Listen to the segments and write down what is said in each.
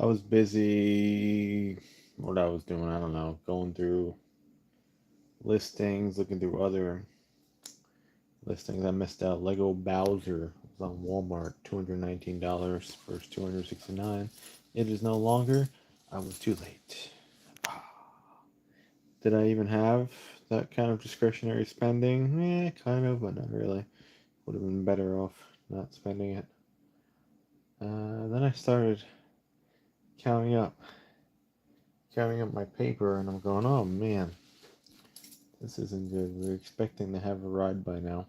I was busy. What I was doing, I don't know. Going through listings, looking through other listings. I missed out. Lego Bowser was on Walmart. $219. First 269. It is no longer. I was too late. Did I even have that kind of discretionary spending? Kind of, but not really. Would have been better off not spending it. Then I started counting up, counting up my paper, and I'm going, oh man, this isn't good. We're expecting to have a ride by now.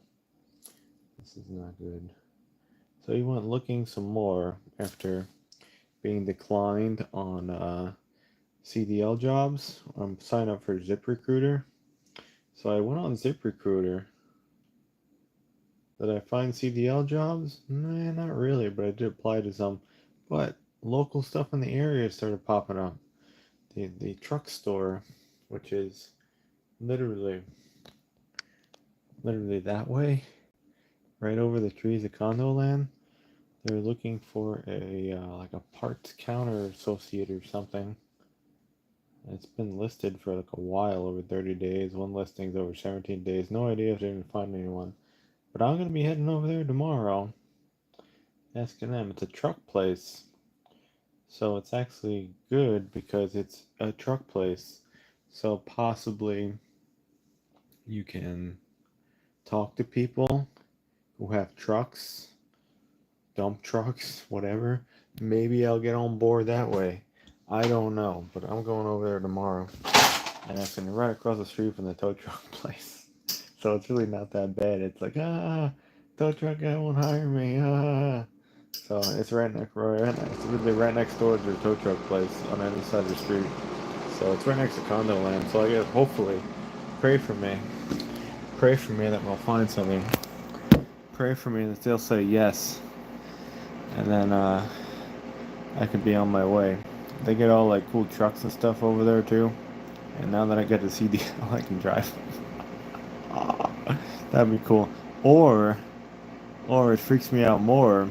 This is not good. So he went looking some more after being declined on CDL jobs. I'm signed up for ZipRecruiter. So I went on ZipRecruiter. Did I find CDL jobs? Nah, not really, but I did apply to some. But local stuff in the area started popping up. The truck store, which is literally that way, right over the trees of condo land. They're looking for a like a parts counter associate or something. It's been listed for like a while, over 30 days. One listing's over 17 days. No idea if they even find anyone. But I'm gonna be heading over there tomorrow, asking them. It's a truck place, so it's actually good because it's a truck place. So possibly you can talk to people who have trucks, dump trucks, whatever. Maybe I'll get on board that way. I don't know, but I'm going over there tomorrow. And it's right across the street from the tow truck place. So it's really not that bad. It's like, tow truck guy won't hire me. So it's it's literally right next door to the tow truck place on the other side of the street. So it's right next to condo land. So I guess hopefully, pray for me. Pray for me that we'll find something. Pray for me that they'll say yes. And then I could be on my way. They get all like cool trucks and stuff over there too. And now that I get to see I can drive. That'd be cool. Or, or it freaks me out more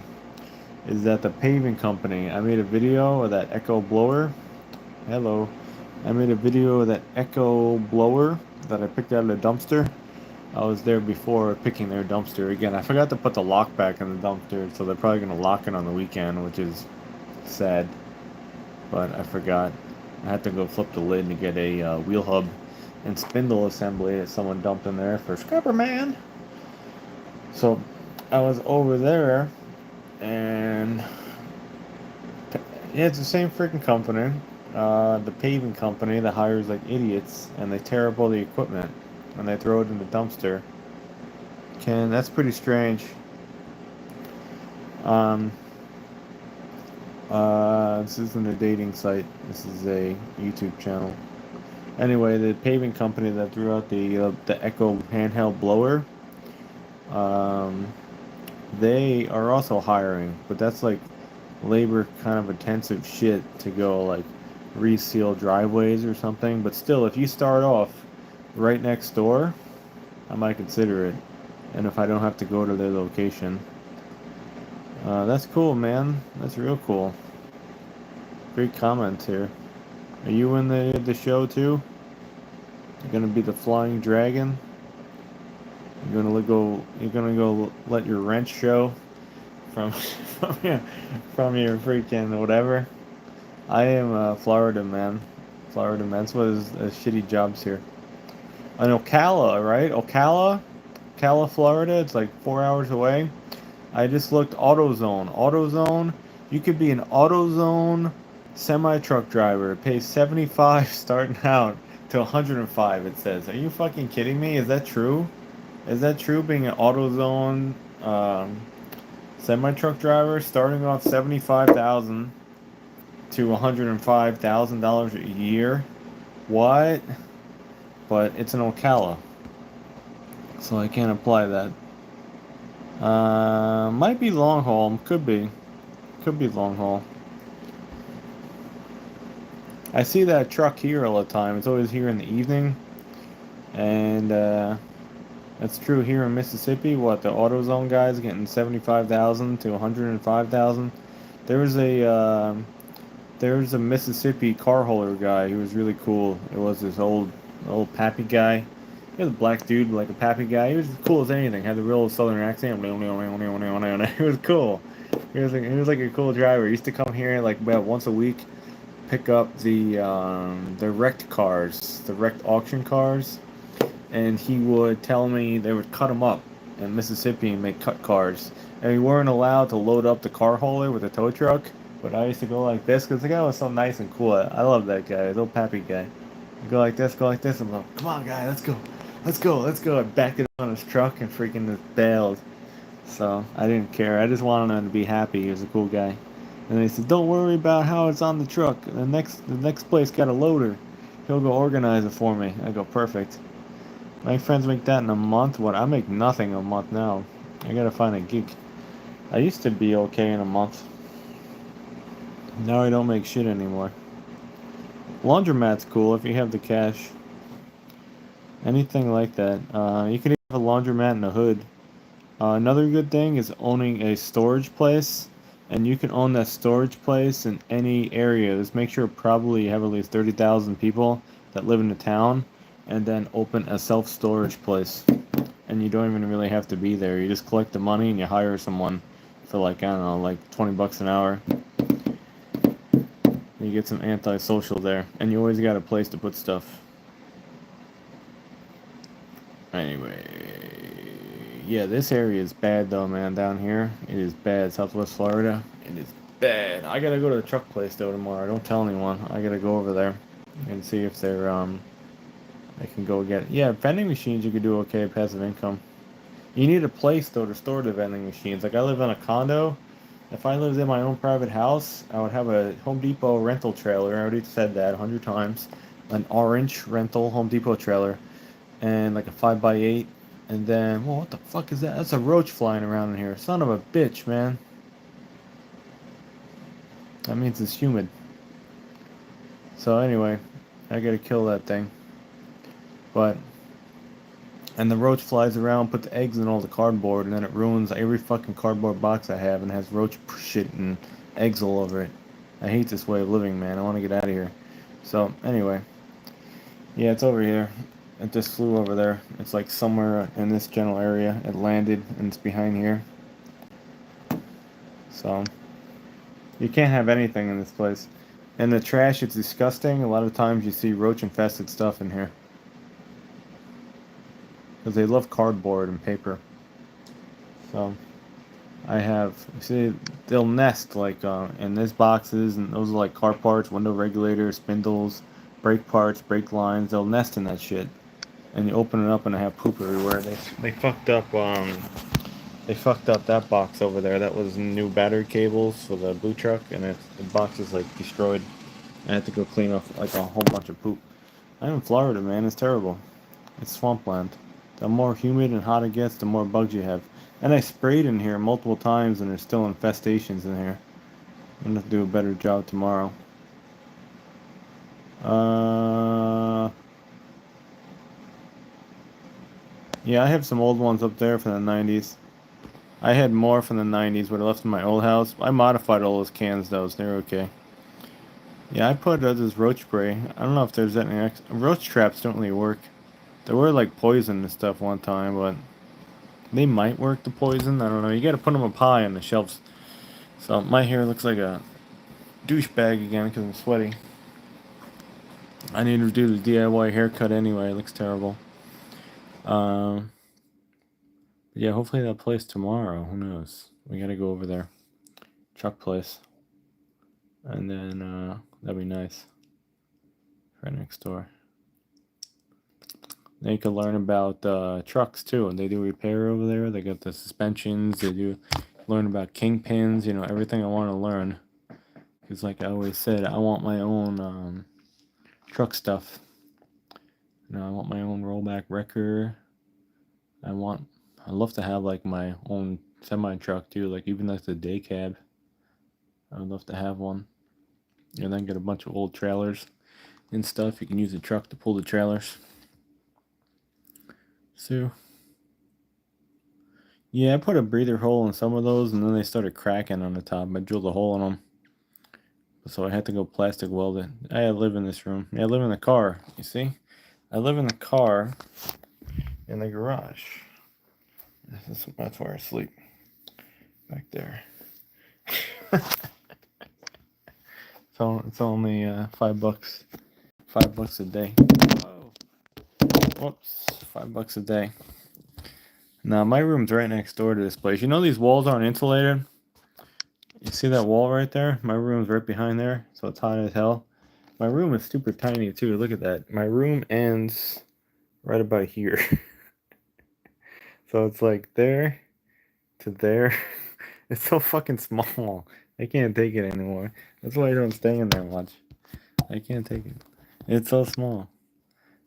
is that the paving company. I made a video of that Echo blower. Hello. I made a video of that Echo blower that I picked out of the dumpster. I was there before picking their dumpster again. I forgot to put the lock back in the dumpster, so they're probably gonna lock it on the weekend, which is sad. But I forgot. I had to go flip the lid to get a wheel hub and spindle assembly that someone dumped in there for Scrapper Man. So I was over there, and yeah, it's the same freaking company. The paving company that hires like idiots, and they tear up all the equipment and they throw it in the dumpster. That's pretty strange. Um, this isn't a dating site. This is a YouTube channel. Anyway, the paving company that threw out the Echo handheld blower, um, they are also hiring, but that's like labor kind of intensive shit to go like reseal driveways or something. But still, if you start off right next door, I might consider it. And if I don't have to go to their location, that's cool, man. That's real cool. Great comments here. Are you in the show too? You're gonna be the flying dragon. You're gonna go let your wrench show from from your freaking whatever. I am a Florida man. Florida man. That's what is shitty jobs here. On Ocala, right? Ocala, Florida. It's like 4 hours away. I just looked AutoZone. AutoZone. You could be an AutoZone semi truck driver. It pays 75 starting out to 105. It says. Are you fucking kidding me? Is that true? Is that true? Being an AutoZone semi truck driver, starting off 75,000 to $105,000 a year. What? But it's an Ocala, so I can't apply that. Might be long haul. Could be long haul. I see that truck here all the time. It's always here in the evening, and that's true here in Mississippi. What the AutoZone guys getting 75,000 to 105,000. There was There's a Mississippi car hauler guy. He was really cool. It was this old pappy guy. He was a black dude, like a pappy guy. He was as cool as anything. Had the real southern accent. It was cool. He was like a cool driver. He used to come here like about once a week, pick up the wrecked cars, the wrecked auction cars, and he would tell me they would cut them up in Mississippi and make cut cars. And we weren't allowed to load up the car hauler with a tow truck, but I used to go like this because the guy was so nice and cool. I love that guy, little pappy guy. Go like this, go like this. I'm like, come on, guy, let's go, let's go, let's go. I backed it on his truck and freaking just bailed. So I didn't care. I just wanted him to be happy. He was a cool guy. And they said, don't worry about how it's on the truck. The next place got a loader. He'll go organize it for me. I go, perfect. My friends make that in a month. What? I make nothing a month now. I gotta find a gig. I used to be okay in a month. Now I don't make shit anymore. Laundromat's cool if you have the cash. Anything like that. You can have a laundromat in a hood. Another good thing is owning a storage place, and you can own that storage place in any area. Just make sure probably you have at least 30,000 people that live in the town, and then open a self-storage place. And you don't even really have to be there. You just collect the money and you hire someone for like, I don't know, like 20 bucks an hour. You get some antisocial there, and you always got a place to put stuff. Anyway, yeah, this area is bad though, man. Down here, it is bad. Southwest Florida, it is bad. I gotta go to the truck place though tomorrow. Don't tell anyone. I gotta go over there and see if I can go get it. Yeah, vending machines you could do okay, passive income. You need a place though to store the vending machines. Like I live in a condo. If I lived in my own private house, I would have a Home Depot rental trailer. I already said that 100 times. An orange rental Home Depot trailer, and like a 5x8. And then, well, what the fuck is that? That's a roach flying around in here. Son of a bitch, man. That means it's humid. So anyway, I gotta kill that thing. But and the roach flies around, puts eggs in all the cardboard, and then it ruins every fucking cardboard box I have, and has roach shit and eggs all over it. I hate this way of living, man. I want to get out of here. So anyway, yeah, it's over here. It just flew over there. It's like somewhere in this general area. It landed, and it's behind here. So you can't have anything in this place. And the trash, it's disgusting. A lot of times you see roach infested stuff in here. Because they love cardboard and paper. So I have, see, they'll nest like in these boxes, and those are like car parts, window regulators, spindles, brake parts, brake lines. They'll nest in that shit. And you open it up and I have poop everywhere. They fucked up that box over there. That was new battery cables for the blue truck, and the box is like destroyed. I had to go clean off like a whole bunch of poop. I'm in Florida, man. It's terrible. It's swampland. The more humid and hot it gets, the more bugs you have. And I sprayed in here multiple times, and there's still infestations in here. I'm gonna have to do a better job tomorrow. Yeah, I have some old ones up there from the 90s. I had more from the 90s, what I left in my old house. I modified all those cans, though, so they're okay. Yeah, I put this roach spray. I don't know if there's any roach traps don't really work. There were like poison and stuff one time, but they might work the poison. I don't know. You gotta put them up high on the shelves. So my hair looks like a douchebag again because I'm sweaty. I need to do the DIY haircut anyway. It looks terrible. Yeah, hopefully that place tomorrow. Who knows? We gotta go over there. Truck place. And then that'd be nice. Right next door. Then you can learn about trucks too, and they do repair over there. They got the suspensions. They do learn about kingpins. You know, everything I want to learn. Because, like I always said, I want my own truck stuff. You know, I want my own rollback wrecker. I'd love to have like my own semi truck too. Like even like the day cab. I would love to have one. And then get a bunch of old trailers and stuff. You can use the truck to pull the trailers. So, yeah, I put a breather hole in some of those, and then they started cracking on the top. I drilled a hole in them. so I had to go plastic weld it. I live in this room. I live in the car. You see, I live in the car in the garage. That's where I sleep. Back there. So it's only $5. $5 a day. Whoa. Whoops. $5 a day. Now my room's right next door to this place. You know these walls aren't insulated? You see that wall right there? My room's right behind there, so it's hot as hell. My room is super tiny too. Look at that. My room ends right about here. So it's like there to there. It's so fucking small. I can't take it anymore. That's why I don't stay in there much. I can't take it. It's so small.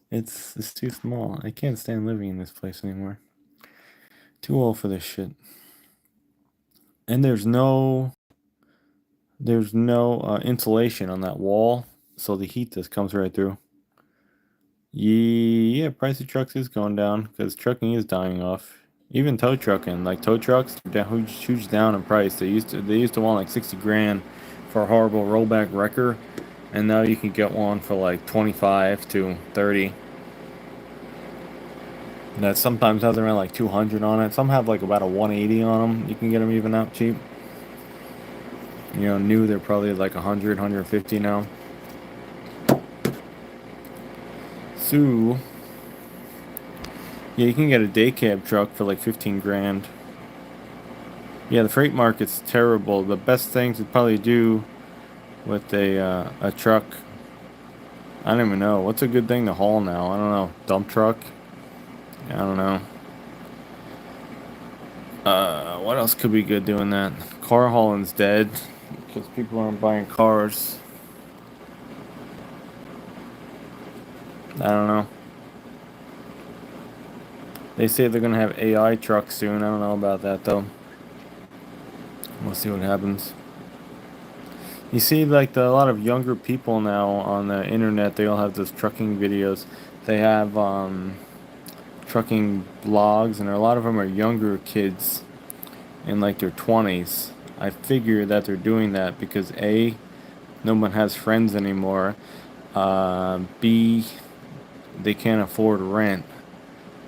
It's too small. I can't stand living in this place anymore. Too old for this shit. And there's no insulation on that wall, so the heat just comes right through. Yeah, price of trucks is going down because trucking is dying off. Even tow trucking, like tow trucks, huge down in price. They used to want like 60 grand for a horrible rollback wrecker, and now you can get one for like 25 to 30. That sometimes has around like 200 on it. Some have like about a 180 on them. You can get them even out cheap. You know, new they're probably like 100, 150 now. So, yeah, you can get a day cab truck for like 15 grand. Yeah, the freight market's terrible. The best thing to probably do with a truck, I don't even know. What's a good thing to haul now? I don't know. Dump truck? I don't know. What else could be good doing that? Car hauling's dead because people aren't buying cars. I don't know. They say they're gonna have AI trucks soon. I don't know about that though. We'll see what happens. You see, like a lot of younger people now on the internet, they all have those trucking videos. They have trucking blogs, and a lot of them are younger kids in like their 20s. I figure that they're doing that because A, no one has friends anymore. B, they can't afford rent.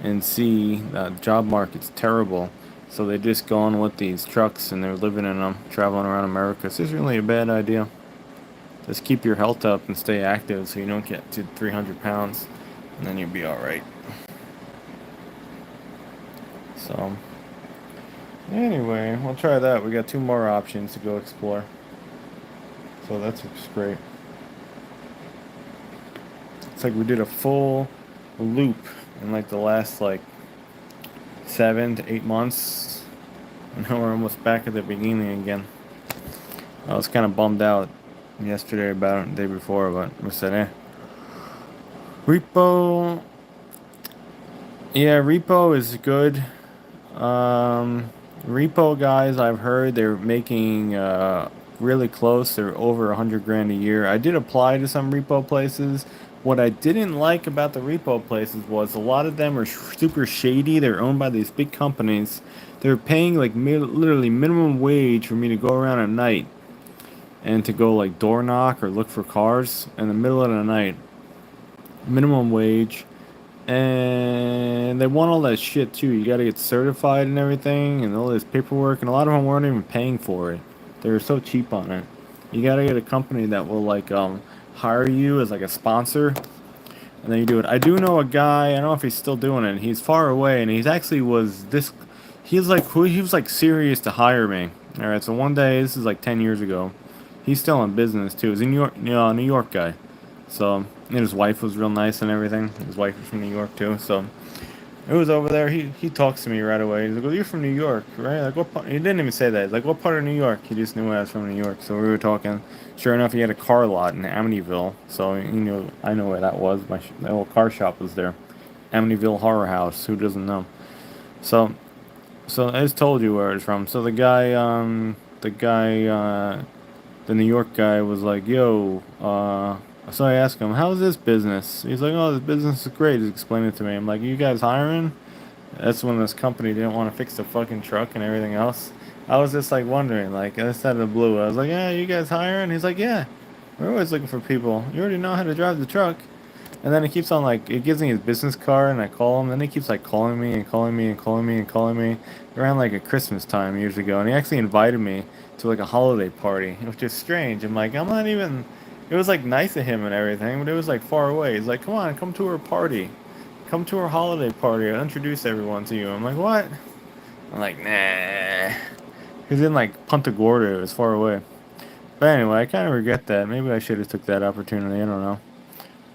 And C, the job market's terrible. So they just go on with these trucks and they're living in them, traveling around America. So it's really a bad idea. Just keep your health up and stay active so you don't get to 300 pounds. And then you'll be alright. So, anyway, we'll try that. We got 2 more options to go explore. So that's great. It's like we did a full loop in like the last like 7 to 8 months. And now we're almost back at the beginning again. I was kind of bummed out yesterday about it, the day before, but I said, Repo. Yeah, Repo is good. Repo guys, I've heard they're making really close. They're over 100 grand a year. I did apply to some repo places. What I didn't like about the repo places was a lot of them are super shady. They're owned by these big companies. They're paying like literally minimum wage for me to go around at night and to go like door knock or look for cars in the middle of the night. Minimum wage. And they want all that shit too. You gotta get certified and everything, and all this paperwork, and a lot of them weren't even paying for it. They were so cheap on it. You gotta get a company that will like hire you as like a sponsor, and then you do it. I do know a guy. I don't know if he's still doing it. He's far away, and he's actually was this. He was like serious to hire me. All right, so one day, this is like 10 years ago. He's still in business too. He's a New York guy. So, and his wife was real nice and everything. His wife was from New York too. So, it was over there. He talks to me right away. He's like, "Well, you're from New York, right?" Like, what part? He didn't even say that. He's like, "What part of New York?" He just knew I was from New York. So we were talking. Sure enough, he had a car lot in Amityville. So he knew. I know where that was. The old car shop was there. Amityville Horror House. Who doesn't know? So I just told you where it's from. So the New York guy was like, "Yo, so I asked him, how's this business?" He's like, "Oh, this business is great." He's explaining it to me. I'm like, "You guys hiring?" That's when this company didn't want to fix the fucking truck and everything else. I was just like wondering, like, that's out of the blue. I was like, "Yeah, you guys hiring?" He's like, "Yeah." We're always looking for people. You already know how to drive the truck. And then it keeps on like it gives me his business card and I call him. Then he keeps like calling me and calling me and calling me and calling me around like a Christmas time years ago. And he actually invited me to like a holiday party, which is strange. I'm like, I'm not even. It was like nice of him and everything, but it was like far away. He's like, come on, come to our party, come to our holiday party. I'll introduce everyone to you. I'm like, what? I'm like, nah. He's in like Punta Gorda. It was far away. But anyway, I kind of regret that. Maybe I should have took that opportunity. I don't know.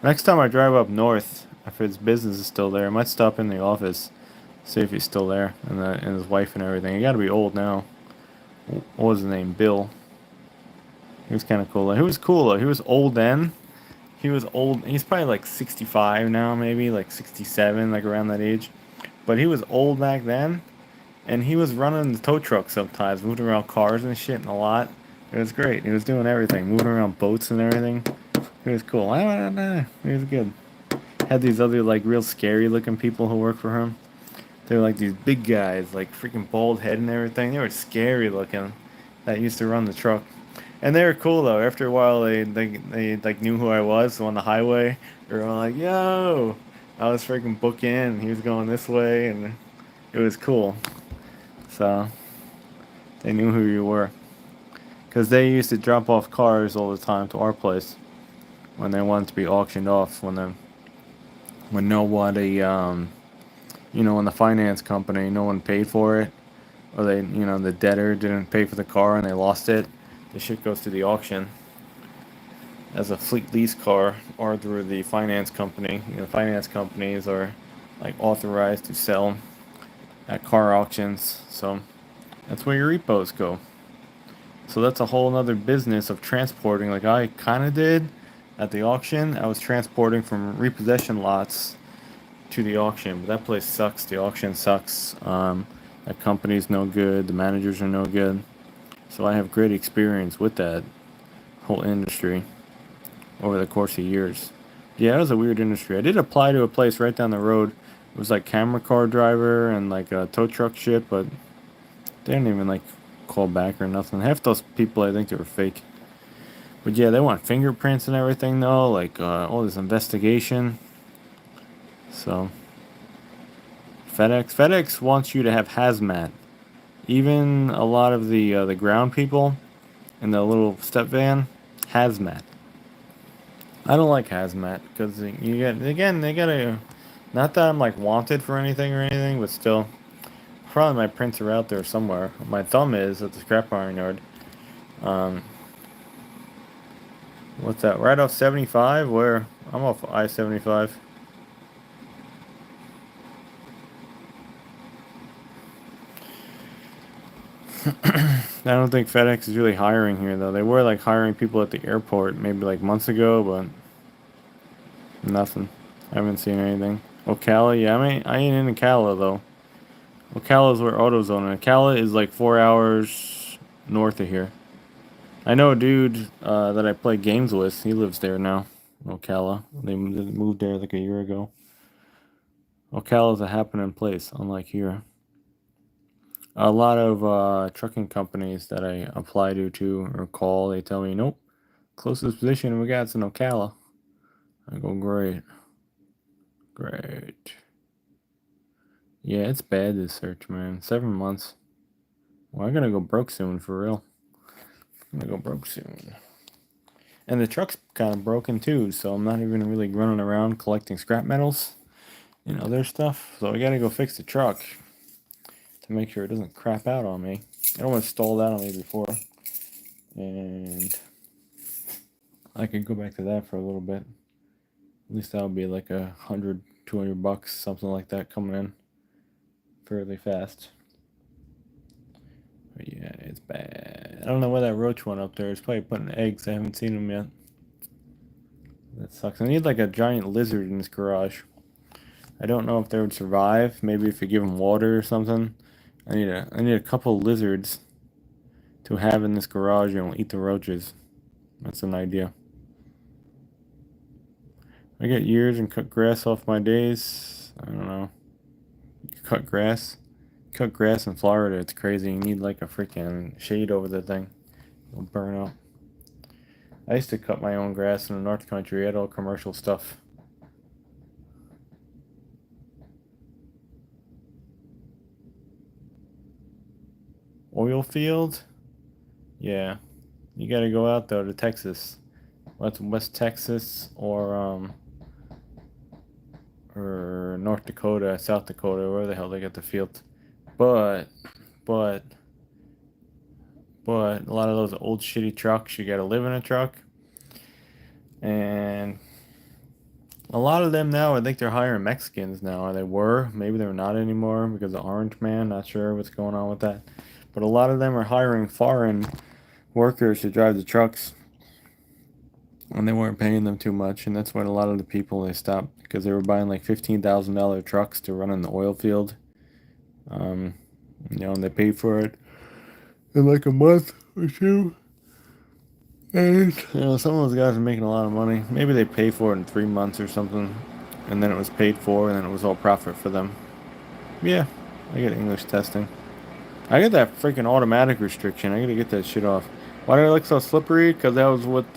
Next time I drive up north, if his business is still there, I might stop in the office, see if he's still there, and his wife and everything. He got to be old now. What was his name? Bill. He was kind of cool. He was cool though. He was old then. He was old. He's probably like 65 now, maybe like 67, like around that age. But he was old back then, and he was running the tow truck sometimes, moving around cars and shit in a lot. It was great. He was doing everything, moving around boats and everything. He was cool. He was good. Had these other like real scary looking people who work for him. They were like these big guys, like freaking bald head and everything. They were scary looking. That used to run the truck, and they were cool though. After a while, they like knew who I was on the highway. They were all like, "Yo," I was freaking booking, and he was going this way, and it was cool. So they knew who you were, because they used to drop off cars all the time to our place when they wanted to be auctioned off when nobody when the finance company, no one paid for it, or the debtor didn't pay for the car and they lost it, the shit goes to the auction as a fleet lease car or through the finance company. Finance companies are like authorized to sell at car auctions, so that's where your repos go. So that's a whole other business of transporting, like I kind of did at the auction. I was transporting from repossession lots to the auction, but that place sucks. The auction sucks. That company's no good. The managers are no good. So I have great experience with that whole industry over the course of years. Yeah, it was a weird industry. I did apply to a place right down the road. It was like camera car driver and like a tow truck shit, but they didn't even like call back or nothing. Half those people, I think they were fake. But yeah, they want fingerprints and everything though, like all this investigation. So FedEx wants you to have hazmat. Even a lot of the ground people in the little step van, hazmat. I don't like hazmat because you get again they gotta. Not that I'm like wanted for anything or anything, but still, probably my prints are out there somewhere. My thumb is at the scrap iron yard. Um, what's that? Right off 75? Where I'm off I-75. I don't think FedEx is really hiring here though. They were like hiring people at the airport maybe like months ago, but nothing. I haven't seen anything. Ocala, yeah, I ain't in Ocala though. Ocala is where AutoZone is. Ocala is like 4 hours north of here. I know a dude that I play games with. He lives there now. Ocala. They moved there like a year ago. Ocala is a happening place, unlike here. A lot of trucking companies that I apply to or call, they tell me, nope, closest position we got's in Ocala. I go, great. Great. Yeah, it's bad this search, man. 7 months. Well, I'm gonna go broke soon, for real. I'm gonna go broke soon. And the truck's kind of broken too, so I'm not even really running around collecting scrap metals and other stuff. So I gotta go fix the truck to make sure it doesn't crap out on me. It almost stalled out on me before. And I could go back to that for a little bit. At least that'll be like 100, $200, something like that coming in fairly fast. But yeah, it's bad. I don't know where that roach went up there. It's probably putting eggs. I haven't seen them yet. That sucks. I need like a giant lizard in this garage. I don't know if they would survive. Maybe if you give them water or something. I need a couple lizards to have in this garage and will eat the roaches. That's an idea. I get years and cut grass off my days. I don't know. Cut grass. Cut grass in Florida, it's crazy. You need like a freaking shade over the thing. It'll burn up. I used to cut my own grass in the North Country. I had all commercial stuff. Oil field? Yeah. You gotta go out though to Texas. West Texas or North Dakota, South Dakota, where the hell they got the field. But but but a lot of those old shitty trucks, you gotta live in a truck. And a lot of them now, I think they're hiring Mexicans now, or they were. Maybe they're not anymore because of Orange Man. Not sure what's going on with that. But a lot of them are hiring foreign workers to drive the trucks. And they weren't paying them too much. And that's when a lot of the people, they stopped because they were buying like $15,000 trucks to run in the oil field. And they paid for it in like a month or two. And some of those guys are making a lot of money. Maybe they pay for it in 3 months or something, and then it was paid for, and then it was all profit for them. Yeah, I get English testing. I get that freaking automatic restriction. I gotta get that shit off. Why did it look so slippery? Because that was what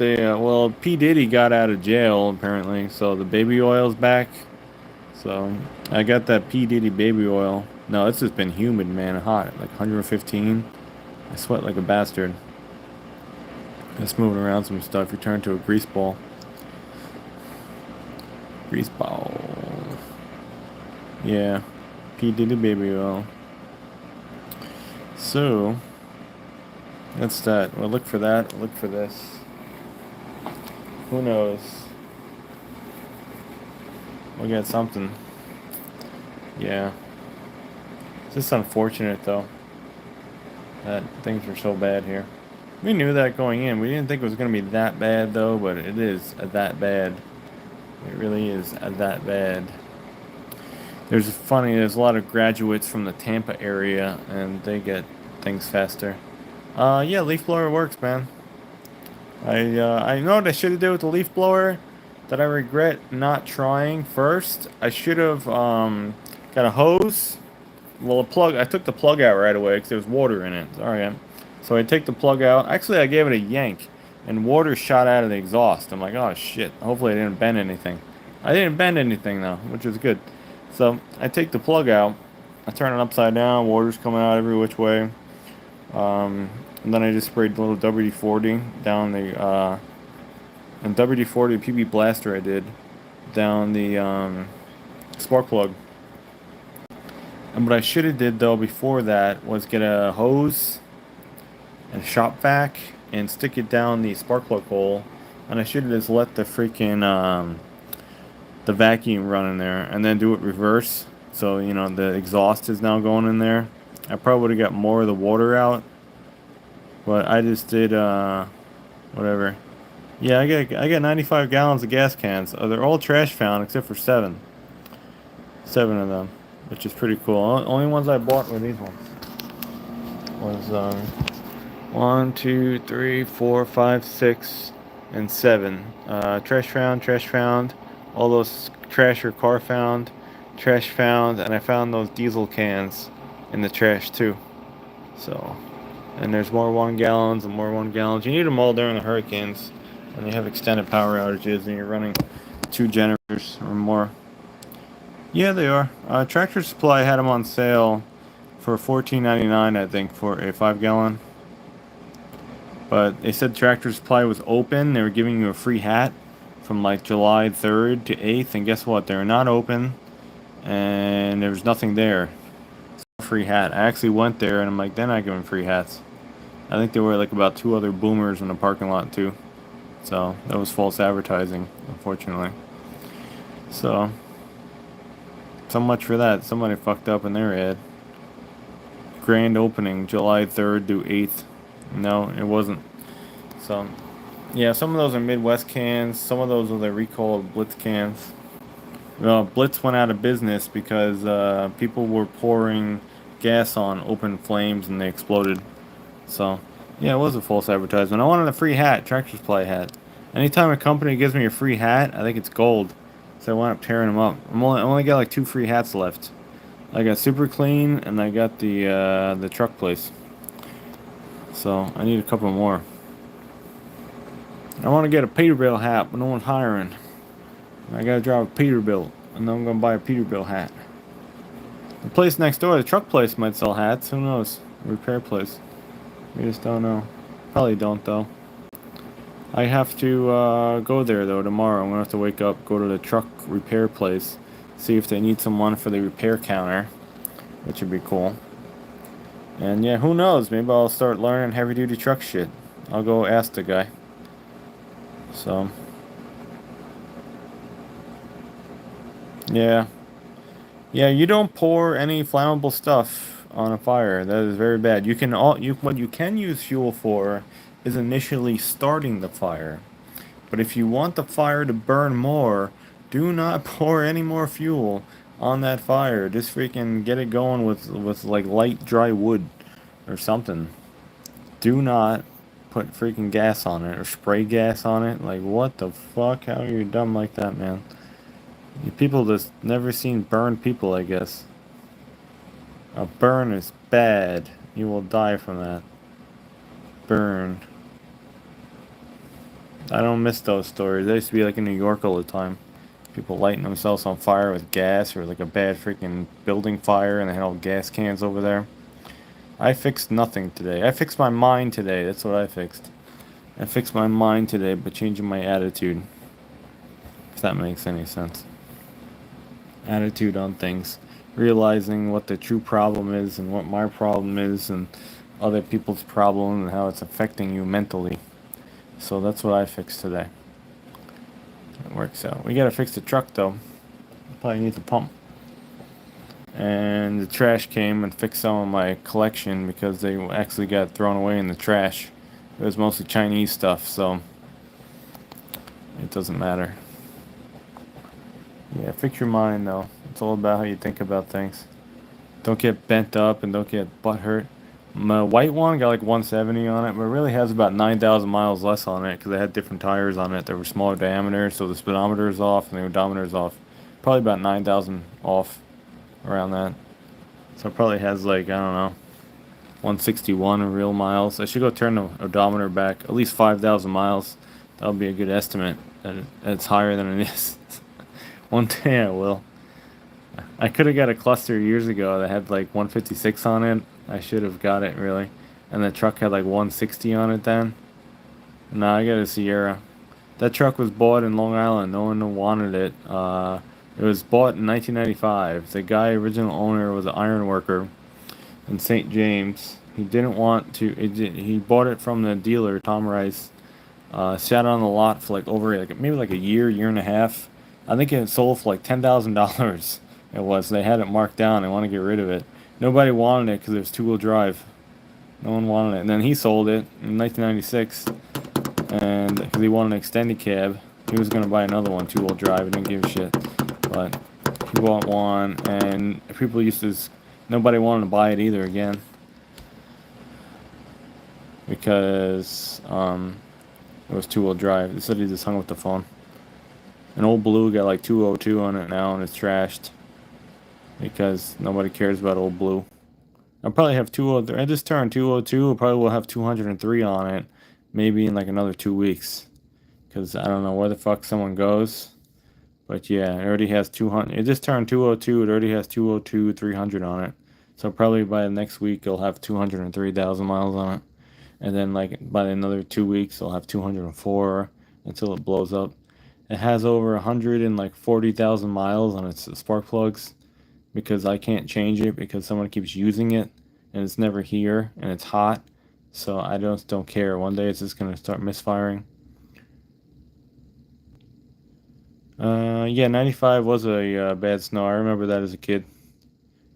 P. Diddy got out of jail, apparently. So the baby oil's back. So I got that P. Diddy baby oil. No, it's just been humid, man. Hot. Like 115. I sweat like a bastard. Just moving around some stuff. You turn to a grease ball. Grease ball. Yeah. P. Diddy baby oil. So, that's that. We'll look for that. We'll look for this. Who knows? We'll get something. Yeah. It's just unfortunate, though, that things are so bad here. We knew that going in. We didn't think it was going to be that bad, though, but it is that bad. It really is that bad. There's a lot of graduates from the Tampa area, and they get things faster. Yeah, leaf blower works, man. I know what I should have did with the leaf blower that I regret not trying first. I should have got a hose. Well, a plug. I took the plug out right away because there was water in it. Alright. So I take the plug out. Actually, I gave it a yank, and water shot out of the exhaust. I'm like, oh shit. Hopefully, I didn't bend anything. I didn't bend anything though, which is good. So I take the plug out. I turn it upside down. Water's coming out every which way. And then I just sprayed a little WD-40 down the and WD-40 PB blaster I did down the spark plug. And what I should have did though before that was get a hose and a shop vac and stick it down the spark plug hole, and I should have just let the freaking the vacuum run in there and then do it reverse. So the exhaust is now going in there. I probably would have got more of the water out, but I just did whatever. Yeah, I got 95 gallons of gas cans. They're all trash found except for seven of them, which is pretty cool. Only ones I bought were these ones. Was 1, 2, 3, 4, 5, 6, and 7. Trash found. All those trash or car found, trash found, and I found those diesel cans in the trash too. So, and there's more 1 gallons and more 1 gallons. You need them all during the hurricanes, and you have extended power outages, and you're running 2 generators or more. Yeah, they are. Tractor Supply had them on sale for $14.99, I think, for a 5-gallon. But they said Tractor Supply was open. They were giving you a free hat from like July 3rd to 8th, and guess what? They're not open, and there was nothing there. It's a free hat. I actually went there, and I'm like, they're not giving free hats. I think there were like about 2 other boomers in the parking lot too. So that was false advertising, unfortunately. So much for that. Somebody fucked up in their ad. Grand opening July 3rd to 8th. No, it wasn't. So, yeah, some of those are Midwest cans. Some of those are the recalled Blitz cans. Well, Blitz went out of business because people were pouring gas on open flames and they exploded. So, yeah, it was a false advertisement. I wanted a free hat, Tractor Supply hat. Anytime a company gives me a free hat, I think it's gold. So I wound up tearing them up. I only got like 2 free hats left. I got Super Clean and I got the truck place. So I need a couple more. I want to get a Peterbilt hat, but no one's hiring. I gotta drive a Peterbilt, and then I'm gonna buy a Peterbilt hat. The place next door, the truck place, might sell hats. Who knows? Repair place. We just don't know. Probably don't though. I have to go there though tomorrow. I'm gonna have to wake up, go to the truck repair place, see if they need someone for the repair counter, which would be cool. And yeah, who knows? Maybe I'll start learning heavy duty truck shit. I'll go ask the guy. So, yeah. Yeah, you don't pour any flammable stuff on a fire. That is very bad. You can what you can use fuel for is initially starting the fire. But if you want the fire to burn more, do not pour any more fuel on that fire. Just freaking get it going with like light dry wood or something. Do not put freaking gas on it or spray gas on it. Like what the fuck? How are you dumb like that, man? You people just never seen burned people, I guess. A burn is bad. You will die from that. Burn. I don't miss those stories. I used to be like in New York all the time. People lighting themselves on fire with gas or like a bad freaking building fire and they had all gas cans over there. I fixed nothing today. I fixed my mind today. That's what I fixed. I fixed my mind today by changing my attitude. If that makes any sense. Attitude on things. Realizing what the true problem is and what my problem is and other people's problem and how it's affecting you mentally. So that's what I fixed today. It works out. We gotta fix the truck though. Probably need the pump. And the trash came and fixed some of my collection because they actually got thrown away in the trash. It was mostly Chinese stuff, so it doesn't matter. Yeah, fix your mind though. It's all about how you think about things. Don't get bent up and don't get butt hurt. My white one got like 170 on it, but it really has about 9,000 miles less on it because they had different tires on it. They were smaller diameter, so the speedometer is off and the odometer is off. Probably about 9,000 off, around that. So it probably has like, I don't know, 161 in real miles. I should go turn the odometer back at least 5,000 miles. That'll be a good estimate that it's higher than it is. One day I will. I could have got a cluster years ago that had like 156 on it. I should have got it really. And the truck had like 160 on it then. Nah, I got a Sierra. That truck was bought in Long Island. No one wanted it. It was bought in 1995. The guy, original owner, was an iron worker in St. James. He didn't want to. He bought it from the dealer, Tom Rice. Sat on the lot for like over like maybe like a year and a half. I think it sold for like $10,000. It was. They had it marked down. They want to get rid of it. Nobody wanted it because it was two-wheel drive. No one wanted it. And then he sold it in 1996, and because he wanted an extended cab, he was gonna buy another one, two-wheel drive. He didn't give a shit, but he bought one, and people used to. Nobody wanted to buy it either again because it was two-wheel drive. They said he just hung up the phone. An old blue got like 202 on it now, and it's trashed because nobody cares about old blue. I'll probably have 203. I just turned 202. Probably will have 203 on it, maybe in like another 2 weeks, because I don't know where the fuck someone goes. But yeah, it already has 200. It just turned 202. It already has 202 300 on it. So probably by the next week it'll have 203,000 miles on it, and then like by another 2 weeks it'll have 204 until it blows up. It has over 140,000 miles on its spark plugs because I can't change it because someone keeps using it and it's never here and it's hot. So I just don't care. One day it's just gonna start misfiring. Yeah, 95 was a bad snow. I remember that as a kid.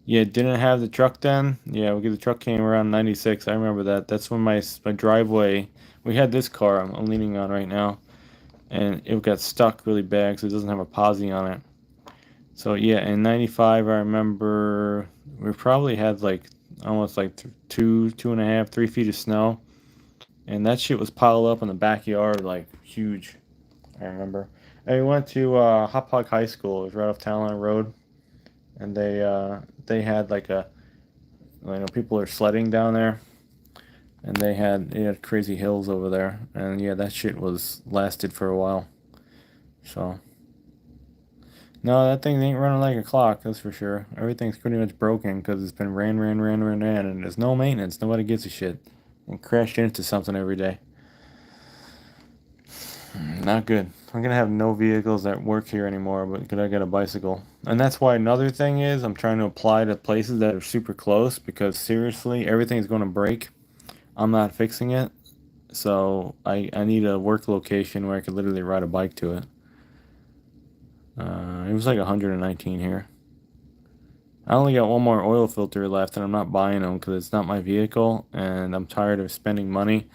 Yeah, didn't have the truck then. Yeah, the truck came around 96. I remember that. That's when my driveway. We had this car I'm leaning on right now, and it got stuck really bad because it doesn't have a posi on it. So yeah, in 95 I remember we probably had like almost like 2.5, 3 feet of snow, and that shit was piled up in the backyard like huge. I remember. I went to Hauppauge High School. It was right off Talon Road, and they had like a, people are sledding down there, and they had crazy hills over there, and yeah, that shit was lasted for a while. So no, that thing ain't running like a clock, that's for sure. Everything's pretty much broken because it's been ran, and there's no maintenance. Nobody gives a shit, and crashed into something every day. Not good. I'm gonna have no vehicles that work here anymore, but could I get a bicycle? And that's why another thing is I'm trying to apply to places that are super close because seriously, everything's gonna break. I'm not fixing it, so I need a work location where I could literally ride a bike to it. It was like 119 here. I only got one more oil filter left, and I'm not buying them because it's not my vehicle, and I'm tired of spending money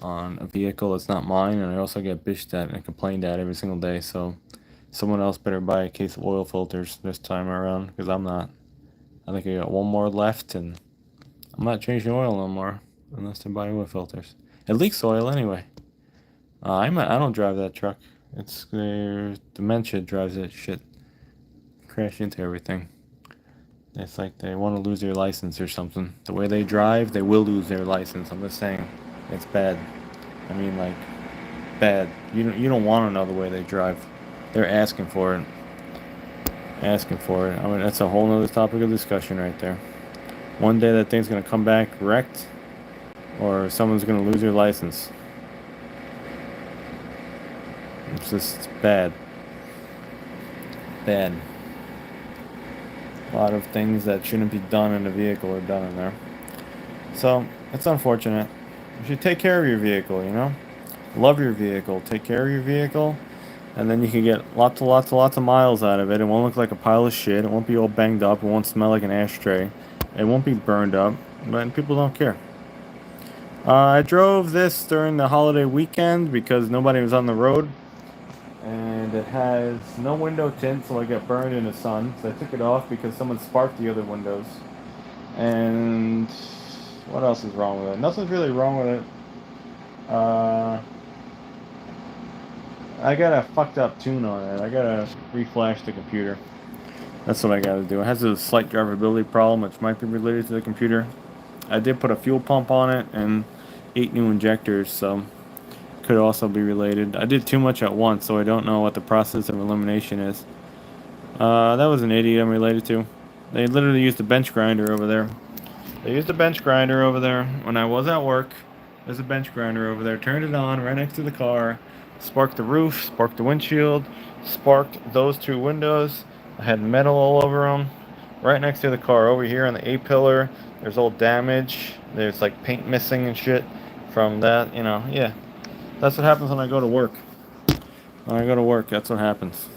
on a vehicle that's not mine, and I also get bitched at and complained at every single day, so someone else better buy a case of oil filters this time around, because I'm not. I think I got one more left, and I'm not changing oil no more, unless I buy oil filters. It leaks oil anyway. I don't drive that truck. It's dementia drives that shit. Crash into everything. It's like they want to lose their license or something. The way they drive, they will lose their license. I'm just saying, it's bad. I mean, like, bad. You don't want to know the way they drive. They're asking for it. Asking for it. I mean, that's a whole nother topic of discussion right there. One day that thing's gonna come back wrecked, or someone's gonna lose their license. It's just bad. Bad. A lot of things that shouldn't be done in a vehicle are done in there. So, it's unfortunate. You should take care of your vehicle, you know? Love your vehicle. Take care of your vehicle, and then you can get lots of miles out of it. It won't look like a pile of shit. It won't be all banged up. It won't smell like an ashtray. It won't be burned up, but people don't care. I drove this during the holiday weekend because nobody was on the road, and it has no window tint, so I got burned in the sun. So I took it off because someone sparked the other windows. And what else is wrong with it? Nothing's really wrong with it. I got a fucked up tune on it. I gotta reflash the computer. That's what I gotta do. It has a slight drivability problem, which might be related to the computer. I did put a fuel pump on it and 8 new injectors, so could also be related. I did too much at once, so I don't know what the process of elimination is. That was an idiot I'm related to. They literally used a bench grinder over there. They used a bench grinder over there when I was at work. There's a bench grinder over there. Turned it on right next to the car. Sparked the roof, sparked the windshield, sparked those two windows. I had metal all over them. Right next to the car, over here on the A-pillar, there's old damage. There's like paint missing and shit from that, you know, yeah. That's what happens when I go to work. When I go to work, that's what happens.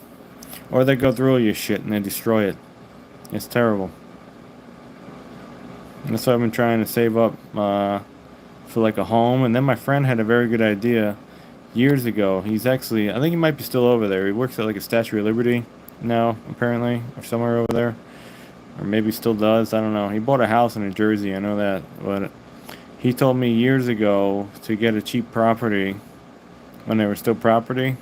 Or they go through all your shit and they destroy it. It's terrible. And that's why I've been trying to save up for like a home. And then my friend had a very good idea years ago. He's actually, I think he might be still over there. He works at like a Statue of Liberty now, apparently, or somewhere over there. Or maybe still does. I don't know. He bought a house in New Jersey. I know that. But he told me years ago to get a cheap property when they were still property.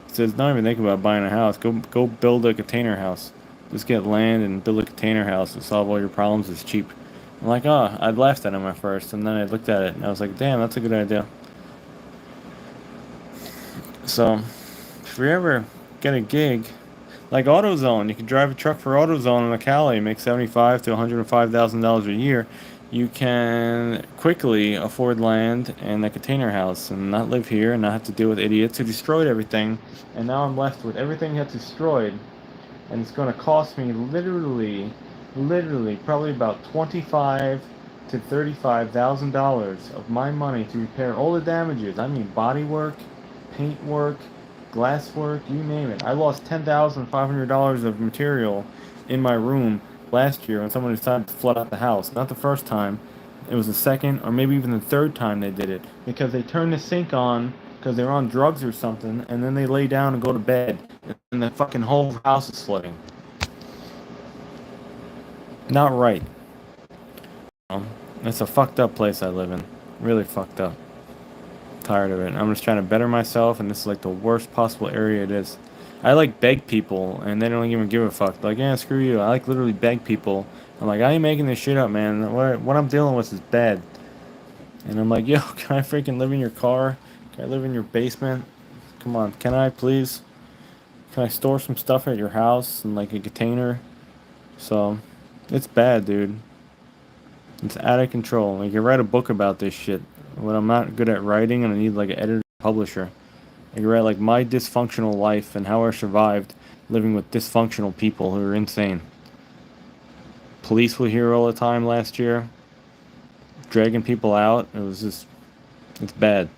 He says, don't even think about buying a house. Go build a container house. Just get land and build a container house to solve all your problems. It's cheap. I'm like, oh, I'd laughed at him at first, and then I looked at it and I was like, damn, that's a good idea. So, if you ever get a gig, like AutoZone, you can drive a truck for AutoZone in Cali, make $75,000 to $105,000 a year. You can quickly afford land and a container house and not live here and not have to deal with idiots who destroyed everything. And now I'm left with everything that's destroyed, and it's going to cost me literally, probably about $25,000 to $35,000 of my money to repair all the damages. I mean, body work, paint work, glass work, you name it. I lost $10,500 of material in my room last year when someone decided to flood out the house. Not the first time. It was the second or maybe even the third time they did it. Because they turned the sink on because they're on drugs or something, and then they lay down and go to bed. And the fucking whole house is flooding. Not right. It's a fucked up place I live in. Really fucked up. Tired of it. I'm just trying to better myself, and this is like the worst possible area it is. I like beg people, and they don't even give a fuck. Like, yeah, screw you. I like literally beg people. I'm like, I ain't making this shit up, man. What I'm dealing with is bad. And I'm like, yo, can I freaking live in your car? Can I live in your basement? Come on, can I please? Can I store some stuff at your house in like a container? So, it's bad, dude. It's out of control. Like, you write a book about this shit. When I'm not good at writing and I need like an editor publisher. I can write like my dysfunctional life and how I survived living with dysfunctional people who are insane. Police were here all the time last year, dragging people out. It was just, it's bad.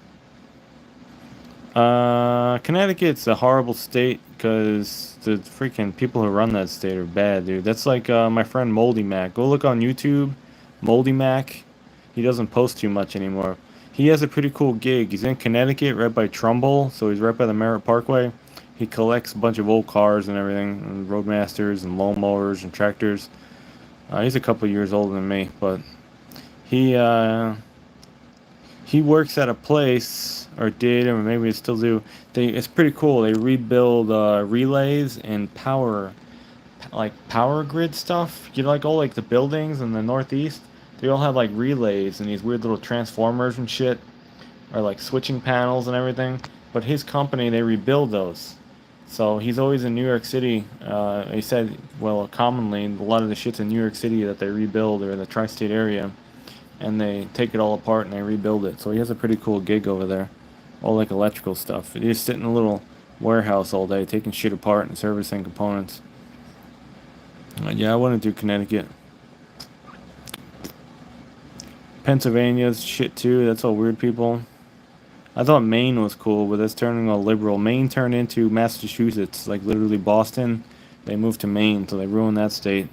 Connecticut's a horrible state because the freaking people who run that state are bad, dude. That's like my friend Moldy Mac. Go look on YouTube, Moldy Mac. He doesn't post too much anymore. He has a pretty cool gig. He's in Connecticut, right by Trumbull, so he's right by the Merritt Parkway. He collects a bunch of old cars and everything, and roadmasters and lawnmowers and tractors. He's a couple years older than me, but he uh, he works at a place, or did, or maybe they still do. It's pretty cool. They rebuild relays and power grid stuff. You know, like all like the buildings in the Northeast. They all have like relays and these weird little transformers and shit, or like switching panels and everything. But his company, they rebuild those. So he's always in New York City. He said, well, commonly a lot of the shit's in New York City that they rebuild, or in the tri-state area, and they take it all apart and they rebuild it. So he has a pretty cool gig over there, all like electrical stuff. He just sit in a little warehouse all day, taking shit apart and servicing components. Yeah, I wouldn't do Connecticut. Pennsylvania's shit too. That's all weird people. I thought Maine was cool, but that's turning all liberal. Maine turned into Massachusetts, like literally Boston. They moved to Maine, so they ruined that state.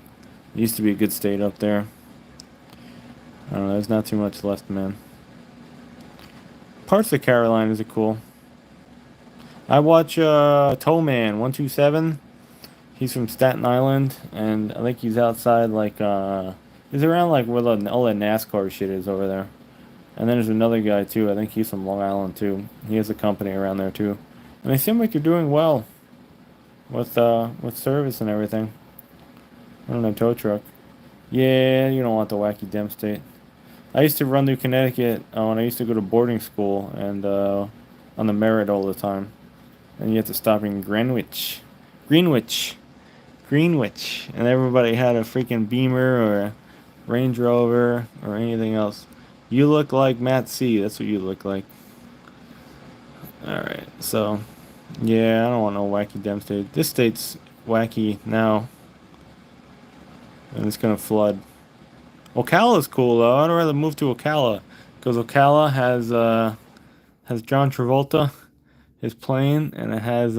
It used to be a good state up there. I don't know, there's not too much left, man. Parts of the Carolinas are cool. I watch Towman 127. He's from Staten Island, and I think he's outside he's around like where all the NASCAR shit is over there. And then there's another guy too. I think he's from Long Island too. He has a company around there too, and they seem like they're doing well with service and everything. I don't know, tow truck. Yeah, you don't want the wacky dem state. I used to run through Connecticut when I used to go to boarding school and on the Merritt all the time. And you had to stop in Greenwich, Greenwich, and everybody had a freaking Beamer or a Range Rover or anything else. You look like Matt C. That's what you look like. All right, so yeah, I don't want no wacky dem state. This state's wacky now, and it's gonna flood. Ocala's cool though. I'd rather move to Ocala because Ocala has John Travolta, his plane, and it has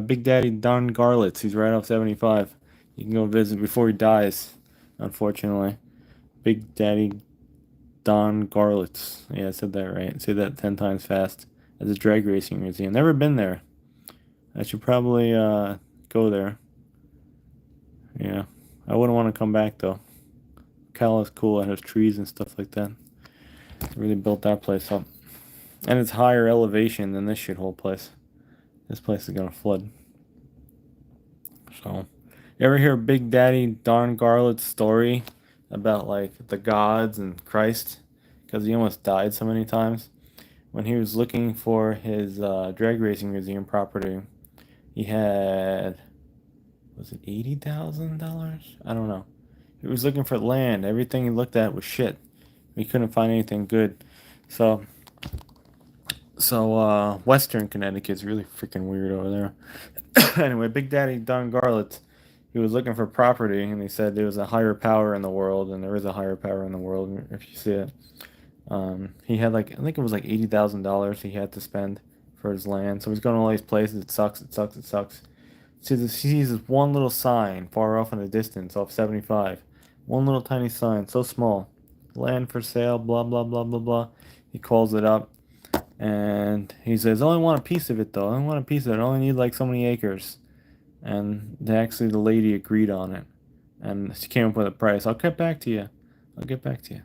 Big Daddy Don Garlitz. He's right off 75. You can go visit before he dies. Unfortunately, Big Daddy Don Garlitz. Yeah, I said that right. Say that 10 times fast. At the drag racing museum. Never been there. I should probably go there. Yeah, I wouldn't want to come back though. Cal is cool. It has trees and stuff like that. Really built that place up. And it's higher elevation than this shithole place. This place is gonna flood. So, you ever hear Big Daddy Don Garlett's story about like the gods and Christ? Because he almost died so many times. When he was looking for his drag racing museum property, he had, was it $80,000? I don't know. He was looking for land. Everything he looked at was shit. He couldn't find anything good. So Western Connecticut's really freaking weird over there. Anyway, Big Daddy Don Garlitz, he was looking for property, and he said there was a higher power in the world, and there is a higher power in the world if you see it. He had like, I think it was like $80,000 he had to spend for his land. So he's going to all these places. It sucks. It sucks. It sucks. He sees this one little sign far off in the distance, off 75. One little tiny sign, so small. Land for sale. Blah blah blah blah blah. He calls it up. And he says, I only want a piece of it, though. I only want a piece of it. I only need like so many acres. And the lady agreed on it. And she came up with a price. I'll get back to you. I'll get back to you.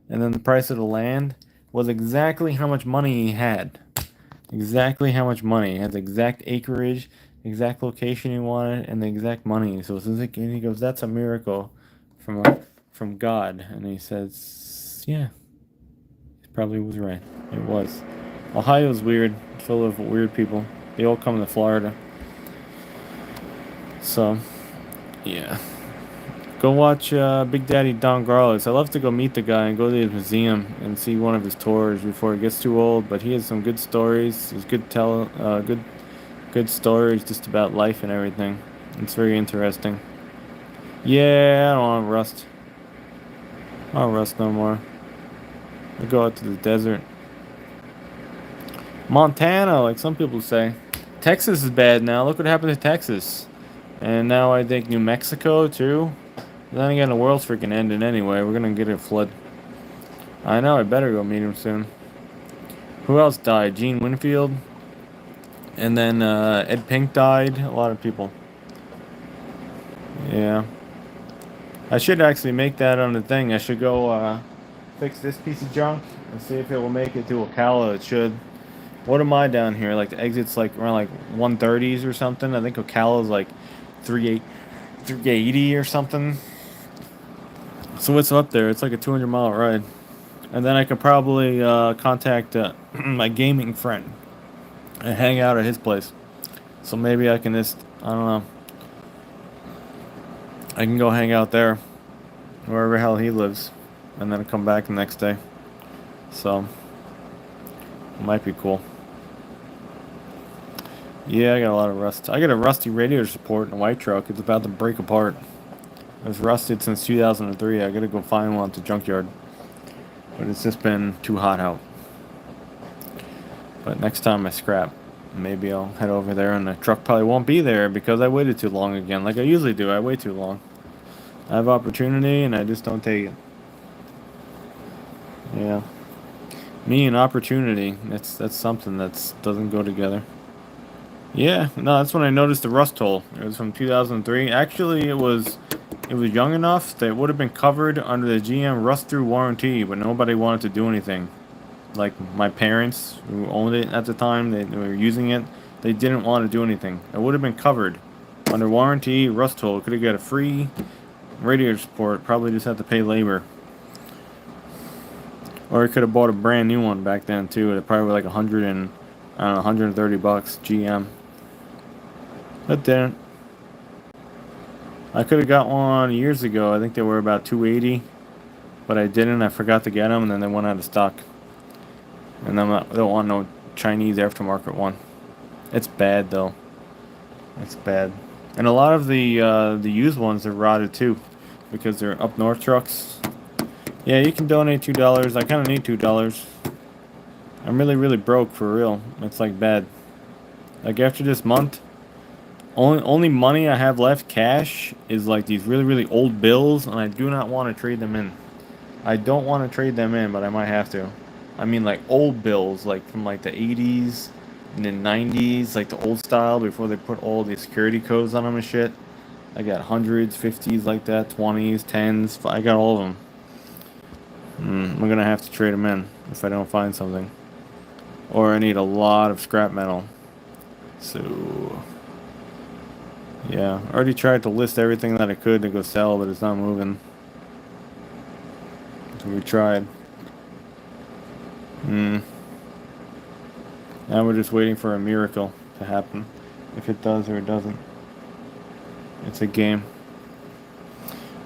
And then the price of the land was exactly how much money he had. Exactly how much money. He had the exact acreage, exact location he wanted, and the exact money. So and he goes, that's a miracle from God. And he says, yeah. Probably was right. It was. Ohio's weird, full of weird people. They all come to Florida. So, yeah. Go watch Big Daddy Don Garlis. I love to go meet the guy and go to his museum and see one of his tours before it gets too old. But he has some good stories. He's good stories just about life and everything. It's very interesting. Yeah, I don't want to rust. I don't rust no more. I go out to the desert. Montana, like some people say. Texas is bad now. Look what happened to Texas. And now I think New Mexico too. Then again, the world's freaking ending anyway. We're gonna get a flood. I know. I better go meet him soon. Who else died? Gene Winfield. And then Ed Pink died. A lot of people. Yeah. I should actually make that on the thing. I should go fix this piece of junk and see if it will make it to Ocala. It should. What am I down here? Like the exit's like around like 130s or something. I think Ocala's like 380 or something. So it's up there. It's like a 200-mile ride. And then I could probably contact my gaming friend and hang out at his place. So maybe I can just, I don't know. I can go hang out there, wherever hell he lives, and then come back the next day. So, it might be cool. Yeah, I got a lot of rust. I got a rusty radiator support in a white truck. It's about to break apart. It was rusted since 2003. I gotta go find one at the junkyard. But it's just been too hot out. But next time I scrap, maybe I'll head over there and the truck probably won't be there because I waited too long again. Like I usually do, I wait too long. I have opportunity and I just don't take it. Yeah. Me and opportunity, that's something that doesn't go together. Yeah, no, that's when I noticed the rust hole. It was from 2003. Actually, it was young enough that it would have been covered under the GM rust through warranty, but nobody wanted to do anything. Like my parents who owned it at the time, they were using it. They didn't want to do anything. It would have been covered under warranty, rust hole. Could have got a free radiator support. Probably just had to pay labor. Or I could have bought a brand new one back then too. It probably was like 100 and I don't know, 130 bucks GM. But didn't. I could have got one years ago. I think they were about 280, but I didn't. I forgot to get them, and then they went out of stock. And I don't want no Chinese aftermarket one. It's bad though. It's bad. And a lot of the used ones are rotted too, because they're up north trucks. Yeah, you can donate $2. I kind of need $2. I'm really broke for real. It's like bad. Like after this month, only money I have left cash is like these really old bills, and I do not want to trade them in. I don't want to trade them in, but I might have to. I mean like old bills, like from like the 80s and the 90s, like the old style before they put all the security codes on them and shit. I got hundreds, 50s like that, 20s, 10s. I got all of them. I'm gonna have to trade them in if I don't find something. Or I need a lot of scrap metal. So, yeah. I already tried to list everything that I could to go sell, but it's not moving. So we tried. Now we're just waiting for a miracle to happen. If it does or it doesn't. It's a game.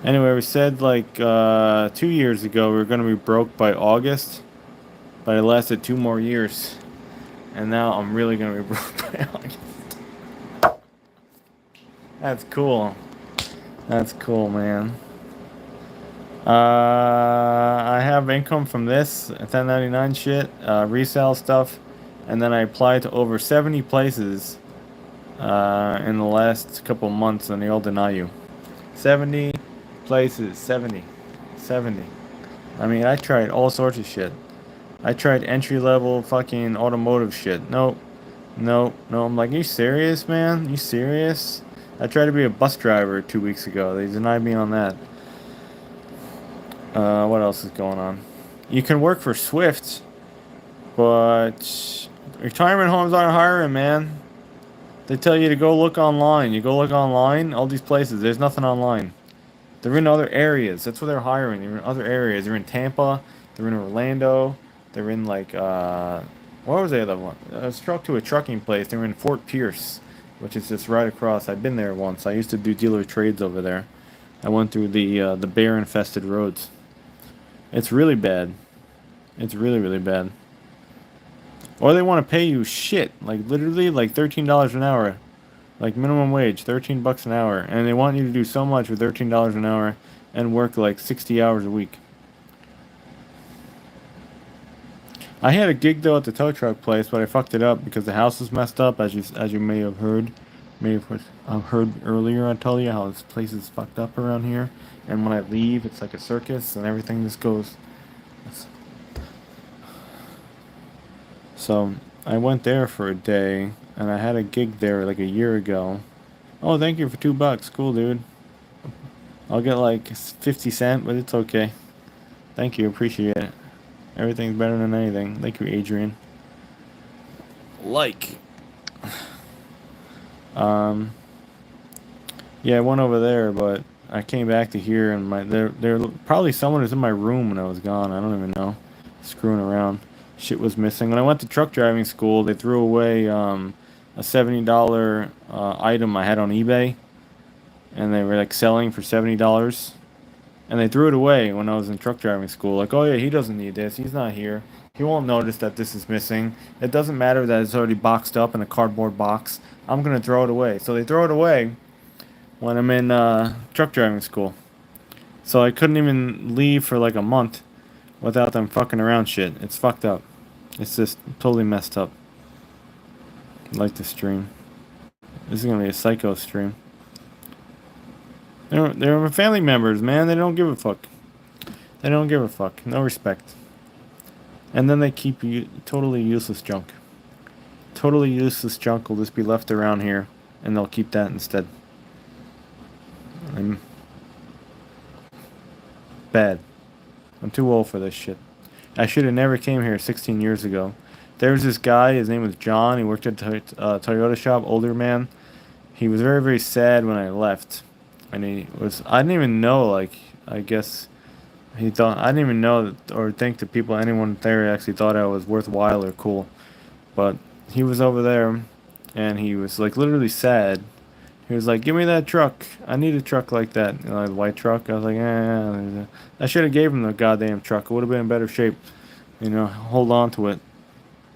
Anyway, we said like 2 years ago we were going to be broke by August. But it lasted 2 more years. And now I'm really going to be broke by August. That's cool. That's cool, man. I have income from this 1099 shit, resale stuff, and then I applied to over 70 places in the last couple months, and they all deny you. 70 places, 70. I mean, I tried all sorts of shit. I tried entry-level fucking automotive shit. Nope. I'm like, you serious, man? You serious? I tried to be a bus driver 2 weeks ago. They denied me on that. What else is going on? You can work for Swift, but retirement homes aren't hiring, man. They tell you to go look online. You go look online, all these places, there's nothing online. They're in other areas. That's where they're hiring. They're in other areas. They're in Tampa. They're in Orlando. They're in like what was the other one? I was trucked to a trucking place. They were in Fort Pierce, which is just right across. I've been there once. I used to do dealer trades over there. I went through the bear infested roads. It's really bad. It's really bad. Or they want to pay you shit, like literally like $13 an hour, like minimum wage, $13 an hour, and they want you to do so much for $13 an hour and work like 60 hours a week. I had a gig though at the tow truck place, but I fucked it up because the house was messed up, as you may have heard, heard earlier. I told you how this place is fucked up around here, and when I leave, it's like a circus, and everything just goes. So I went there for a day, and I had a gig there like a year ago. Oh, thank you for $2. Cool, dude. I'll get like 50 cents, but it's okay. Thank you, appreciate it. Everything's better than anything. Thank you, Adrian. Like, um, yeah, I went over there, but I came back to here, and there probably someone was in my room when I was gone. I don't even know, screwing around. Shit was missing. When I went to truck driving school, they threw away a $70 item I had on eBay, and they were like selling for $70. And they threw it away when I was in truck driving school. Like, oh yeah, he doesn't need this. He's not here. He won't notice that this is missing. It doesn't matter that it's already boxed up in a cardboard box. I'm gonna throw it away. So they throw it away when I'm in truck driving school. So I couldn't even leave for like a month without them fucking around shit. It's fucked up. It's just totally messed up. I like the stream. This is gonna be a psycho stream. They're family members, man. They don't give a fuck. They don't give a fuck. No respect. And then they keep you totally useless junk. Totally useless junk will just be left around here, and they'll keep that instead. I'm bad. I'm too old for this shit. I should have never came here 16 years ago. There was this guy. His name was John. He worked at a Toyota shop. Older man. He was very very sad when I left, and he was. I didn't even know. Like, I guess he thought I didn't even know that, or think that people, anyone there actually thought I was worthwhile or cool. But he was over there, and he was like literally sad. He was like, "Give me that truck. I need a truck like that, the white truck." I was like, I should have gave him the goddamn truck. It would have been in better shape. Hold on to it,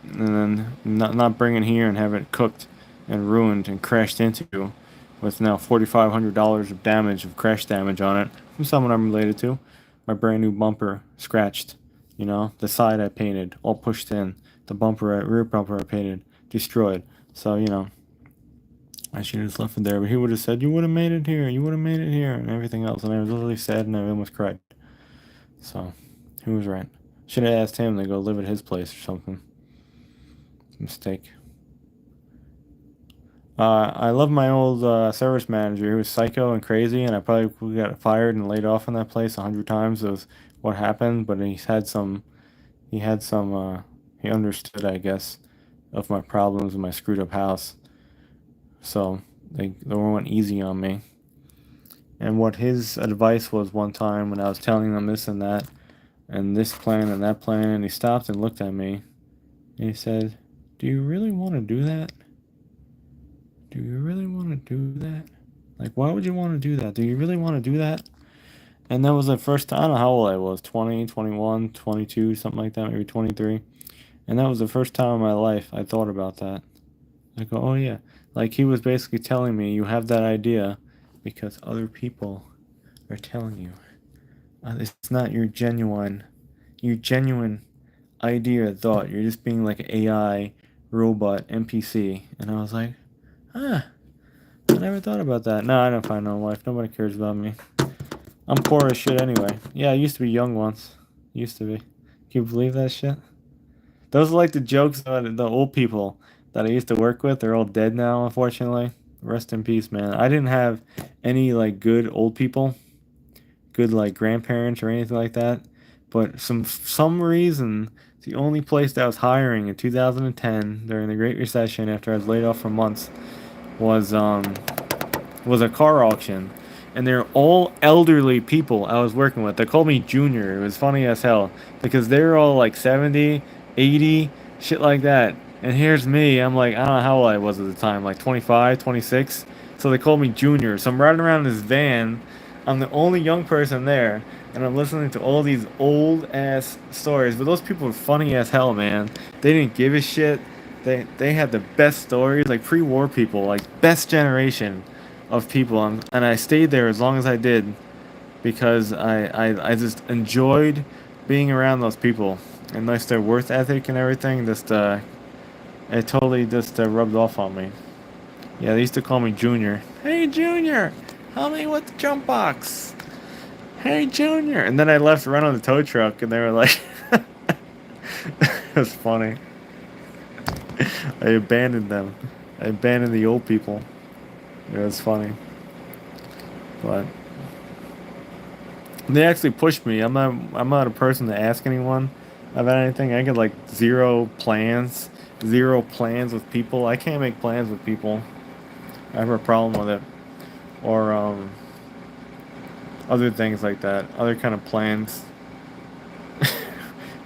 and then not bring it here and have it cooked and ruined and crashed into, with now $4,500 of damage, of crash damage on it from someone I'm related to. My brand new bumper scratched. The side I painted all pushed in. The rear bumper I painted destroyed. So I should have just left it there. But he would have said, "You would have made it here. You would have made it here," and everything else. And I was really sad, and I almost cried. So he was right. Should have asked him to go live at his place or something. Mistake. I love my old service manager. He was psycho and crazy, and I probably got fired and laid off in that place 100 times. Of what happened, but he had some, he understood, I guess, of my problems with my screwed up house. So they weren't easy on me. And what his advice was one time when I was telling them this and that, and this plan and that plan, and he stopped and looked at me, and he said, "Do you really want to do that? Do you really want to do that? Like, why would you want to do that? Do you really want to do that?" And that was the first time. I don't know how old I was, 20, 21, 22, something like that, maybe 23. And that was the first time in my life I thought about that. I go, oh yeah. Like, he was basically telling me, you have that idea because other people are telling you. It's not your genuine idea or thought. You're just being like an AI robot NPC. And I was like, I never thought about that. No, I don't find no wife. Nobody cares about me. I'm poor as shit anyway. Yeah, I used to be young once. Used to be. Can you believe that shit? Those are like the jokes about the old people that I used to work with. They're all dead now, unfortunately. Rest in peace, man. I didn't have any like good old people, good like grandparents or anything like that. But some reason, the only place that was hiring in 2010 during the Great Recession, after I was laid off for months, was a car auction. and they're all elderly people I was working with. They called me Junior. It was funny as hell because they were all like 70, 80, shit like that. And here's me, I'm like, I don't know how old I was at the time, like 25, 26. So they called me Junior. So I'm riding around in this van. I'm the only young person there, and I'm listening to all these old ass stories. But those people were funny as hell, man. They didn't give a shit. They had the best stories, like pre-war people, like best generation of people, and I stayed there as long as I did because I just enjoyed being around those people, and like their worth ethic and everything. Just it totally just rubbed off on me. Yeah, they used to call me Junior. Hey Junior, help me with the jump box. Hey Junior, and then I left run on the tow truck, and they were like, it was funny. I abandoned them. I abandoned the old people. It was funny, but they actually pushed me. I'm not a person to ask anyone about anything. I get like zero plans with people. I can't make plans with people. I have a problem with it. Or other things like that. Other kind of plans.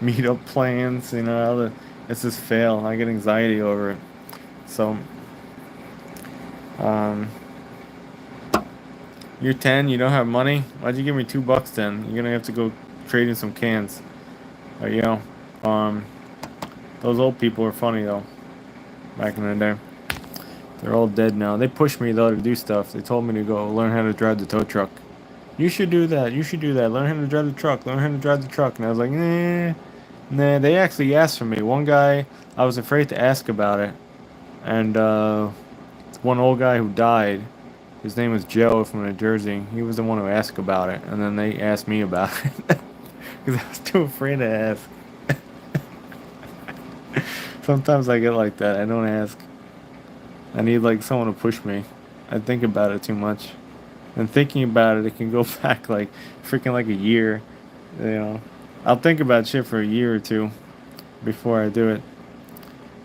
Meetup plans, it's just fail. I get anxiety over it. So um you're 10, you don't have money? Why'd you give me $2 then? You're gonna have to go trade in some cans. You know, um, those old people were funny though, back in the day. They're all dead now. They pushed me though to do stuff. They told me to go learn how to drive the tow truck. You should do that. You should do that. Learn how to drive the truck. Learn how to drive the truck. And I was like, nah. They actually asked for me. One guy, I was afraid to ask about it, and one old guy who died. His name was Joe from New Jersey. He was the one who asked about it, and then they asked me about it because I was too afraid to ask. Sometimes I get like that. I don't ask. I need like someone to push me. I think about it too much. And thinking about it, it can go back like freaking like a year. You know, I'll think about shit for a year or two before I do it.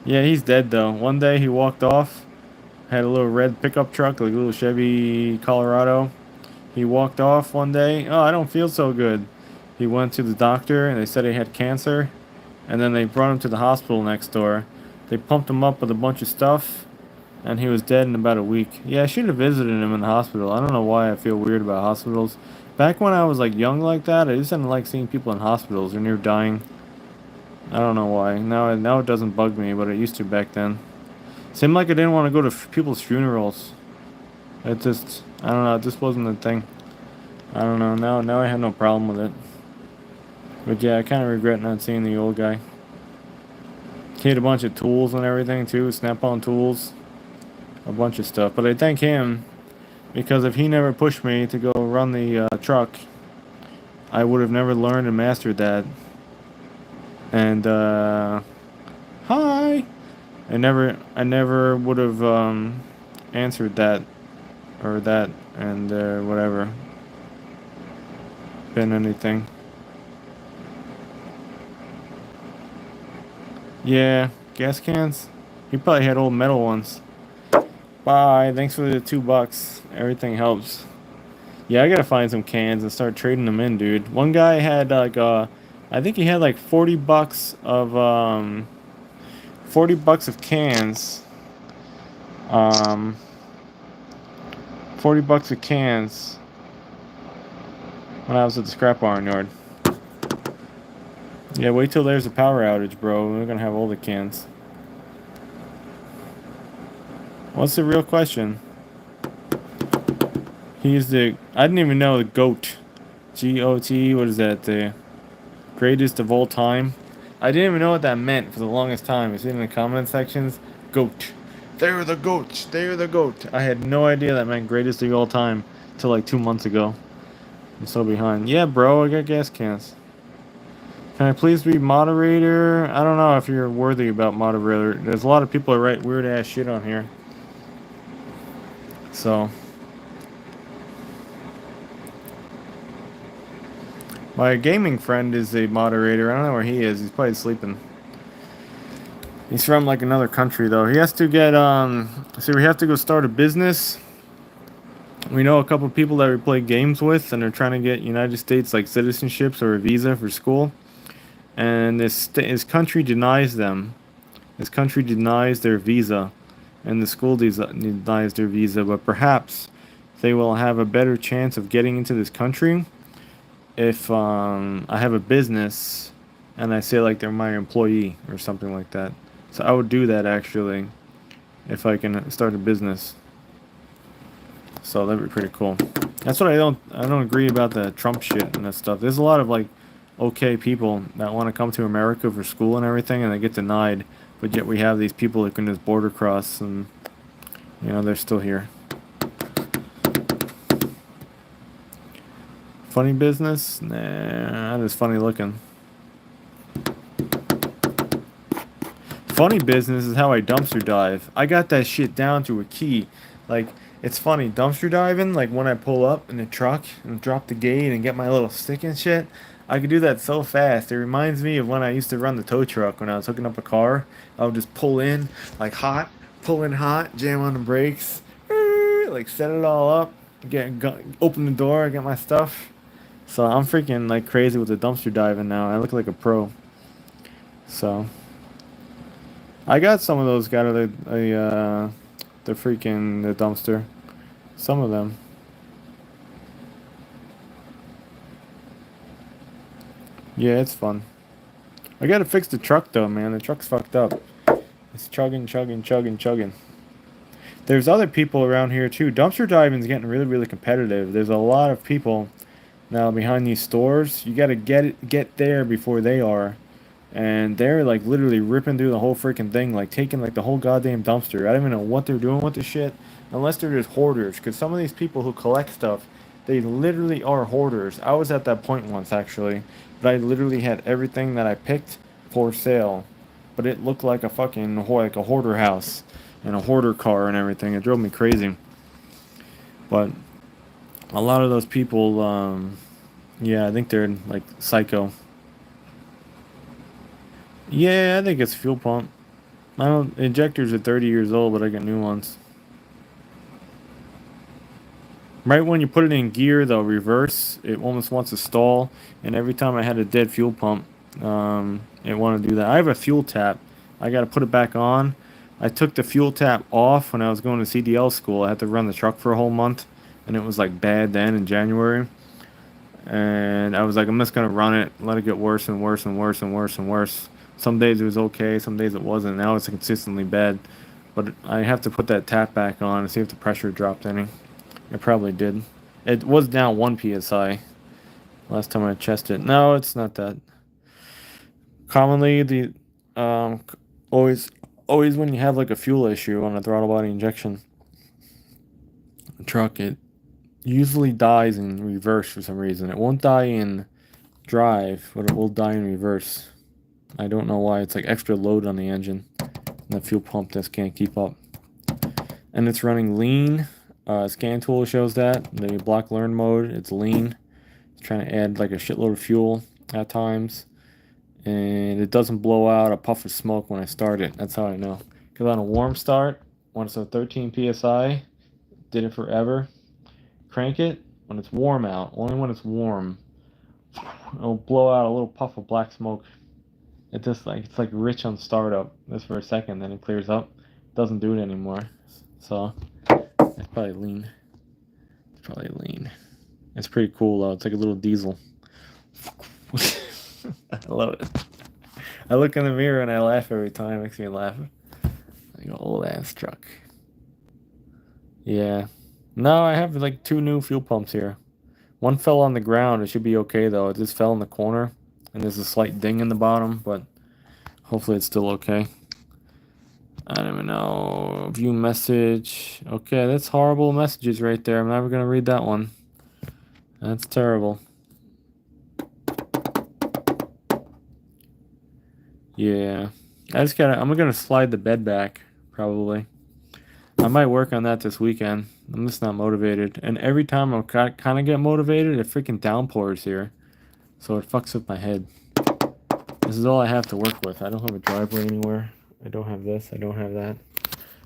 Yeah, he's dead though. One day he walked off, had a little red pickup truck, like a little Chevy Colorado. He walked off one day. Oh, I don't feel so good. He went to the doctor and they said he had cancer. And then they brought him to the hospital next door. They pumped him up with a bunch of stuff, and he was dead in about a week. Yeah, I should have visited him in the hospital. I don't know why I feel weird about hospitals. Back when I was like young like that, I just didn't like seeing people in hospitals when you're dying. I don't know why. Now it doesn't bug me, but it used to back then. Seemed like I didn't want to go to people's funerals. It just, I don't know, it just wasn't a thing. I don't know. Now I have no problem with it. But yeah, I kind of regret not seeing the old guy. He had a bunch of tools and everything too, Snap-on tools, a bunch of stuff. But I thank him because if he never pushed me to go run the truck, I would have never learned and mastered that. And hi, I never would have answered that or that and whatever been anything. Yeah, gas cans. He probably had old metal ones. Bye. Thanks for the $2. Everything helps. Yeah, I gotta find some cans and start trading them in, dude. One guy had like I think he had like $40 of cans. Um, $40 of cans when I was at the scrap barn yard. Yeah, wait till there's a power outage, bro. We're gonna have all the cans. What's the real question? He's the. I didn't even know the GOAT. GOT. What is that? The greatest of all time. I didn't even know what that meant for the longest time. It's in the comment sections. GOAT. They're the GOAT. They're the GOAT. I had no idea that meant greatest of all time till like 2 months ago. I'm so behind. Yeah, bro. I got gas cans. Can I please be moderator? I don't know if you're worthy about moderator. There's a lot of people that write weird ass shit on here. So. My gaming friend is a moderator. I don't know where he is. He's probably sleeping. He's from like another country though. He has to get so we have to go start a business. We know a couple of people that we play games with, and they're trying to get United States like citizenships or a visa for school, and this country denies them. This country denies their visa, and the school denies their visa. But perhaps they will have a better chance of getting into this country if I have a business and I say like they're my employee or something like that. So I would do that actually if I can start a business. So that'd be pretty cool. That's what I don't agree about the Trump shit and that stuff. There's a lot of like okay people that want to come to America for school and everything and they get denied, but yet we have these people who can just border cross and they're still here. Funny business? Nah, that is funny looking. Funny business is how I dumpster dive. I got that shit down to a key. Like, it's funny, dumpster diving, like when I pull up in the truck and drop the gate and get my little stick and shit, I could do that so fast. It reminds me of when I used to run the tow truck when I was hooking up a car. I would just pull in, like hot, pull in hot, jam on the brakes, like set it all up, open the door, get my stuff. So I'm freaking like crazy with the dumpster diving now. I look like a pro. So. I got some of those out of the freaking the dumpster. Some of them. Yeah, it's fun. I gotta fix the truck though, man. The truck's fucked up. It's chugging, chugging, chugging, chugging. There's other people around here too. Dumpster diving's getting really, really competitive. There's a lot of people now behind these stores. You gotta get there before they are. And they're like literally ripping through the whole freaking thing, like taking like the whole goddamn dumpster. I don't even know what they're doing with the shit, unless they're just hoarders. Because some of these people who collect stuff, they literally are hoarders. I was at that point once actually, but I literally had everything that I picked for sale, but it looked like a fucking like a hoarder house and a hoarder car and everything. It drove me crazy. But a lot of those people, yeah, I think they're like psycho. Yeah, I think it's fuel pump. I don't. Injectors are 30 years old, but I got new ones. Right when you put it in gear, though, reverse, it almost wants to stall. And every time I had a dead fuel pump, it wanted to do that. I have a fuel tap. I got to put it back on. I took the fuel tap off when I was going to CDL school. I had to run the truck for a whole month, and it was like bad then in January. And I was like, I'm just gonna run it, let it get worse and worse and worse and worse and worse. Some days it was okay, some days it wasn't. Now it's consistently bad. But I have to put that tap back on and see if the pressure dropped any. It probably did. It was down 1 psi last time I tested it. No, it's not that. Commonly, the um, always always when you have like a fuel issue on a throttle body injection truck, it usually dies in reverse for some reason. It won't die in drive, but it will die in reverse. I don't know why. It's like extra load on the engine. And the fuel pump just can't keep up. And it's running lean. Scan tool shows that. The block learn mode, it's lean. It's trying to add like a shitload of fuel at times. And it doesn't blow out a puff of smoke when I start it. That's how I know. Because on a warm start, when it's at 13 psi, did it forever. Crank it when it's warm out. Only when it's warm. It'll blow out a little puff of black smoke. It's like rich on startup. Just for a second, then it clears up. Doesn't do it anymore. So it's probably lean. It's probably lean. It's pretty cool though. It's like a little diesel. I love it. I look in the mirror and I laugh every time. It makes me laugh. Like an old ass truck. Yeah. No, I have like 2 new fuel pumps here. One fell on the ground. It should be okay though. It just fell in the corner, and there's a slight ding in the bottom, but hopefully it's still okay. I don't even know. View message. Okay, that's horrible messages right there. I'm never gonna read that one. That's terrible. Yeah. I'm gonna slide the bed back, probably. I might work on that this weekend. I'm just not motivated. And every time I kind of get motivated, it freaking downpours here. So it fucks with my head. This is all I have to work with. I don't have a driveway anywhere. I don't have this. I don't have that.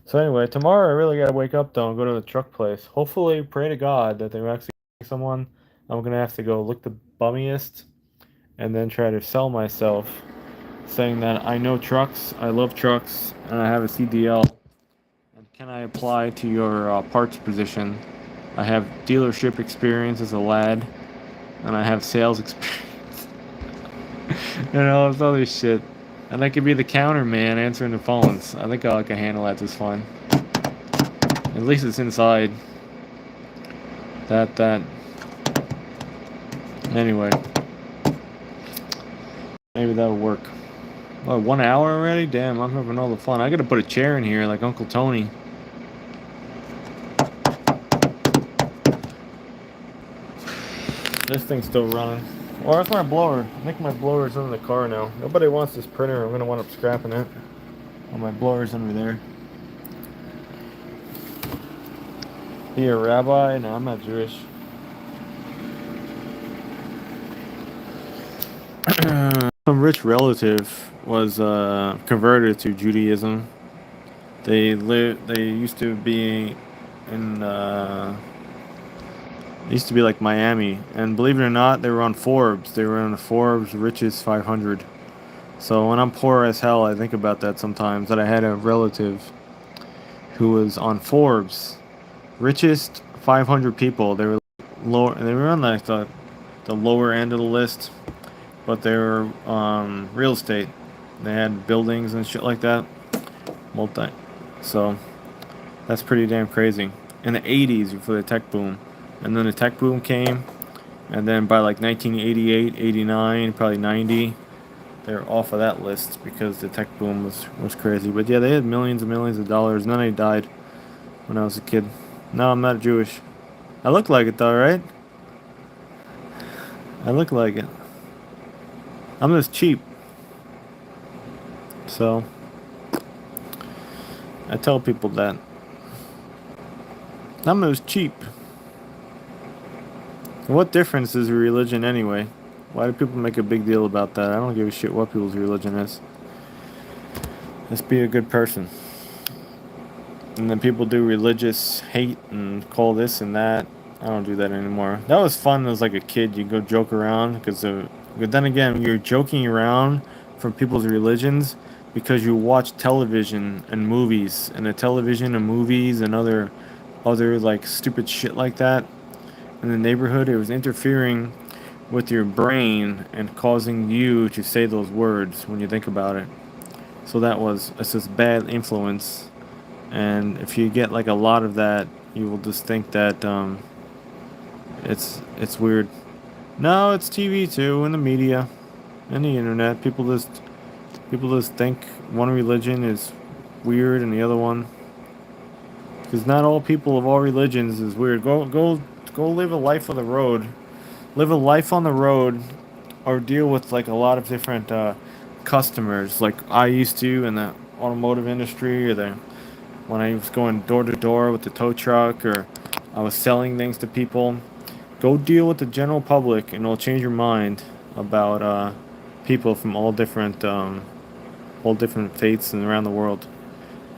So anyway, tomorrow I really gotta wake up though and go to the truck place. Hopefully, pray to God that they're actually someone. I'm gonna have to go look the bummiest and then try to sell myself, saying that I know trucks, I love trucks, and I have a CDL. And can I apply to your parts position? I have dealership experience as a lad, and I have sales experience, and all this other shit. And I could be the counter man answering the phones. I think I can handle that just fine. At least it's inside. That. Anyway, maybe that'll work. What, 1 hour already? Damn, I'm having all the fun. I gotta put a chair in here like Uncle Tony. This thing's still running. Well, that's my blower. I think my blower's in the car now. Nobody wants this printer. I'm gonna wind up scrapping it. Oh, my blower's under there. Be a rabbi? No, I'm not Jewish. Some rich relative was converted to Judaism. They used to be in it used to be like Miami, and believe it or not, they were on Forbes. They were on the Forbes Richest 500. So when I'm poor as hell, I think about that sometimes. That I had a relative who was on Forbes Richest 500 people. They were lower. They were on like the lower end of the list, but they were real estate. They had buildings and shit like that. Multi. So that's pretty damn crazy. In the 80s, before the tech boom, and then the tech boom came, and then by like 1988, 89, probably 90, they're off of that list because the tech boom was crazy. But yeah, they had millions and millions of dollars, and then they died when I was a kid. No, I'm not Jewish. I look like it though, right? I look like it. I'm just cheap. So I tell people that. I'm just cheap. What difference is religion anyway? Why do people make a big deal about that? I don't give a shit what people's religion is. Just be a good person. And then people do religious hate and call this and that. I don't do that anymore. That was fun as like a kid. You go joke around but then again, you're joking around from people's religions because you watch television and movies, and the television and movies and other like stupid shit like that in the neighborhood. It was interfering with your brain and causing you to say those words when you think about it. So it's this bad influence, and if you get like a lot of that, you will just think that it's weird. No, it's TV too, and the media, and the internet. People just think one religion is weird and the other one, because not all people of all religions is weird. Go live a life on the road. Live a life on the road, or deal with like a lot of different customers, like I used to in the automotive industry, or when I was going door to door with the tow truck, or I was selling things to people. Go deal with the general public, and it'll change your mind about people from all different faiths and around the world.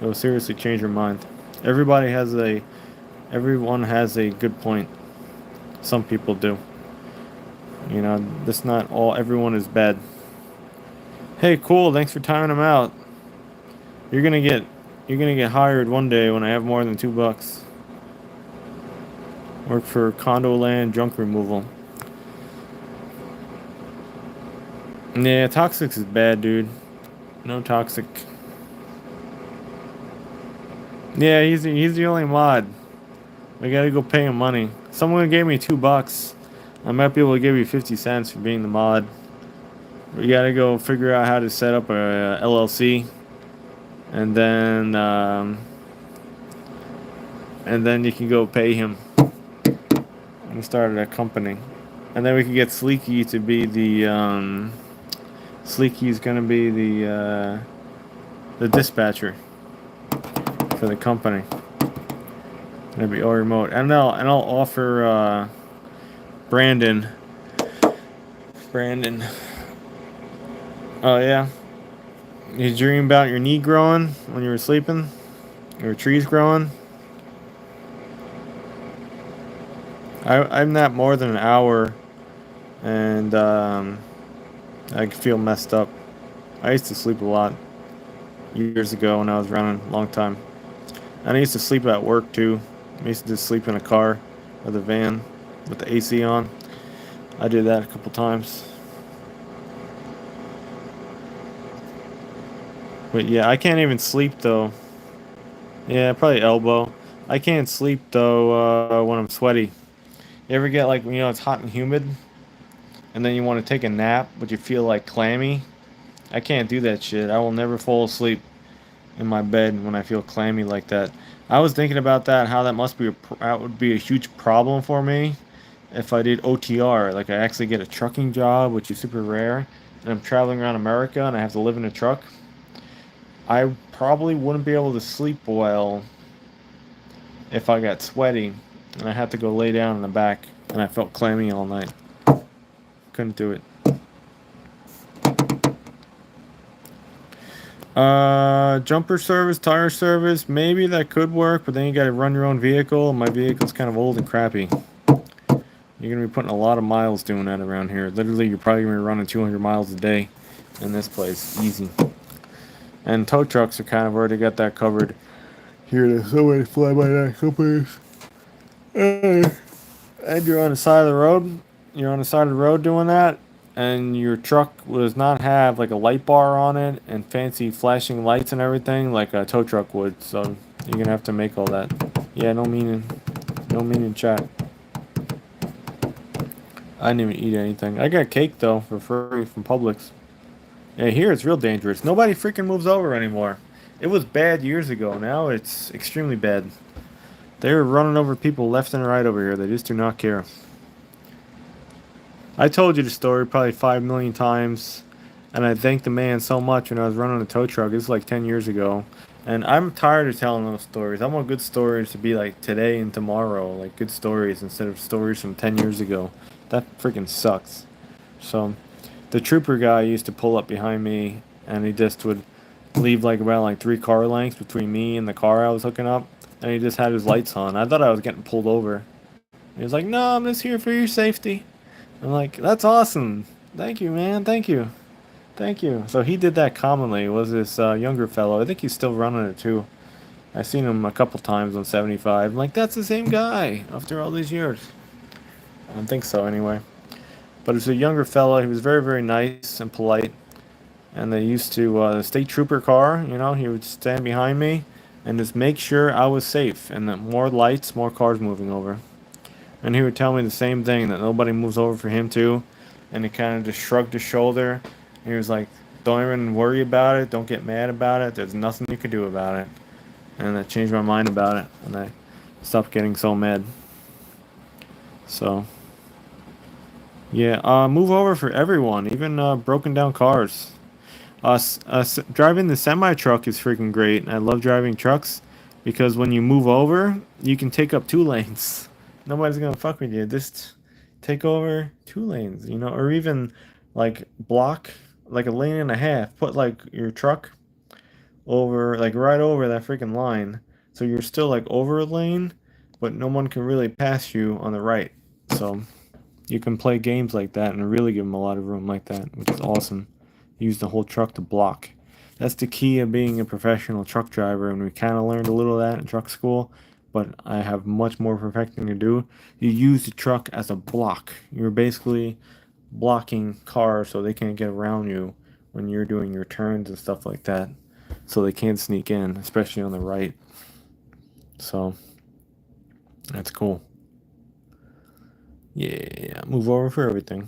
It will seriously change your mind. Everyone has a good point. Some people do. You know, that's not all. Everyone is bad. Hey, cool. Thanks for timing them out. You're gonna get you're gonna get hired one day when I have more than $2. Work for Condo Land Junk Removal. Yeah, toxic is bad, dude. No toxic. Yeah, he's the only mod. We gotta go pay him money. Someone gave me $2. I might be able to give you 50 cents for being the mod. We gotta go figure out how to set up a LLC, and then you can go pay him and start a company, and then we can get Sleeky to be Sleeky's gonna be the dispatcher for the company. It'll be all remote, and I'll offer Brandon. Oh yeah, you dream about your knee growing when you were sleeping? There are trees growing. I'm not more than an hour, and I feel messed up. I used to sleep a lot years ago when I was running, a long time. And I used to sleep at work too. I used to just sleep in a car or the van with the AC on. I did that a couple times. But yeah, I can't even sleep though. Yeah, probably elbow. I can't sleep though when I'm sweaty. You ever get like, it's hot and humid and then you want to take a nap but you feel like clammy? I can't do that shit. I will never fall asleep in my bed when I feel clammy like that. I was thinking about that, how that would be a huge problem for me if I did OTR. Like I actually get a trucking job, which is super rare, and I'm traveling around America and I have to live in a truck. I probably wouldn't be able to sleep well if I got sweaty and I had to go lay down in the back and I felt clammy all night. Couldn't do it. Jumper service, tire service, maybe that could work, but then you gotta run your own vehicle. My vehicle's kind of old and crappy. You're gonna be putting a lot of miles doing that around here. Literally, you're probably gonna be running 200 miles a day in this place, easy. And tow trucks are kind of already got that covered. Here, there's so many fly-by-night companies. And you're on the side of the road. You're on the side of the road doing that, and your truck does not have like a light bar on it and fancy flashing lights and everything like a tow truck would. So you're gonna have to make all that. Yeah, no meaning chat. I didn't even eat anything. I got cake though for free from Publix. Yeah, here it's real dangerous. Nobody freaking moves over anymore. It was bad years ago. Now it's extremely bad. They're running over people left and right over here. They just do not care. I told you the story probably 5 million times, and I thanked the man so much when I was running a tow truck. This is like 10 years ago. And I'm tired of telling those stories. I want good stories to be like today and tomorrow, like good stories instead of stories from 10 years ago. That freaking sucks. So, the trooper guy used to pull up behind me, and he just would leave like about like 3 car lengths between me and the car I was hooking up, and he just had his lights on. I thought I was getting pulled over. He was like, "No, I'm just here for your safety." I'm like, "That's awesome. Thank you, man. Thank you. Thank you." So he did that commonly. It was this younger fellow. I think he's still running it too. I've seen him a couple times on 75. I'm like, that's the same guy after all these years. I don't think so anyway. But it was a younger fellow. He was very, very nice and polite. And they used to, the state trooper car, he would stand behind me and just make sure I was safe. And that more lights, more cars moving over. And he would tell me the same thing, that nobody moves over for him too. And he kind of just shrugged his shoulder. And he was like, don't even worry about it. Don't get mad about it. There's nothing you can do about it. And that changed my mind about it. And I stopped getting so mad. So, yeah, move over for everyone, even broken down cars. Driving the semi truck is freaking great. I love driving trucks because when you move over, you can take up 2 lanes. Nobody's gonna fuck with you. Just take over 2 lanes, or even like block like a lane and a half. Put like your truck over, like right over that freaking line, so you're still like over a lane, but no one can really pass you on the right. So you can play games like that and really give them a lot of room like that, which is awesome. Use the whole truck to block. That's the key of being a professional truck driver, and we kind of learned a little of that in truck school, but I have much more perfecting to do. You use the truck as a block. You're basically blocking cars so they can't get around you when you're doing your turns and stuff like that, so they can't sneak in, especially on the right. So that's cool. Yeah, move over for everything.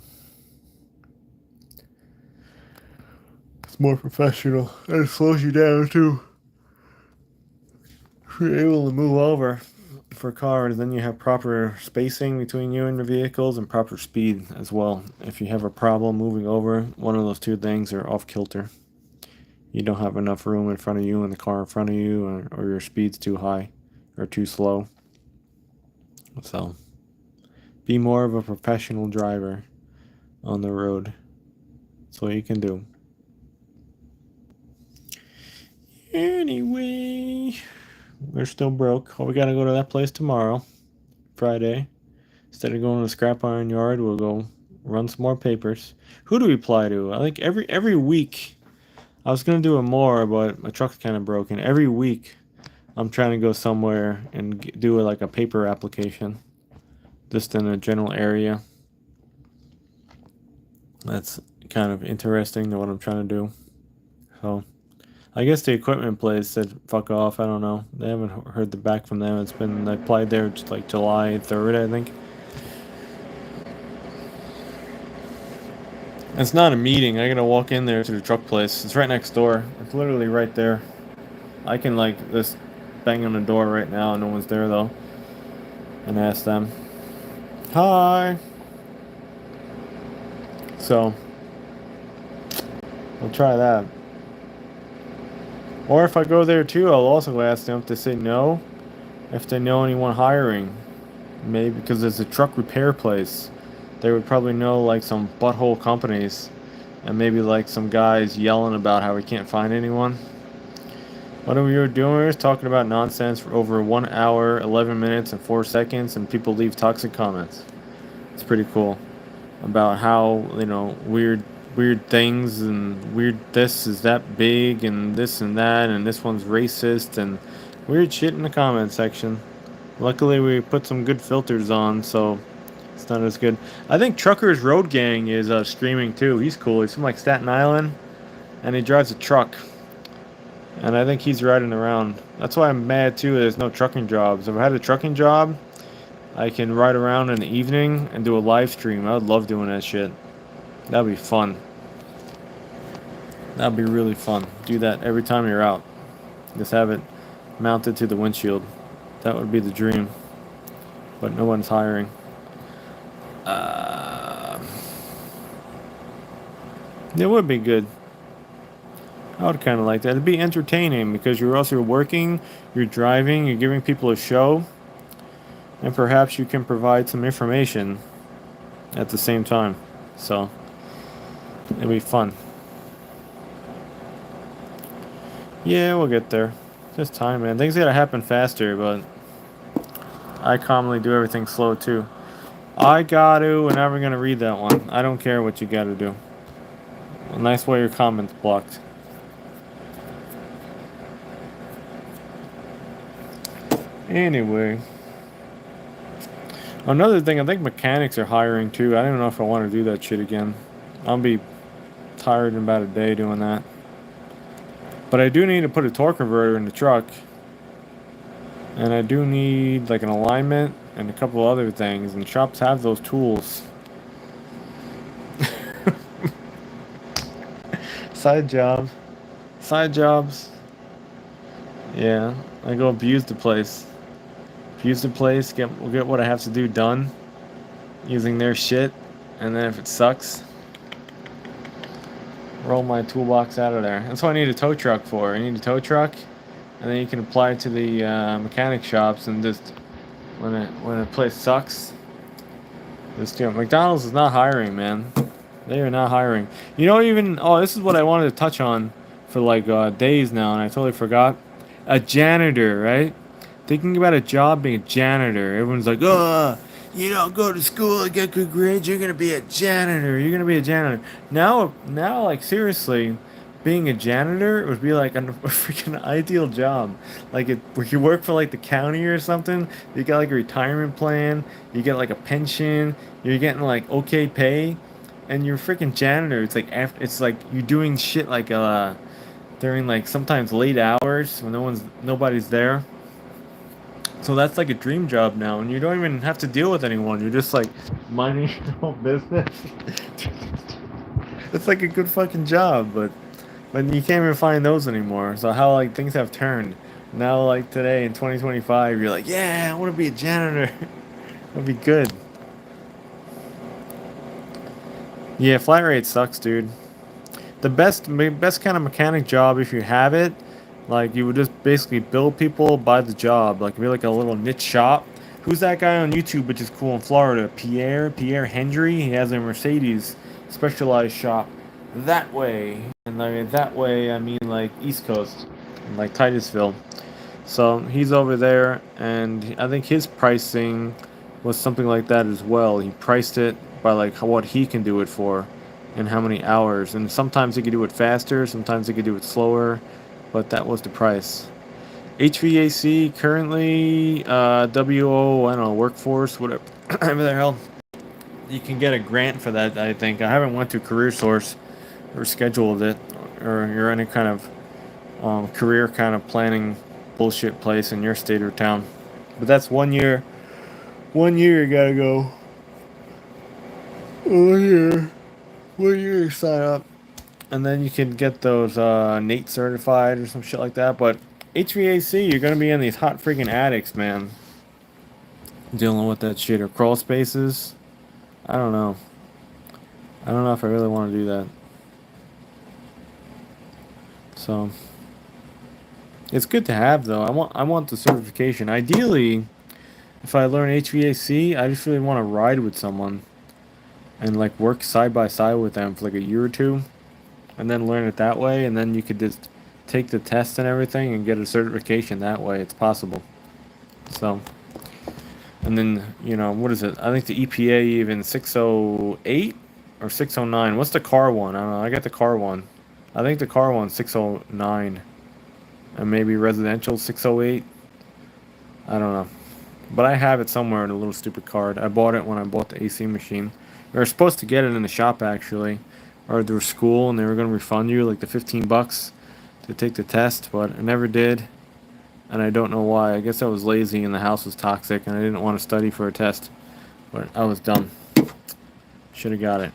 It's more professional. And it slows you down too. If you're able to move over for cars, then you have proper spacing between you and the vehicles and proper speed as well. If you have a problem moving over, one of those two things are off kilter. You don't have enough room in front of you and the car in front of you, or your speed's too high or too slow. So, be more of a professional driver on the road. That's what you can do. Anyway, We're still broke. Oh, we gotta go to that place tomorrow, Friday. Instead of going to the scrap iron yard, we'll go run some more papers. Who do we apply to? I think every week. I was gonna do it more, but my truck's kind of broken. Every week, I'm trying to go somewhere and do like a paper application, just in a general area. That's kind of interesting to what I'm trying to do. So, I guess the equipment place said fuck off. I don't know. They haven't heard the back from them. It's been I applied there just like July 3rd, I think. It's not a meeting. I gotta walk in there to the truck place. It's right next door. It's literally right there. I can like just bang on the door right now. No one's there though, and ask them. Hi. So we'll try that. Or if I go there too, I'll also ask them if they say no, if they know anyone hiring. Maybe because it's a truck repair place. They would probably know like some butthole companies, and maybe like some guys yelling about how we can't find anyone. What we were doing, we were talking about nonsense for over 1 hour, 11 minutes, and 4 seconds, and people leave toxic comments. It's pretty cool. About how, weird things, and weird this is that big, and this and that, and this one's racist, and weird shit in the comment section. Luckily, we put some good filters on, so it's not as good. I think Truckers Road Gang is streaming too. He's cool. He's from like Staten Island, and he drives a truck. And I think he's riding around. That's why I'm mad too. There's no trucking jobs. If I had a trucking job, I can ride around in the evening and do a live stream. I would love doing that shit. That'd be fun. That'd be really fun. Do that every time you're out. Just have it mounted to the windshield. That would be the dream. But no one's hiring. It would be good. I would kind of like that. It'd be entertaining because you're also working, you're driving, you're giving people a show, and perhaps you can provide some information at the same time. So, it'd be fun. Yeah, we'll get there. Just time, man. Things gotta happen faster, but I commonly do everything slow too. I got to, and now we're gonna read that one. I don't care what you gotta do. A nice way your comments blocked. Anyway. Another thing, I think mechanics are hiring too. I don't know if I want to do that shit again. I'll be tired in about a day doing that. But I do need to put a torque converter in the truck. And I do need like an alignment and a couple other things. And shops have those tools. Side job. Side jobs. Yeah. I go abuse the place. Abuse the place, get what I have to do done. Using their shit. And then if it sucks, roll my toolbox out of there. That's what I need a tow truck for. I need a tow truck, and then you can apply to the mechanic shops and just when a place sucks, just McDonald's is not hiring, man. They are not hiring. This is what I wanted to touch on for like days now, and I totally forgot. A janitor, right? Thinking about a job being a janitor. Everyone's like, go to school and get good grades. You're gonna be a janitor. You're gonna be a janitor. Now, like seriously, being a janitor would be like a freaking ideal job. Like if you work for like the county or something, you got like a retirement plan. You get like a pension. You're getting like okay pay, and you're a freaking janitor. It's like it's like you're doing shit like during like sometimes late hours when nobody's there. So that's like a dream job now, and you don't even have to deal with anyone. You're just like minding your own business. It's like a good fucking job, but you can't even find those anymore. So how like things have turned. Now like today in 2025, you're like, yeah, I want to be a janitor. That'd be good. Yeah, flat rate sucks, dude. The best kind of mechanic job, if you have it, like you would just basically bill people by the job, like be like a little niche shop. Who's that guy on YouTube, which is cool in Florida? Pierre Hendry. He has a Mercedes specialized shop that way, and like that way I mean like East Coast, like Titusville. So he's over there, and I think his pricing was something like that as well. He priced it by like what he can do it for, and how many hours. And sometimes he could do it faster, sometimes he could do it slower, but that was the price. HVAC currently, WO, I don't know, workforce, whatever, whatever the hell. You can get a grant for that. I think I haven't went to Career Source or scheduled it, or any kind of career kind of planning bullshit place in your state or town. But that's 1 year. 1 year you gotta go. 1 year. 1 year you sign up. And then you can get those Nate certified or some shit like that. But HVAC, you're gonna be in these hot freaking attics, man. Dealing with that shit or crawl spaces. I don't know. I don't know if I really want to do that. So it's good to have though. I want the certification. Ideally, if I learn HVAC, I just really want to ride with someone and like work side by side with them for like a year or two, and then learn it that way, and then you could just take the test and everything and get a certification that way. It's possible. So, and then what is it? I think the EPA even 608 or 609. What's the car one? I don't know. I got the car one. I think the car one's 609, and maybe residential 608. I don't know. But I have it somewhere in a little stupid card. I bought it when I bought the AC machine. We were supposed to get it in the shop actually, or through school, and they were going to refund you like the $15 to take the test, but I never did, and I don't know why. I guess I was lazy and the house was toxic, and I didn't want to study for a test, but I was dumb. Should have got it.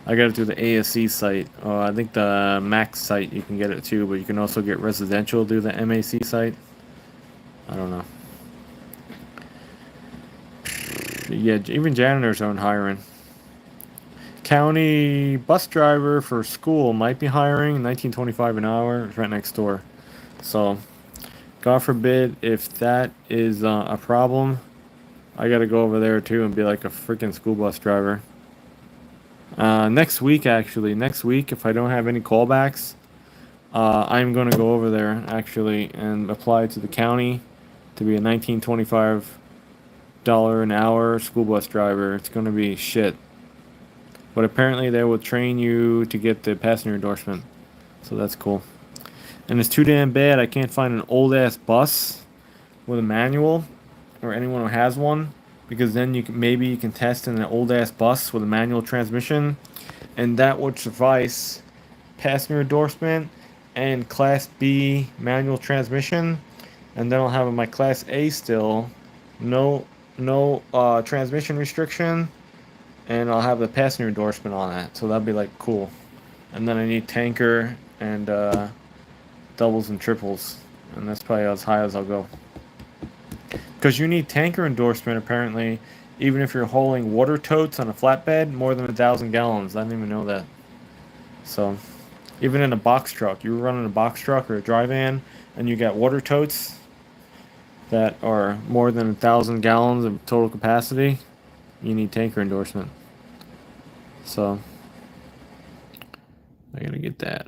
I got it through the ASC site. Oh, I think the Max site you can get it too, but you can also get residential through the MAC site. I don't know. Yeah, even janitors aren't hiring. County bus driver for school might be hiring $19.25 an hour. It's right next door. So, God forbid if that is a problem, I gotta go over there too and be like a freaking school bus driver. Next week, actually, next week, if I don't have any callbacks, I'm gonna go over there actually and apply to the county to be a $19.25 an hour school bus driver. It's gonna be shit. But apparently they will train you to get the passenger endorsement. So that's cool. And it's too damn bad I can't find an old ass bus with a manual, or anyone who has one, because then maybe you can test in an old ass bus with a manual transmission, and that would suffice passenger endorsement and Class B manual transmission, and then I'll have my Class A still, no transmission restriction, and I'll have the passenger endorsement on that. So that'd be like cool. And then I need tanker and doubles and triples, and that's probably as high as I'll go. Because you need tanker endorsement apparently, even if you're hauling water totes on a flatbed more than 1,000 gallons. I didn't even know that. So, even in a box truck, you're running a box truck or a dry van, and you got water totes that are more than 1,000 gallons of total capacity, you need tanker endorsement. So, I gotta get that.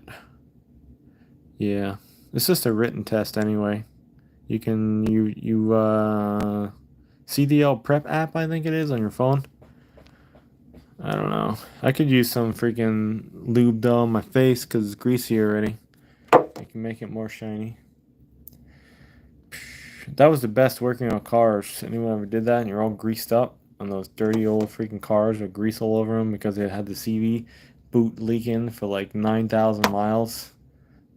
Yeah, it's just a written test anyway. You can CDL Prep app, I think it is, on your phone. I don't know. I could use some freaking lube though on my face because it's greasy already. I can make it more shiny. That was the best working on cars. Anyone ever did that and you're all greased up on those dirty old freaking cars with grease all over them because they had the CV boot leaking for like 9,000 miles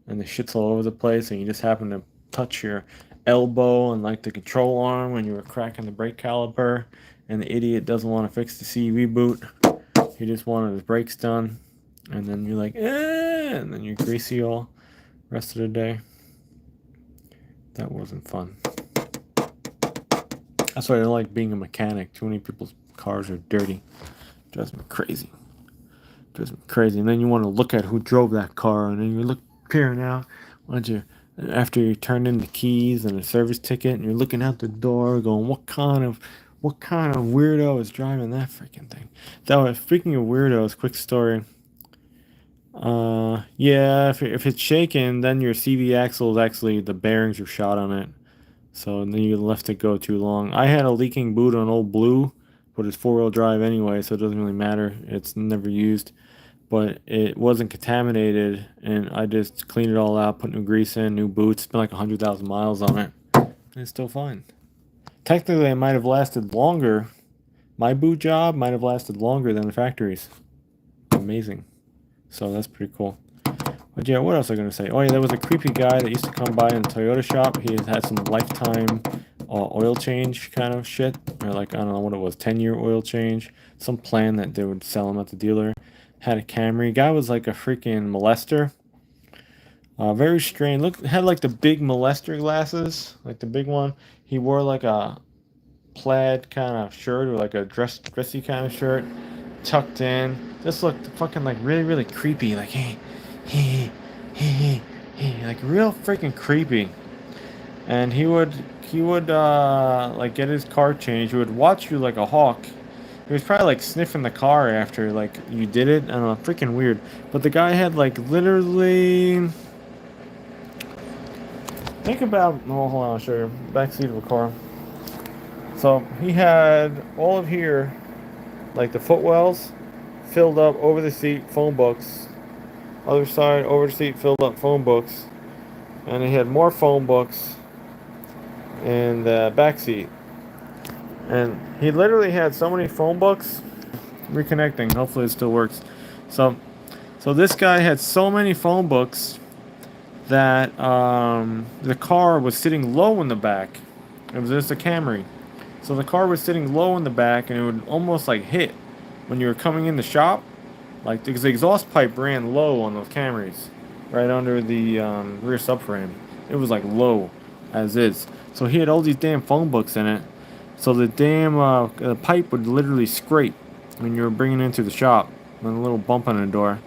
and the shit's all over the place, and you just happen to touch your elbow and like the control arm when you were cracking the brake caliper, and the idiot doesn't want to fix the CV boot. He just wanted his brakes done, and then you're like, and then you're greasy all rest of the day. That wasn't fun. That's why I don't like being a mechanic. Too many people's cars are dirty. Drives me crazy. And then you want to look at who drove that car, and then you look peering out. After you turn in the keys and a service ticket, and you're looking out the door, going, what kind of weirdo is driving that freaking thing? That was, speaking of weirdos, quick story. Yeah, if it's shaking, then your CV axle is actually the bearings are shot on it. So then you left it go too long. I had a leaking boot on Old Blue, but it's four-wheel drive anyway, so it doesn't really matter. It's never used, but it wasn't contaminated, and I just cleaned it all out, put new grease in, new boots. It's been like 100,000 miles on it, and it's still fine. Technically, it might have lasted longer. My boot job might have lasted longer than the factory's. Amazing. So that's pretty cool. But yeah, what else was I going to say? Oh yeah, there was a creepy guy that used to come by in the Toyota shop. He had some lifetime oil change kind of shit. Or like, I don't know what it was, 10-year oil change. Some plan that they would sell him at the dealer. Had a Camry. Guy was like a freaking molester. Very strange. Look, had like the big molester glasses. Like the big one. He wore like a plaid kind of shirt or like a dressy kind of shirt. Tucked in. Just looked fucking like really, really creepy. Like, hey, hey, hey, like real freaking creepy. And he would like get his car changed. He would watch you like a hawk. He was probably like sniffing the car after like you did it. I don't know, freaking weird. But the guy had like literally think about oh hold on, I'll show you. Back seat of a car. So he had all of here, like the footwells, filled up over the seat, phone books. Other side over the seat filled up phone books. And he had more phone books in the back seat. And he literally had so many phone books. Reconnecting. Hopefully it still works. So, so this guy had so many phone books that the car was sitting low in the back. It was just a Camry. So the car was sitting low in the back, and it would almost like hit when you were coming in the shop. Like because the exhaust pipe ran low on those Camrys, right under the rear subframe. It was like low, as is. So he had all these damn phone books in it. So the damn pipe would literally scrape when you were bringing it into the shop. With a little bump on the door.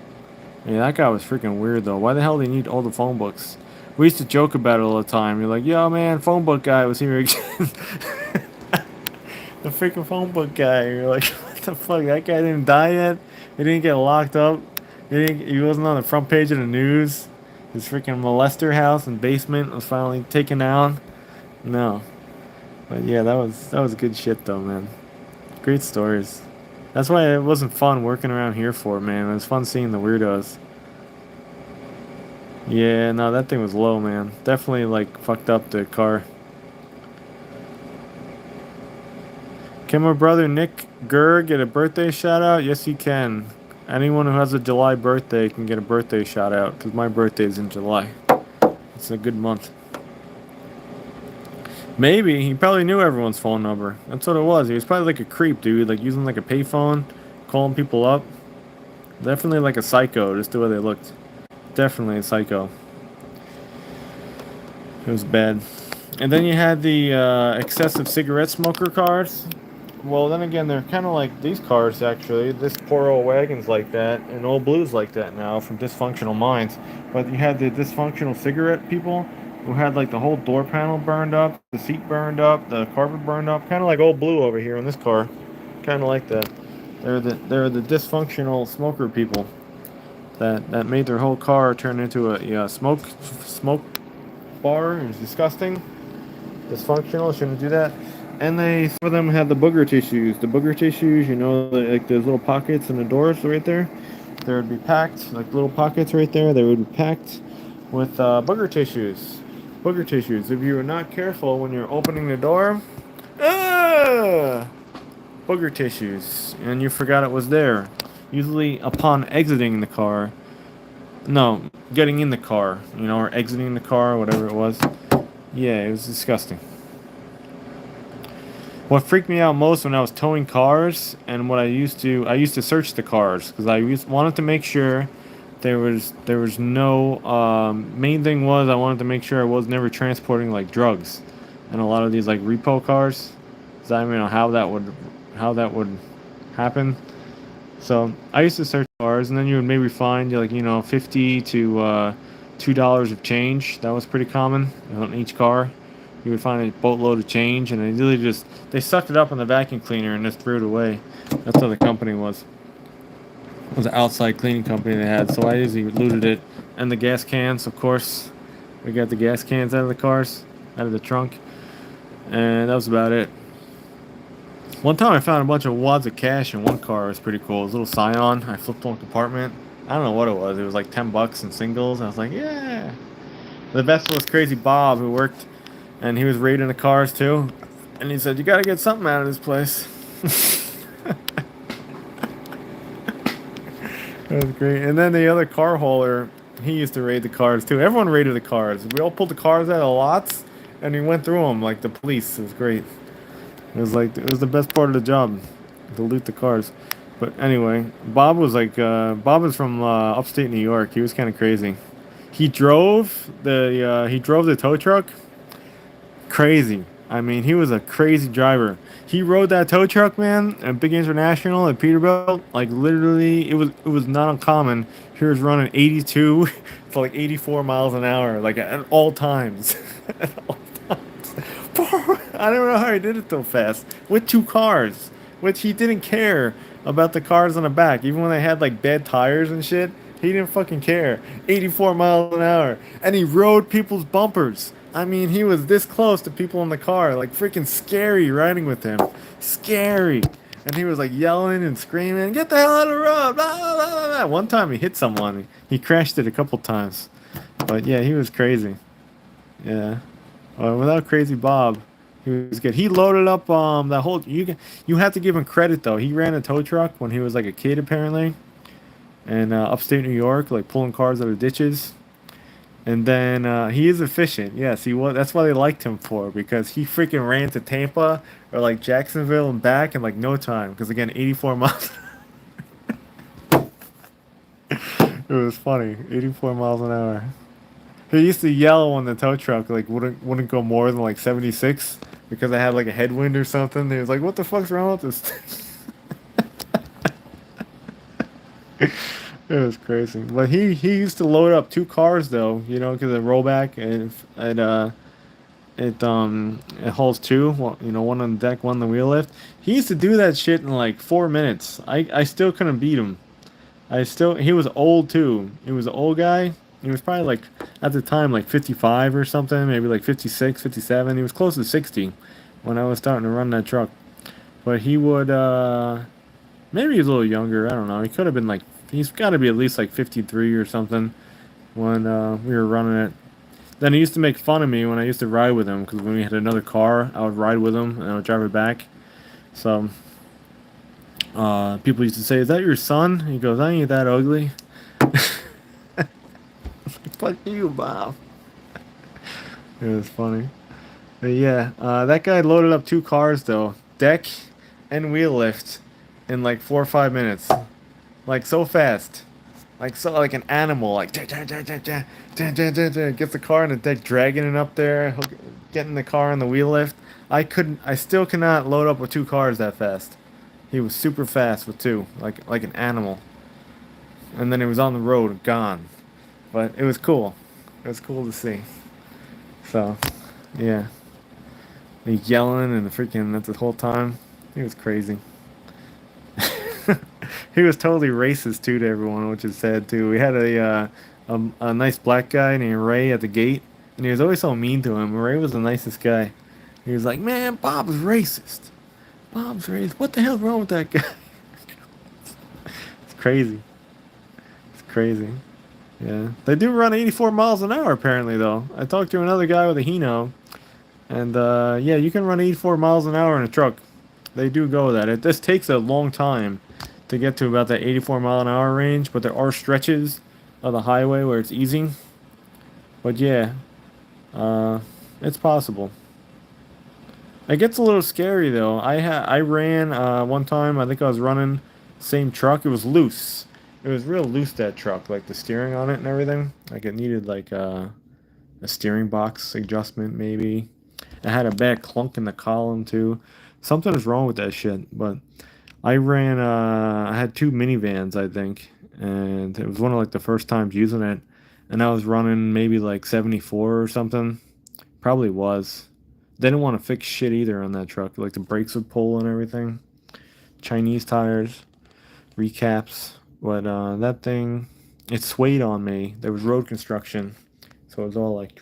Yeah, that guy was freaking weird though. Why the hell do they need all the phone books? We used to joke about it all the time. You're like, yo man, phone book guy was here again. The freaking phone book guy. You're like, what the fuck? That guy didn't die yet? He didn't get locked up? He wasn't on the front page of the news? His freaking molester house and basement was finally taken out? No. But yeah, that was good shit though, man. Great stories. That's why it wasn't fun working around here for, man. It was fun seeing the weirdos. Yeah, no, that thing was low, man. Definitely, like, fucked up the car. Can my brother Nick Gurr get a birthday shout out? Yes, he can. Anyone who has a July birthday can get a birthday shout out, because my birthday is in July. It's a good month. Maybe. He probably knew everyone's phone number. That's what it was. He was probably like a creep, dude. Like, using, like, a payphone, calling people up. Definitely like a psycho, just the way they looked. Definitely a psycho. It was bad. And then you had the excessive cigarette smoker cars. Well, then again, they're kind of like these cars, actually. This poor old wagon's like that, and Old Blue's like that now from Dysfunctional Minds. But you had the dysfunctional cigarette people who had like the whole door panel burned up, the seat burned up, the carpet burned up. Kind of like Old Blue over here in this car. Kind of like that. They're the dysfunctional smoker people that made their whole car turn into a smoke bar. It was disgusting. Dysfunctional. Shouldn't do that. And some of them had the booger tissues. The booger tissues, like those little pockets in the doors right there. They would be packed, like little pockets right there. They would be packed with booger tissues. Booger tissues. If you were not careful when you're opening the door, booger tissues, and you forgot it was there. Usually upon exiting the car. No, getting in the car, or exiting the car, whatever it was. Yeah, it was disgusting. What freaked me out most when I was towing cars, and what I used to search the cars because wanted to make sure there was no. Main thing was I wanted to make sure I was never transporting like drugs, and a lot of these like repo cars. So I don't know how that would happen. So I used to search cars, and then you would maybe find like 50 to $2 of change. That was pretty common on each car. You would find a boatload of change, and they sucked it up in the vacuum cleaner and just threw it away. That's how the company was. It was an outside cleaning company they had, so I usually looted it. And the gas cans, of course. We got the gas cans out of the cars, out of the trunk, and that was about it. One time I found a bunch of wads of cash in one car. It was pretty cool. It was a little Scion. I flipped one compartment. I don't know what it was. It was like $10 in singles. I was like, yeah. The best was Crazy Bob, who worked, and he was raiding the cars too. And he said, "You gotta get something out of this place." That was great. And then the other car hauler, he used to raid the cars too. Everyone raided the cars. We all pulled the cars out of the lots, and we went through them like the police. It was great. It was the best part of the job, to loot the cars. But anyway, Bob was from upstate New York. He was kind of crazy. He drove the tow truck. Crazy. I mean, he was a crazy driver. He rode that tow truck, man, at Big International at Peterbilt. Like literally, it was not uncommon. He was running 82 for like 84 miles an hour, like at all times. At all times. I don't know how he did it so fast with two cars, which he didn't care about the cars on the back, even when they had like bad tires and shit. He didn't fucking care. 84 miles an hour, and he rode people's bumpers. I mean, he was this close to people in the car, like freaking scary riding with him. Scary. And he was like yelling and screaming, "Get the hell out of the road!" Blah, blah, blah, blah. One time he hit someone. He crashed it a couple times. But yeah, he was crazy. Yeah. Well, without Crazy Bob, he was good. He loaded up that whole you have to give him credit though. He ran a tow truck when he was like a kid apparently, and upstate New York, like pulling cars out of ditches. And then he is efficient. Yes, he was. That's why they liked him for because he freaking ran to Tampa or like Jacksonville and back in like no time. Because again, 84 miles. It was funny. 84 miles an hour. He used to yell when the tow truck like wouldn't go more than like 76 because I had like a headwind or something. He was like, "What the fuck's wrong with this thing?" It was crazy. But he used to load up two cars though, you know, because of rollback it hauls two, well, you know, one on the deck, one on the wheel lift. He used to do that shit in like 4 minutes. I still couldn't beat him. He was old too. He was an old guy. He was probably like at the time like 55 or something, maybe like 56, 57. He was close to 60 when I was starting to run that truck. But he would maybe he's a little younger. I don't know. He could have been like he's got to be at least like 53 or something when we were running it. Then he used to make fun of me when I used to ride with him because when we had another car, I would ride with him and I would drive it back. So people used to say, "Is that your son?" He goes, "I ain't that ugly." Fuck you, Bob. It was funny. But yeah, that guy loaded up two cars though, deck and wheel lift, in like 4 or 5 minutes, like so fast, like so like an animal, like gets the car and the deck, dragging it up there, getting the car on the wheel lift. I still cannot load up with two cars that fast. He was super fast with two, like an animal. And then he was on the road, gone. But it was cool. It was cool to see. So, yeah. He yelling and the freaking that's the whole time. He was crazy. He was totally racist too to everyone, which is sad too. We had a nice black guy named Ray at the gate, and he was always so mean to him. Ray was the nicest guy. He was like, "Man, Bob's racist. Bob's racist. What the hell's wrong with that guy?" It's crazy. It's crazy. Yeah, they do run 84 miles an hour apparently though. I talked to another guy with a Hino, and yeah, you can run 84 miles an hour in a truck. They do go that. It just takes a long time to get to about that 84 mile an hour range, but there are stretches of the highway where it's easy. But yeah, uh, it's possible. It gets a little scary though. I ran one time. I think I was running same truck. It was loose. It was real loose that truck, like the steering on it and everything. Like it needed like a steering box adjustment maybe. It had a bad clunk in the column too. Something was wrong with that shit. But I had two minivans I think, and it was one of like the first times using it, and I was running maybe like 74 or something. Probably was. They didn't want to fix shit either on that truck. Like the brakes would pull and everything. Chinese tires, recaps. But that thing, it swayed on me. There was road construction, so it was all like,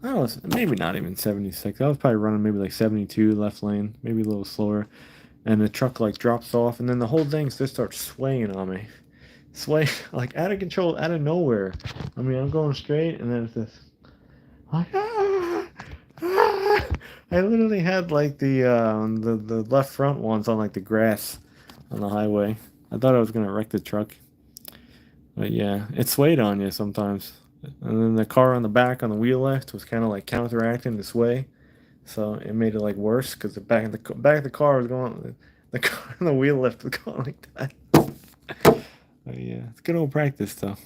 I don't know, maybe not even 76. I was probably running maybe like 72 left lane, maybe a little slower. And the truck like drops off, and then the whole thing just starts swaying on me. Sway like out of control, out of nowhere. I mean, I'm going straight, and then it's this like I literally had like the left front ones on like the grass on the highway. I thought I was gonna wreck the truck, but yeah, it swayed on you sometimes. And then the car on the back on the wheel lift was kind of like counteracting the sway, so it made it like worse because the back of the car was going, the car on the wheel lift was going like that. But yeah, it's good old practice though.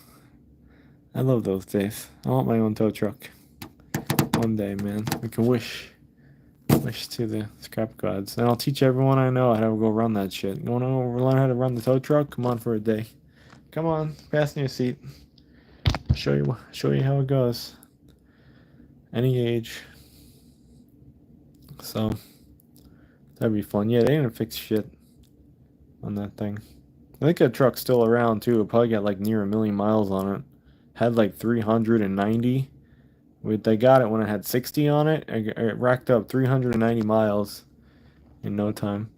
I love those days. I want my own tow truck. One day, man. We can wish to the scrap gods. And I'll teach everyone I know how to go run that shit. You wanna learn how to run the tow truck? Come on for a day. Come on, fasten your seat. Show you how it goes. Any age. So that'd be fun. Yeah, they didn't fix shit on that thing. I think that truck's still around too. It probably got like near 1,000,000 miles on it. Had like 390. They got it when it had 60 on it. It racked up 390 miles in no time.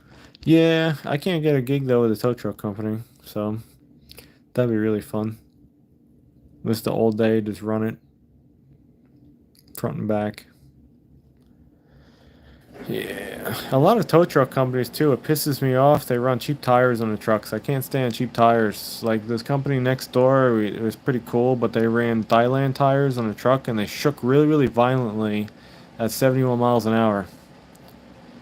Yeah, I can't get a gig though with a tow truck company, so that'd be really fun. Just the old day, just run it front and back. Yeah, a lot of tow truck companies too. It pisses me off. They run cheap tires on the trucks. I can't stand cheap tires. Like this company next door, it was pretty cool, but they ran Thailand tires on the truck and they shook really, really violently at 71 miles an hour.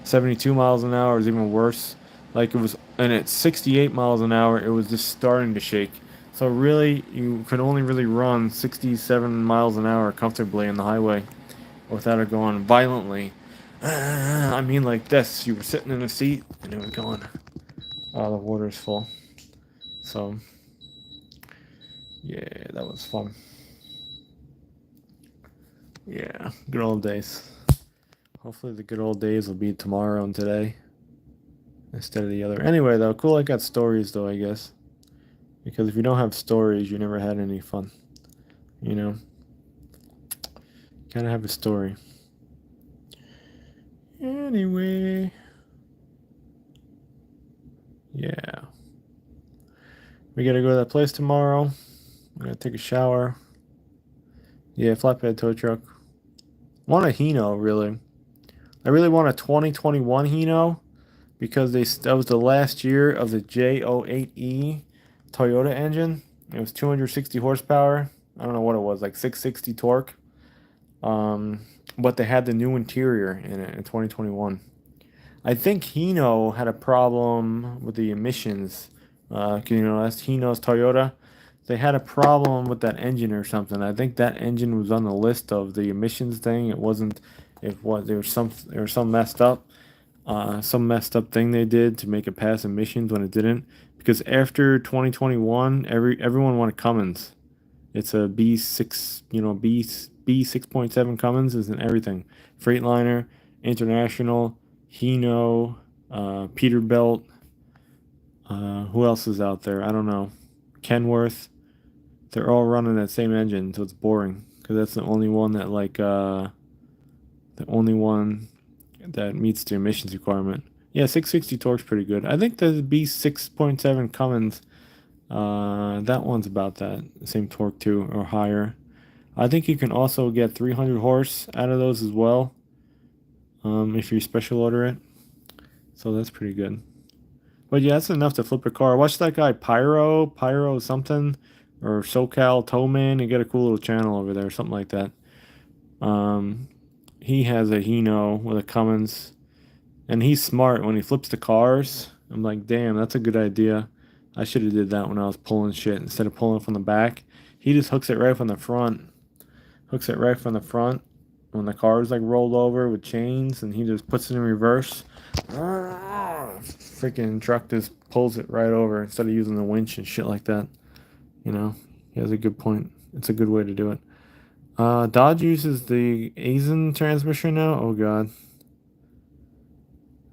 72 miles an hour is even worse. Like it was, and at 68 miles an hour, it was just starting to shake. So really, you could only really run 67 miles an hour comfortably on the highway without it going violently. I mean, like this. You were sitting in a seat and it was going, oh, the water's full. So, yeah, that was fun. Yeah, good old days. Hopefully, the good old days will be tomorrow and today instead of the other. Anyway, though, cool. I got stories, though, I guess. Because if you don't have stories, you never had any fun. You know? Gotta have a story. Anyway. Yeah. We gotta go to that place tomorrow. I'm gonna take a shower. Yeah, flatbed tow truck. Want a Hino, really. I really want a 2021 Hino because that was the last year of the J08E Toyota engine. It was 260 horsepower. I don't know what it was, like 660 torque. But they had the new interior in it in 2021. I think Hino had a problem with the emissions. That's Hino's Toyota. They had a problem with that engine or something. I think that engine was on the list of the emissions thing. It wasn't. It was there was some messed up. Some messed up thing they did to make it pass emissions when it didn't. Because after 2021, everyone wanted Cummins. It's a B6, B 6.7 Cummins is in everything. Freightliner, International, Hino, Peterbilt. Who else is out there? I don't know. Kenworth. They're all running that same engine, so it's boring because that's the only one that the only one that meets the emissions requirement. Yeah, 660 torque's pretty good. I think the B 6.7 Cummins, that one's about that same torque too, or higher. I think you can also get 300 horse out of those as well, if you special order it. So that's pretty good. But yeah, that's enough to flip a car. Watch that guy Pyro something, or SoCal Towman. You get a cool little channel over there, something like that. He has a Hino with a Cummins, and he's smart when he flips the cars. I'm like, damn, that's a good idea. I should have did that when I was pulling shit instead of pulling from the back. He just hooks it right from the front. Hooks it right from the front when the car's like rolled over with chains, and he just puts it in reverse. Freaking truck just pulls it right over instead of using the winch and shit like that. He has a good point. It's a good way to do it. Dodge uses the Aisin transmission now. Oh god,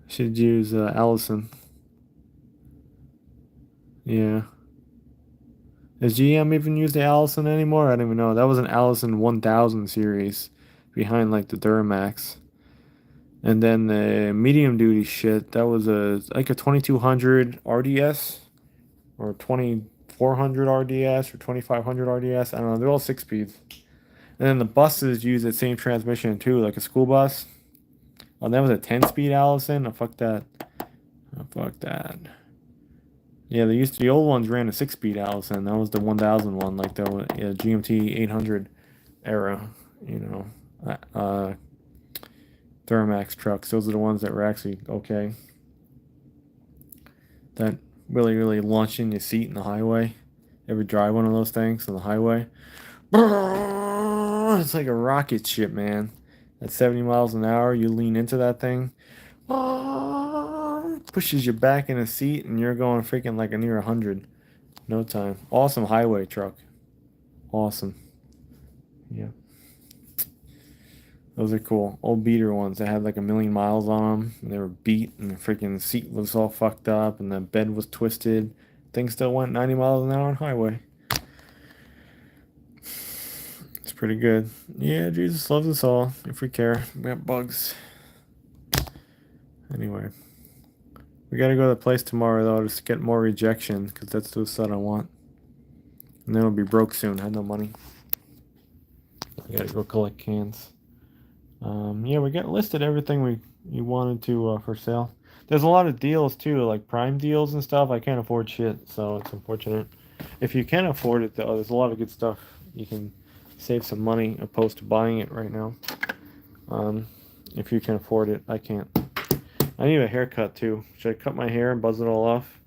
should use Allison. Yeah. Does GM even use the Allison anymore? I don't even know. That was an Allison 1000 series behind like the Duramax. And then the medium duty shit, that was like a 2200 RDS or 2400 RDS or 2500 RDS. I don't know. They're all 6 speeds. And then the buses use the same transmission too, like a school bus. Oh, that was a 10-speed Allison. Oh, fuck that. Oh, fuck that. Yeah, the old ones ran a 6-speed Allison. That was the 1000 one, like the GMT 800 era, you know, Duramax trucks. Those are the ones that were actually okay. That really, really launched in your seat in the highway. Ever drive one of those things on the highway? It's like a rocket ship, man. At 70 miles an hour, you lean into that thing. Pushes you back in a seat, and you're going freaking like a near 100. No time. Awesome highway truck. Awesome. Yeah. Those are cool. Old beater ones that had like 1,000,000 miles on them. And they were beat, and the freaking seat was all fucked up, and the bed was twisted. Thing still went 90 miles an hour on highway. It's pretty good. Yeah, Jesus loves us all. If we care. We got bugs. Anyway. We gotta go to the place tomorrow, though, just to get more rejection, because that's the set I want. And then we'll be broke soon. I have no money. I gotta go collect cans. Yeah, we got listed everything you wanted to for sale. There's a lot of deals too, like Prime deals and stuff. I can't afford shit, so it's unfortunate. If you can afford it, though, there's a lot of good stuff. You can save some money opposed to buying it right now. If you can afford it, I can't. I need a haircut too. Should I cut my hair and buzz it all off?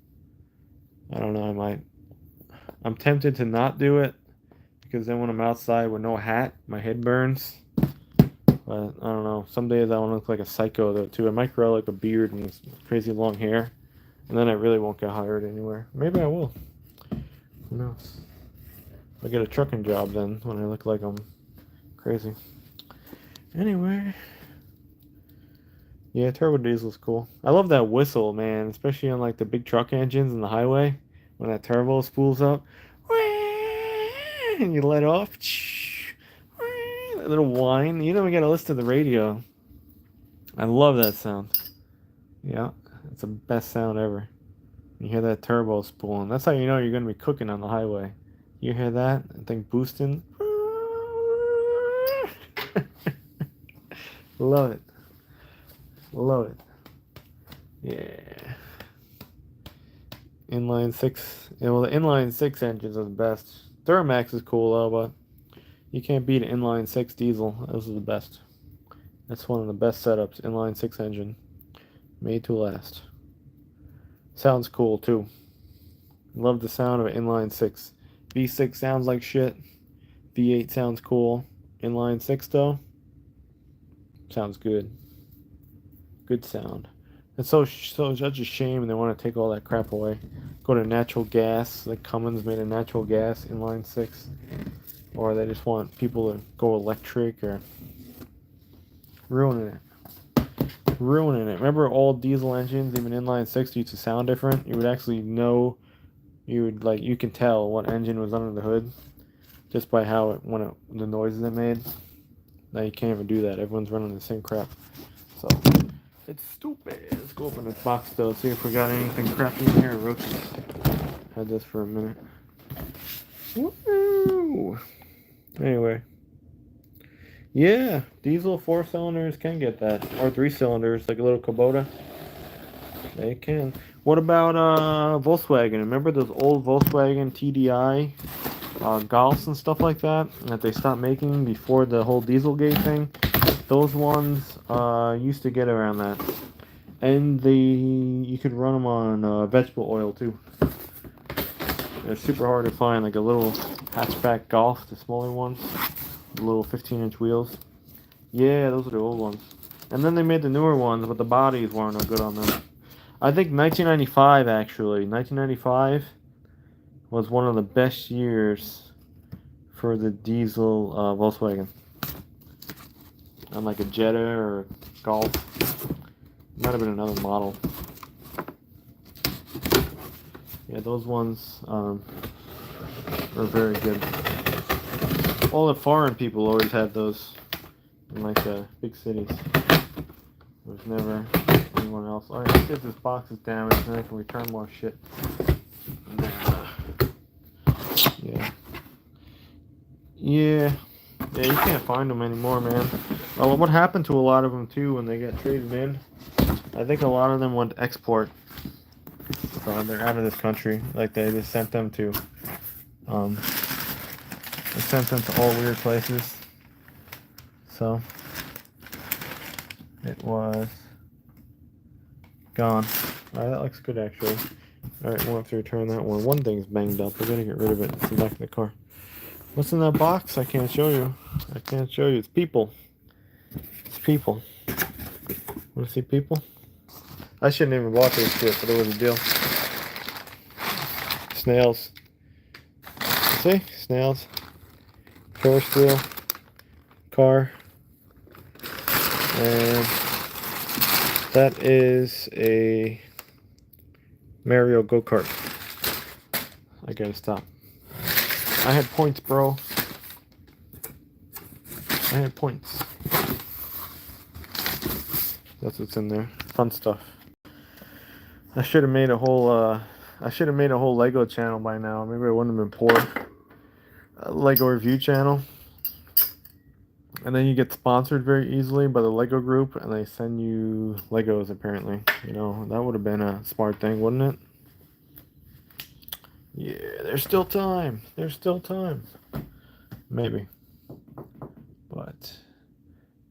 I don't know. I might. I'm tempted to not do it because then when I'm outside with no hat, my head burns. But I don't know. Some days I want to look like a psycho though too. I might grow like a beard and crazy long hair, and then I really won't get hired anywhere. Maybe I will. Who knows? I'll get a trucking job then when I look like I'm crazy. Anyway. Yeah, turbo diesel's cool. I love that whistle, man, especially on like the big truck engines in the highway when that turbo spools up, and you let off. That little whine. You know we gotta listen to the radio. I love that sound. Yeah, it's the best sound ever. You hear that turbo spooling. That's how you know you're gonna be cooking on the highway. You hear that? I think boosting. Love it. Love it. Yeah. Inline 6. Yeah, well, the inline 6 engines are the best. Duramax is cool, though, but you can't beat an inline 6 diesel. Those are the best. That's one of the best setups. Inline 6 engine. Made to last. Sounds cool, too. Love the sound of an inline 6. V6 sounds like shit. V8 sounds cool. Inline 6, though, sounds good. Good sound. It's such a shame they want to take all that crap away. Go to natural gas, like Cummins made a natural gas inline 6. Or they just want people to go electric or ruining it. Ruining it. Remember old diesel engines, even inline 6 used to sound different? You would actually know, you can tell what engine was under the hood just by how the noises it made. Now you can't even do that. Everyone's running the same crap. So it's stupid. Let's go open this box though, see if we got anything crappy in here. Roaches. Had this for a minute. Woo! Anyway. Yeah, diesel 4-cylinders can get that. Or 3-cylinders, like a little Kubota. They can. What about Volkswagen? Remember those old Volkswagen TDI Golfs and stuff like that they stopped making before the whole Dieselgate thing? Those ones used to get around that, and you could run them on vegetable oil too. They're super hard to find, like a little hatchback Golf, the smaller ones, the little 15-inch wheels. Yeah, those are the old ones. And then they made the newer ones, but the bodies weren't no good on them. I think 1995 actually. 1995 was one of the best years for the diesel Volkswagen. On like a Jetta or Golf. Might have been another model. Yeah, those ones are very good. All the foreign people always had those in like the big cities. There's never anyone else. Alright, let's see if this box is damaged and I can return more shit. Yeah. Yeah, you can't find them anymore, man. Well, what happened to a lot of them too when they got traded in? I think a lot of them went to export. So they're out of this country. Like they just sent them to, they sent them to all weird places. So it was gone. Alright, that looks good actually. Alright, we'll have to return that one. One thing's banged up. We're gonna get rid of it. It's in the back of the car. What's in that box? I can't show you. I can't show you. It's people. It's people. Want to see people? I shouldn't even bought this shit, but it was a deal. Snails. See? Snails. Ferris wheel. Car. And that is a Mario go-kart. I gotta stop. I had points, bro. I had points. That's what's in there. Fun stuff. I should have made a whole Lego channel by now. Maybe I wouldn't have been poor. A Lego review channel. And then you get sponsored very easily by the Lego group and they send you Legos apparently. You know, that would have been a smart thing, wouldn't it? Yeah, there's still time. There's still time. Maybe. But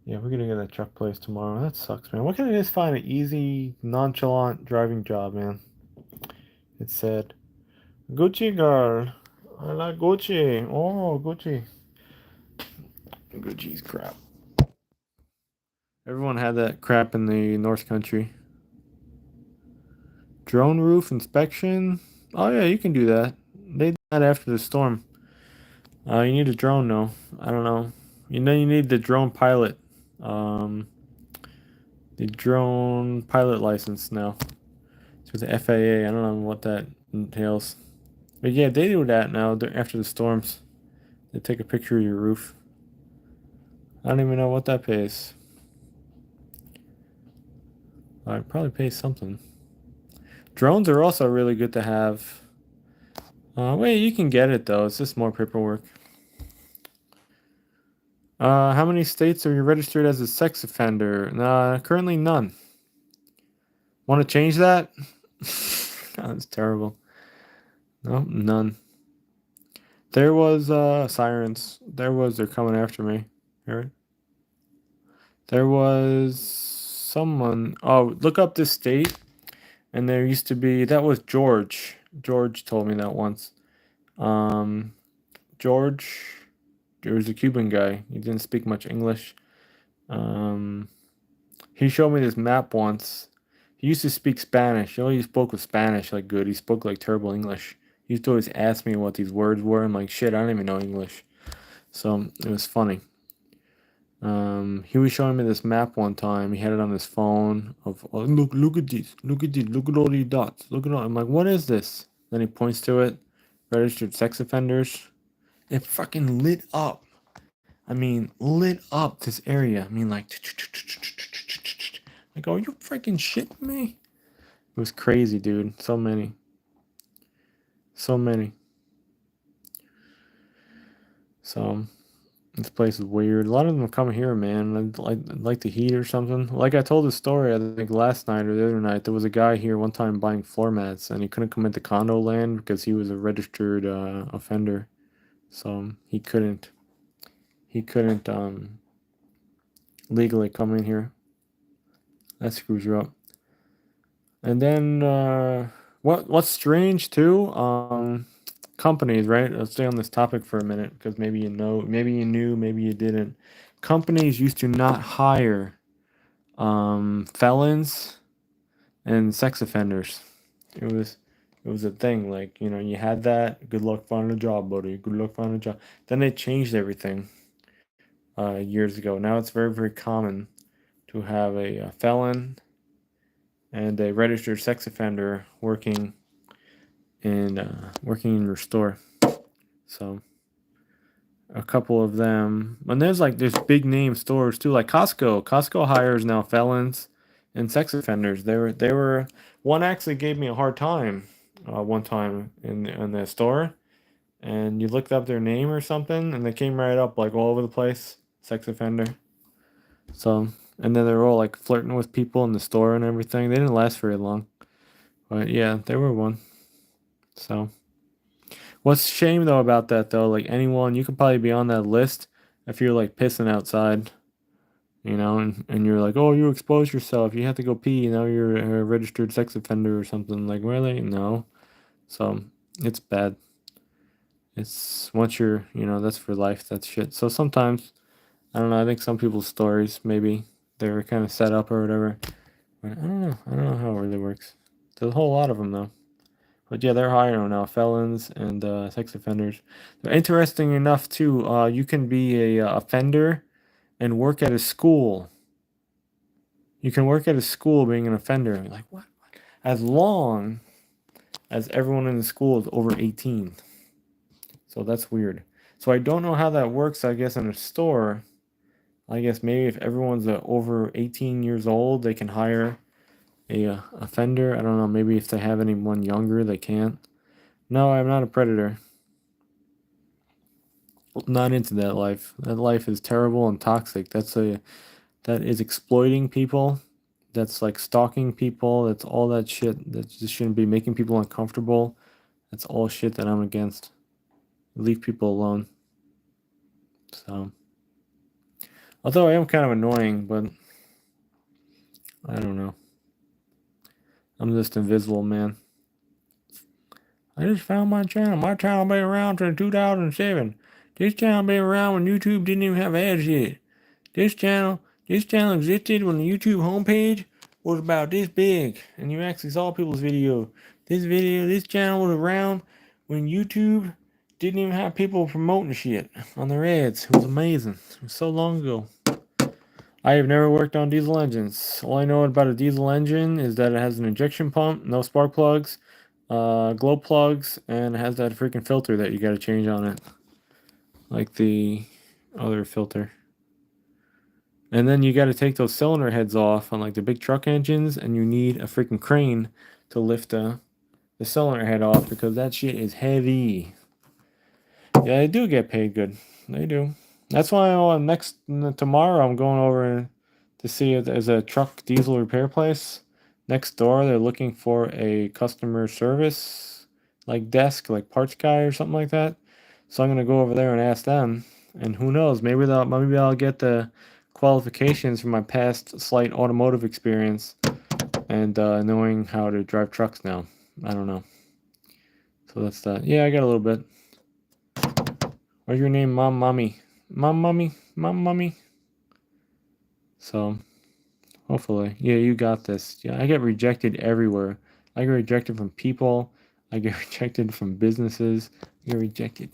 yeah, we're gonna get that truck place tomorrow. That sucks, man. Why can't I just find an easy, nonchalant driving job, man? It said, Gucci girl. I like Gucci. Oh, Gucci. Gucci's crap. Everyone had that crap in the North Country. Drone roof inspection. Oh yeah, you can do that. They did that after the storm. You need a drone though. I don't know. You know you need the drone pilot. The drone pilot license now. So the FAA. I don't know what that entails. But yeah, they do that now after the storms. They take a picture of your roof. I don't even know what that pays. It probably pays something. Drones are also really good to have. Wait, you can get it though. It's just more paperwork. How many states are you registered as a sex offender? Currently none. Want to change that? God, that's terrible. Nope, none. There was sirens. They're coming after me. Hear it? There was someone. Oh, look up this state. And there used to be, that was George. George told me that once. George, there was a Cuban guy. He didn't speak much English. He showed me this map once. He used to speak Spanish. You know, he spoke with Spanish like good. He spoke like terrible English. He used to always ask me what these words were. I'm like, shit, I don't even know English. So it was funny. He was showing me this map one time. He had it on his phone of, oh, look at these, look at all these dots, look at all. I'm like, what is this? Then he points to it, registered sex offenders. It fucking lit up. I mean, lit up this area. I mean, like, are you freaking shitting me? It was crazy, dude. So many. So. This place is weird. A lot of them come here, man. I'd like the heat or something. Like I told the story, I think last night or the other night, there was a guy here one time buying floor mats, and he couldn't come into condo land because he was a registered offender. So he couldn't legally come in here. That screws you up. And then what's strange too? Companies, right? Let's stay on this topic for a minute because maybe you know, maybe you knew, maybe you didn't. Companies used to not hire felons and sex offenders. It was a thing. Like, you know, you had that. Good luck finding a job, buddy. Good luck finding a job. Then they changed everything years ago. Now it's very, very common to have a felon and a registered sex offender working and working in your store. So a couple of them, and there's big name stores too, like Costco. Costco hires now felons and sex offenders. They were one actually gave me a hard time one time in the store, and you looked up their name or something, and they came right up like all over the place, sex offender. So, and then they were all like flirting with people in the store and everything. They didn't last very long, but yeah, they were one. So. What's a shame though about that though, like anyone, you could probably be on that list if you're like pissing outside, and you're like, oh, you exposed yourself, you have to go pee, you're a registered sex offender or something. Like, really? No. So it's bad. It's once that's for life, that's shit. So sometimes, I don't know, I think some people's stories, maybe they were kind of set up or whatever. But I don't know how it really works. There's a whole lot of them though. But yeah, they're hiring now, felons and sex offenders. Interesting enough, too, you can be a offender and work at a school. You can work at a school being an offender. You're like, what? As long as everyone in the school is over 18. So that's weird. So I don't know how that works, I guess, in a store. I guess maybe if everyone's over 18 years old, they can hire a offender. I don't know. Maybe if they have anyone younger, they can't. No, I'm not a predator. Not into that life. That life is terrible and toxic. That is exploiting people. That's like stalking people. That's all that shit that just shouldn't be making people uncomfortable. That's all shit that I'm against. Leave people alone. So, although I am kind of annoying, but I don't know. I'm just invisible, man. I just found my channel. My channel been around since 2007. This channel been around when YouTube didn't even have ads yet. This channel existed when the YouTube homepage was about this big, and you actually saw people's video. This channel was around when YouTube didn't even have people promoting shit on their ads. It was amazing. It was so long ago. I have never worked on diesel engines. All I know about a diesel engine is that it has an injection pump, no spark plugs, glow plugs, and it has that freaking filter that you got to change on it, like the other filter. And then you got to take those cylinder heads off on like the big truck engines, and you need a freaking crane to lift the cylinder head off because that shit is heavy. Yeah, they do get paid good. They do. That's why tomorrow I'm going over to see if there's a truck diesel repair place next door. They're looking for a customer service like desk, like parts guy or something like that. So I'm gonna go over there and ask them. And who knows? Maybe I'll get the qualifications from my past slight automotive experience and knowing how to drive trucks now. I don't know. So that's that. Yeah, I got a little bit. What's your name, Mom, Mommy? Mom, Mommy. So, hopefully. Yeah, you got this. Yeah, I get rejected everywhere. I get rejected from people. I get rejected from businesses. I get rejected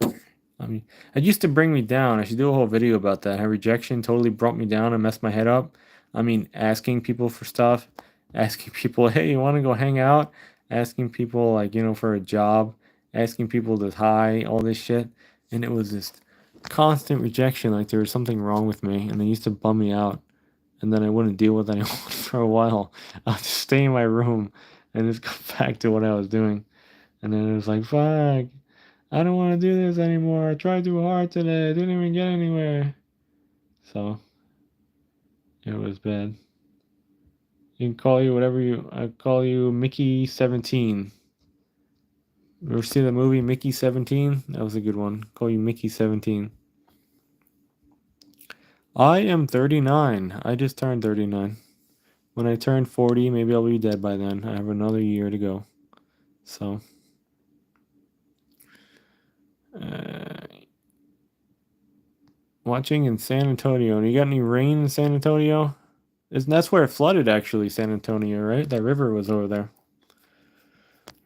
everywhere. I mean, it used to bring me down. I should do a whole video about that. How rejection totally brought me down and messed my head up. I mean, asking people for stuff. Asking people, hey, you want to go hang out? Asking people, like, for a job. Asking people to hi, all this shit. And it was just constant rejection, like there was something wrong with me, and they used to bum me out. And then I wouldn't deal with anyone for a while. I'd just stay in my room and just go back to what I was doing. And then it was like, fuck, I don't want to do this anymore. I tried too hard today. I didn't even get anywhere. So, it was bad. You can call you whatever I call you Mickey17. You ever see the movie Mickey 17? That was a good one. Call you Mickey 17. I am 39. I just turned 39. When I turn 40, maybe I'll be dead by then. I have another year to go. So, watching in San Antonio. You got any rain in San Antonio? That's where it flooded, actually, San Antonio, right? That river was over there.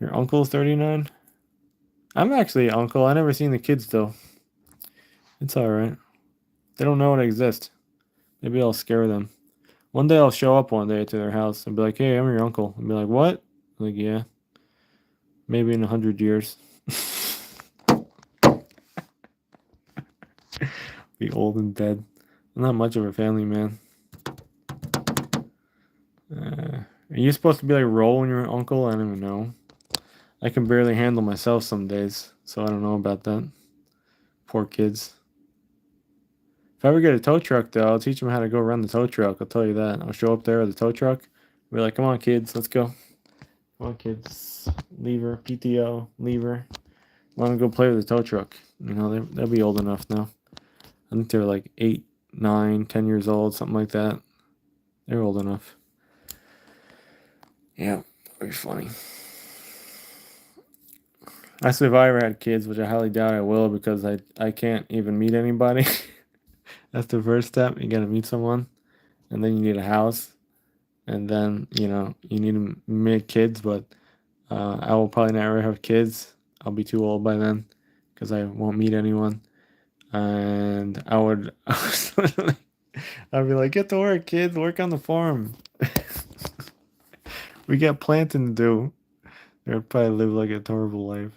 Your uncle's 39? I'm actually an uncle. I never seen the kids, though. It's alright. They don't know I exist. Maybe I'll scare them. One day I'll show up one day to their house and be like, hey, I'm your uncle. And be like, what? Like, yeah. Maybe in 100 years. Be old and dead. I'm not much of a family man. Are you supposed to be like Roll when you're an uncle? I don't even know. I can barely handle myself some days, so I don't know about that. Poor kids. If I ever get a tow truck, though, I'll teach them how to go run the tow truck. I'll tell you that. I'll show up there with the tow truck. Be like, come on, kids, let's go. Come on, kids. Lever, PTO, lever. Let them go play with the tow truck. You know, they'll be old enough now. I think they're like 8, 9, 10 years old, something like that. They're old enough. Yeah, very funny. I said if I ever had kids, which I highly doubt I will because I can't even meet anybody. That's the first step. You gotta meet someone, and then you need a house, and then you need to make kids. But I will probably never have kids. I'll be too old by then because I won't meet anyone. And I'd be like, get to work, kids, work on the farm. We got planting to do. They'd probably live like a horrible life.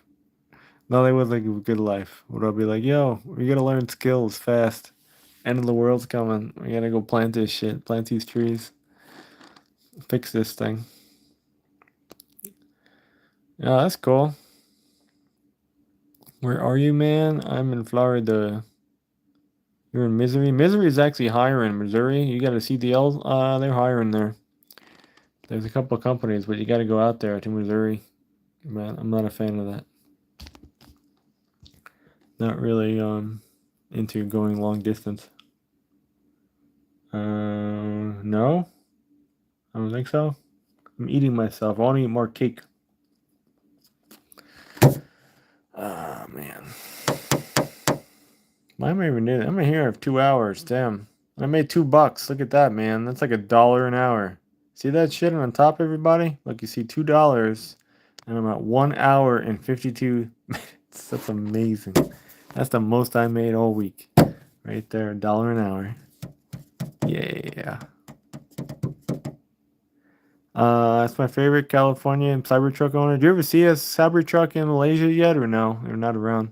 No, they would like a good life. Would I be like, yo, we gotta learn skills fast. End of the world's coming. We gotta go plant this shit. Plant these trees. Fix this thing. Yeah, that's cool. Where are you, man? I'm in Florida. You're in Missouri. Missouri is actually hiring. Missouri, you got a CDL. They're hiring there. There's a couple of companies, but you got to go out there to Missouri. Man, I'm not a fan of that. Not really into going long distance. No, I don't think so. I'm eating myself. I want to eat more cake. Ah, man. Why am I even doing it? I'm in here for 2 hours. Damn. I made $2. Look at that, man. That's like $1 an hour. See that shit on top, everybody? Look, you see $2, and I'm at 1 hour and 52 minutes. That's amazing. That's the most I made all week. Right there, $1 an hour. Yeah. That's my favorite California Cybertruck owner. Do you ever see a Cybertruck in Malaysia yet, or no? They're not around.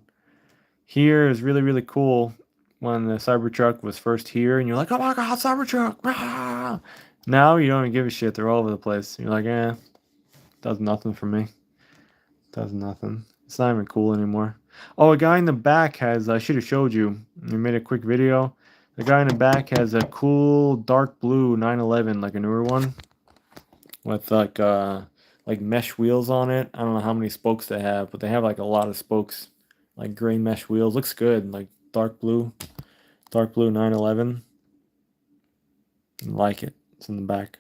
Here is really, really cool when the Cybertruck was first here, and you're like, oh my god, Cybertruck! Ah! Now you don't even give a shit. They're all over the place. You're like, does nothing for me. Does nothing. It's not even cool anymore. Oh, a guy in the back has, I should have showed you. I made a quick video. The guy in the back has a cool dark blue 911, like a newer one, with like mesh wheels on it. I don't know how many spokes they have, but they have like a lot of spokes, like gray mesh wheels. Looks good, like dark blue 911. Like it. It's in the back.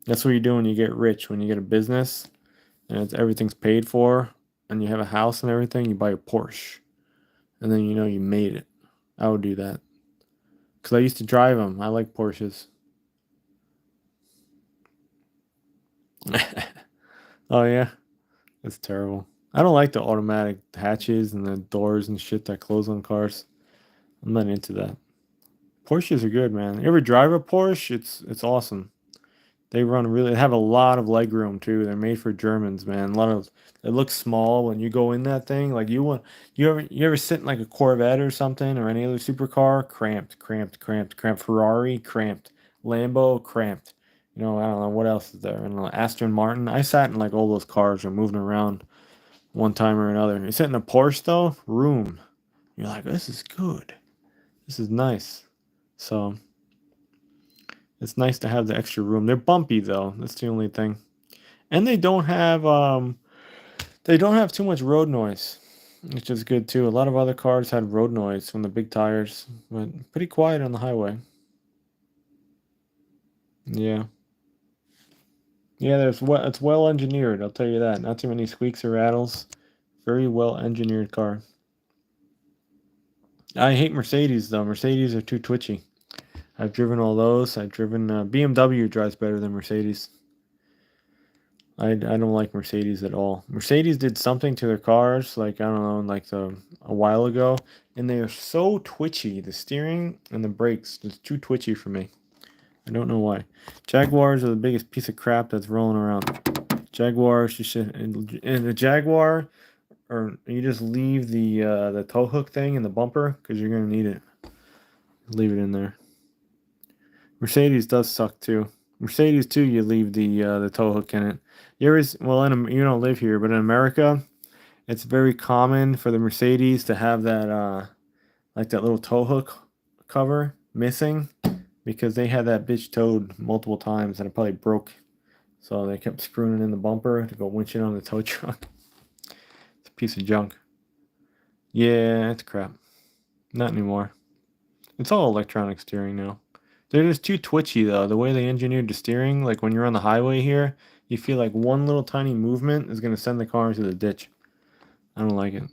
That's what you do when you get rich. When you get a business and everything's paid for, and you have a house and everything, you buy a Porsche, and then you made it. I would do that because I used to drive them. I like Porsches. Oh yeah, that's terrible. I don't like the automatic hatches and the doors and shit that close on cars. I'm not into that. Porsches are good, man. You ever drive a Porsche? It's awesome. They have a lot of leg room too. They're made for Germans, man. It looks small when you go in that thing. Like you ever sit in like a Corvette or something or any other supercar? Cramped. Ferrari, cramped. Lambo, cramped. I don't know what else is there. I don't know, Aston Martin. I sat in like all those cars or moving around one time or another. You sit in a Porsche though, room. You're like, this is good. This is nice. So it's nice to have the extra room. They're bumpy though. That's the only thing. And they don't have too much road noise, which is good too. A lot of other cars had road noise from the big tires, but pretty quiet on the highway. Yeah. Yeah, it's well engineered, I'll tell you that. Not too many squeaks or rattles. Very well engineered car. I hate Mercedes though. Mercedes are too twitchy. I've driven all those. I've driven BMW drives better than Mercedes. I don't like Mercedes at all. Mercedes did something to their cars, like I don't know, like a while ago, and they are so twitchy. The steering and the brakes is too twitchy for me. I don't know why. Jaguars are the biggest piece of crap that's rolling around. Jaguar, in the Jaguar, or you just leave the tow hook thing in the bumper because you're gonna need it. Leave it in there. Mercedes does suck too. Mercedes too. You leave the tow hook in it. You don't live here, but in America, it's very common for the Mercedes to have that like that little tow hook cover missing because they had that bitch towed multiple times and it probably broke. So they kept screwing it in the bumper to go winch it on the tow truck. It's a piece of junk. Yeah, it's crap. Not anymore. It's all electronic steering now. They're just too twitchy though. The way they engineered the steering, like when you're on the highway here, you feel like one little tiny movement is going to send the car into the ditch. I don't like it.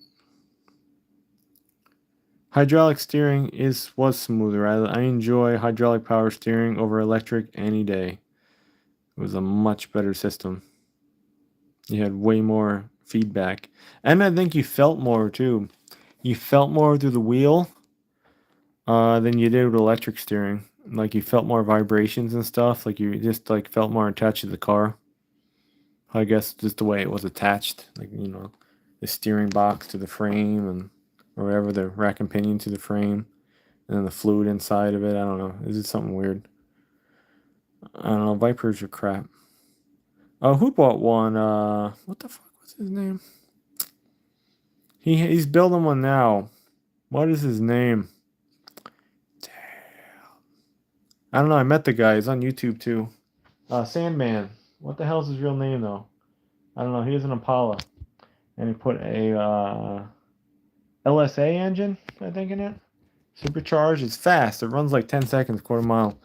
Hydraulic steering was smoother. I enjoy hydraulic power steering over electric any day. It was a much better system. You had way more feedback. And I think you felt more too. You felt more through the wheel than you did with electric steering. Like you felt more vibrations and stuff. Like you just like felt more attached to the car. I guess just the way it was attached. Like, the steering box to the frame and or whatever, the rack and pinion to the frame. And then the fluid inside of it. I don't know. Is it something weird? I don't know. Vipers are crap. Oh, who bought one? What the fuck was his name? He's building one now. What is his name? Damn. I don't know. I met the guy. He's on YouTube too. Sandman. What the hell's his real name though? I don't know. He has an Impala, and he put a LSA engine, I think, in it. Supercharged. It's fast. It runs like 10 seconds, quarter mile.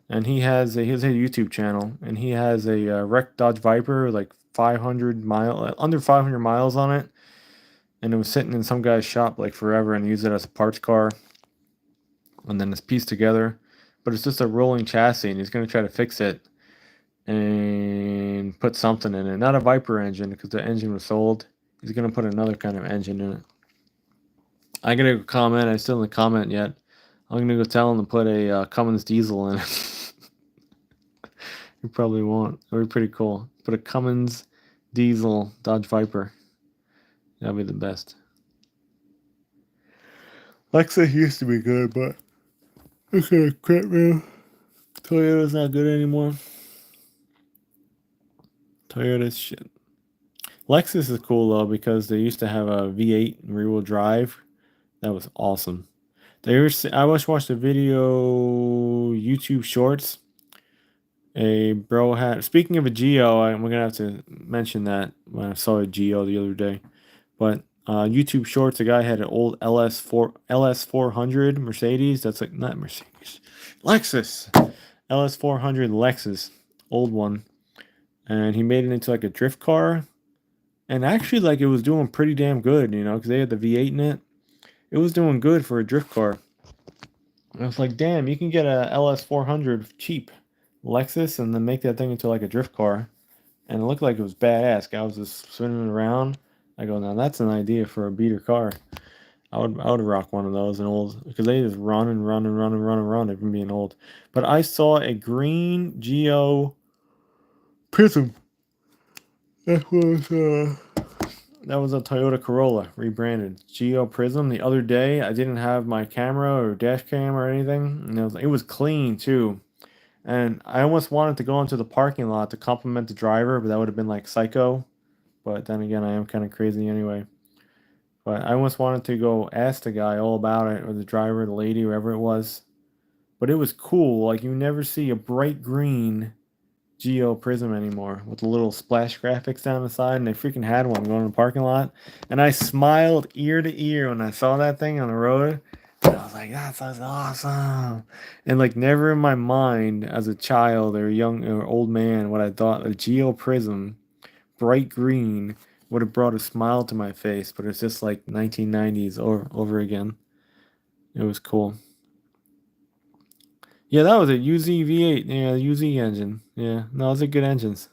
And he has a YouTube channel, and he has a wrecked Dodge Viper, like 500 under 500 miles on it, and it was sitting in some guy's shop like forever, and he used it as a parts car, and then it's pieced together, but it's just a rolling chassis, and he's gonna try to fix it and put something in it, not a Viper engine because the engine was sold. He's gonna put another kind of engine in it. I gotta comment. I still didn't comment yet. I'm gonna go tell him to put a Cummins diesel in it. You probably won't. It would be pretty cool. Put a Cummins diesel Dodge Viper. That'd be the best. Lexus used to be good, but okay, crap, man. Toyota's not good anymore. Toyota's shit. Lexus is cool though because they used to have a V8 rear-wheel drive. That was awesome. I just watched a video, YouTube Shorts. A bro had. Speaking of a Geo, we're gonna have to mention that when I saw a Geo the other day. But YouTube Shorts, a guy had an old LS400 Mercedes. That's like not Mercedes, Lexus. LS400 Lexus, old one, and he made it into like a drift car. And actually, like it was doing pretty damn good, because they had the V8 in it. It was doing good for a drift car. I was like, damn, you can get a LS400 cheap Lexus and then make that thing into like a drift car. And it looked like it was badass. Guy was just spinning around. I go, now that's an idea for a beater car. I would rock one of those and old because they just run and run and run and run and run even being old. But I saw a green Geo Prism. That was a Toyota Corolla rebranded Geo Prism. The other day, I didn't have my camera or dash cam or anything, and it was clean too. And I almost wanted to go into the parking lot to compliment the driver, but that would have been like psycho. But then again, I am kind of crazy anyway. But I almost wanted to go ask the guy all about it, or the driver, the lady, whoever it was. But it was cool. Like, you never see a bright green Geo Prism anymore with the little splash graphics down the side, and they freaking had one going in the parking lot. And I smiled ear to ear when I saw that thing on the road. And I was like, that's awesome. And like never in my mind as a child or young or old man would I thought a Geo Prism, bright green, would have brought a smile to my face, but it's just like 1990s over again. It was cool. Yeah, that was a UZ V8. Yeah, UZ engine. Yeah, no, those are good engines.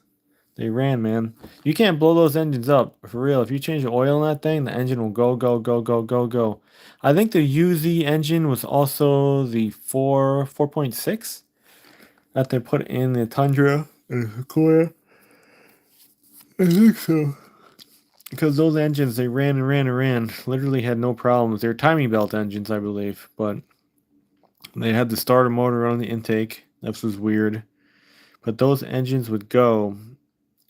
They ran, man. You can't blow those engines up for real. If you change the oil in that thing, the engine will go, go, go, go, go, go. I think the UZ engine was also the 4.6 that they put in the Tundra and the Sequoia. I think so. Because those engines, they ran and ran and ran. Literally had no problems. They're timing belt engines, I believe. But they had the starter motor on the intake. This was weird. But those engines would go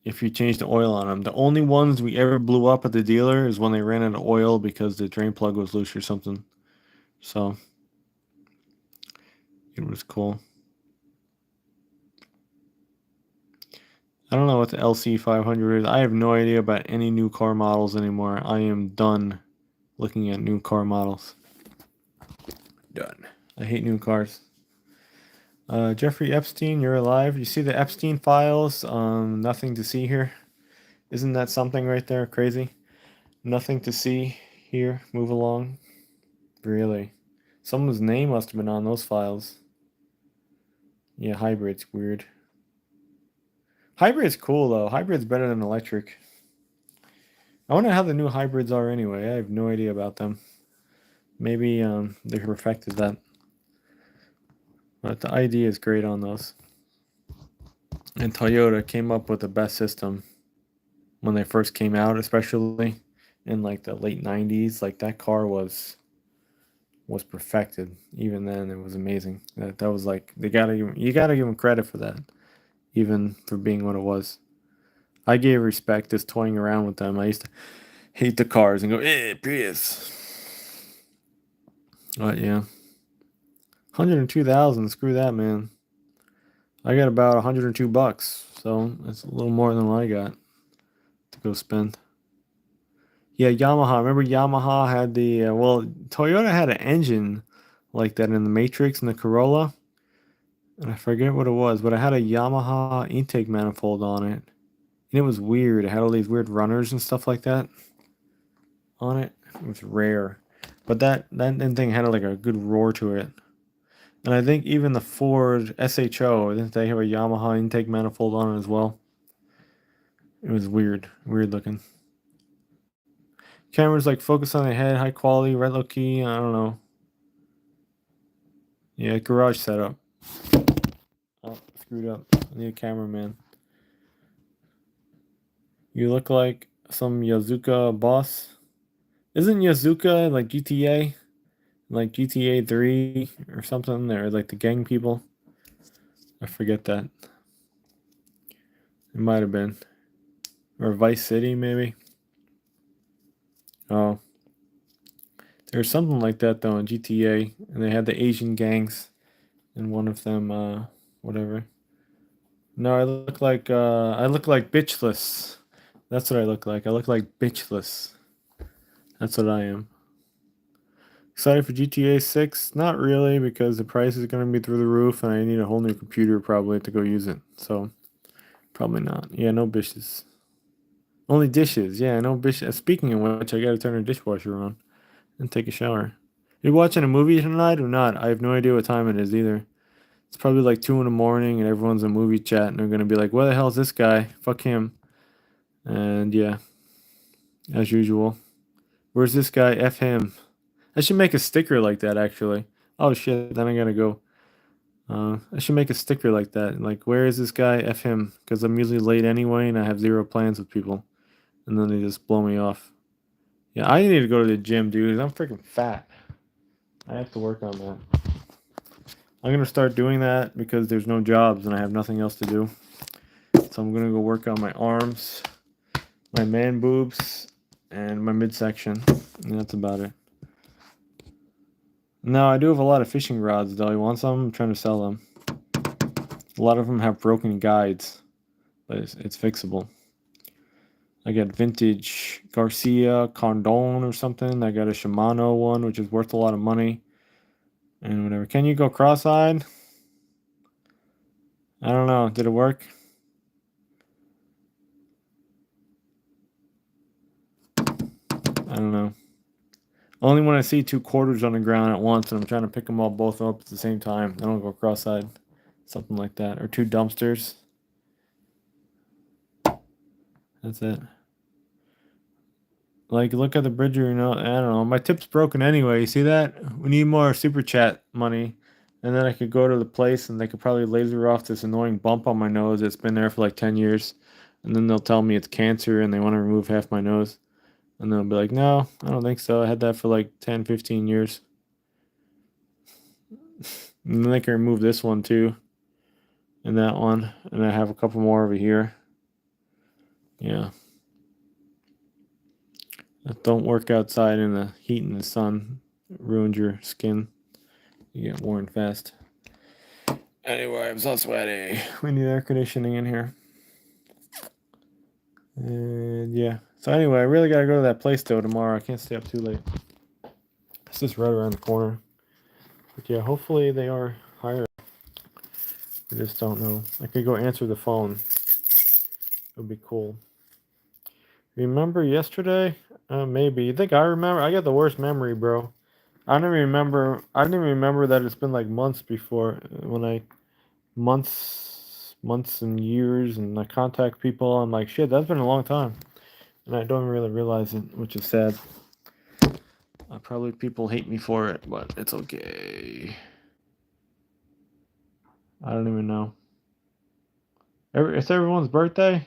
if you changed the oil on them. The only ones we ever blew up at the dealer is when they ran out of oil because the drain plug was loose or something. So it was cool. I don't know what the LC500 is. I have no idea about any new car models anymore. I am done looking at new car models. Done. I hate new cars. Jeffrey Epstein, you're alive. You see the Epstein files? Nothing to see here. Isn't that something right there? Crazy. Nothing to see here. Move along. Really. Someone's name must have been on those files. Yeah, hybrid's weird. Hybrid's cool though. Hybrid's better than electric. I wonder how the new hybrids are anyway. I have no idea about them. Maybe they perfected that. But the idea is great on those. And Toyota came up with the best system when they first came out, especially in like the late 90s. Like that car was perfected. Even then it was amazing. That was like you gotta give them credit for that. Even for being what it was. I gave respect just toying around with them. I used to hate the cars and go, Prius. But yeah. 102,000, screw that, man. I got about 102 bucks, so that's a little more than what I got to go spend. Yeah, Yamaha. Remember Yamaha had the Toyota had an engine like that in the Matrix and the Corolla, and I forget what it was, but it had a Yamaha intake manifold on it, and it was weird. It had all these weird runners and stuff like that on it. It was rare, but that thing had like a good roar to it. And I think even the Ford SHO, didn't they have a Yamaha intake manifold on it as well? It was weird looking. Cameras like focus on the head, high quality, red low key. I don't know. Yeah, garage setup. Oh, screwed up. I need a cameraman. You look like some Yazuka boss. Isn't Yazuka like GTA? Like GTA 3 or something? Or like the gang people? I forget that. It might have been. Or Vice City, maybe? Oh. There's something like that, though, in GTA. And they had the Asian gangs. And one of them, whatever. No, I look like bitchless. That's what I look like. I look like bitchless. That's what I am. Excited for GTA 6? Not really, because the price is going to be through the roof, and I need a whole new computer probably to go use it. So, probably not. Yeah, no dishes. Only dishes. Yeah, no dishes. Speaking of which, I got to turn the dishwasher on and take a shower. You watching a movie tonight or not? I have no idea what time it is either. It's probably like 2 in the morning, and everyone's in movie chat, and they're going to be like, where the hell is this guy? Fuck him. And yeah, as usual. Where's this guy? F him. I should make a sticker like that, actually. Oh shit, then I gotta go. I should make a sticker like that. Like, where is this guy? F him. Because I'm usually late anyway and I have zero plans with people. And then they just blow me off. Yeah, I need to go to the gym, dude. I'm freaking fat. I have to work on that. I'm gonna start doing that because there's no jobs and I have nothing else to do. So I'm gonna go work on my arms, my man boobs, and my midsection. And that's about it. No, I do have a lot of fishing rods, though. You want some? I'm trying to sell them. A lot of them have broken guides, but it's fixable. I got vintage Garcia Condon or something. I got a Shimano one, which is worth a lot of money. And whatever. Can you go cross-eyed? I don't know. Did it work? I don't know. Only when I see 2 quarters on the ground at once and I'm trying to pick them all both up at the same time. I don't go cross-eyed. Something like that. Or 2 dumpsters. That's it. Like, look at the bridger, I don't know. My tip's broken anyway. You see that? We need more super chat money. And then I could go to the place and they could probably laser off this annoying bump on my nose that's been there for like 10 years. And then they'll tell me it's cancer and they want to remove half my nose. And they'll be like, no, I don't think so. I had that for like 10, 15 years. And then they can remove this one too. And that one. And I have a couple more over here. Yeah. Don't work outside in the heat and the sun. It ruins your skin. You get worn fast. Anyway, I'm so sweaty. We need air conditioning in here. And yeah. So anyway, I really gotta go to that place though tomorrow. I can't stay up too late. It's just right around the corner. But yeah, hopefully they are hiring. I just don't know. I could go answer the phone. It would be cool. Remember yesterday? Maybe. You think I remember? I got the worst memory, bro. I don't even remember that it's been like months before months and years, and I contact people. I'm like, shit, that's been a long time, and I don't really realize it, which is sad. Probably people hate me for it, but it's okay. I don't even know. It's everyone's birthday.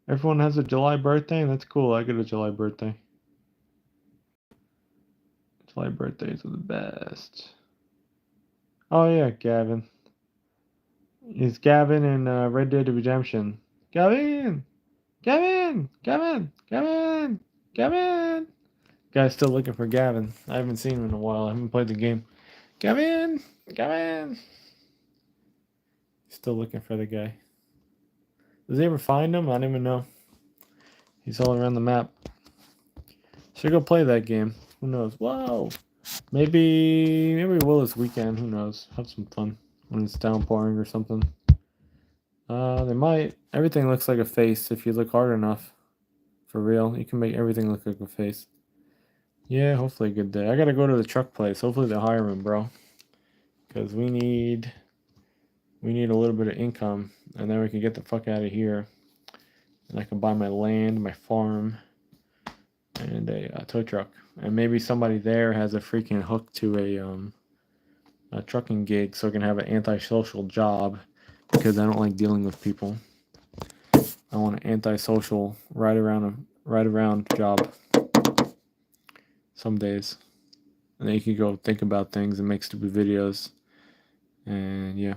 Everyone has a July birthday, and that's cool. I get a July birthday. July birthdays are the best. Oh yeah, Gavin. Is Gavin in Red Dead Redemption? Gavin! Gavin! Gavin! Gavin! Gavin! Guy's still looking for Gavin. I haven't seen him in a while. I haven't played the game. Gavin! Gavin! Still looking for the guy. Does he ever find him? I don't even know. He's all around the map. Should go play that game. Who knows? Whoa! Maybe we will this weekend. Who knows? Have some fun when it's downpouring or something. They might. Everything looks like a face if you look hard enough. For real, you can make everything look like a face. Yeah, hopefully a good day. I gotta go to the truck place. Hopefully they'll hire him, bro. Because we need a little bit of income, and then we can get the fuck out of here. And I can buy my land, my farm, and a tow truck. And maybe somebody there has a freaking hook to a trucking gig, so I can have an antisocial job. Because I don't like dealing with people. I want an antisocial ride around job. Some days. And then you can go think about things and make stupid videos. And yeah.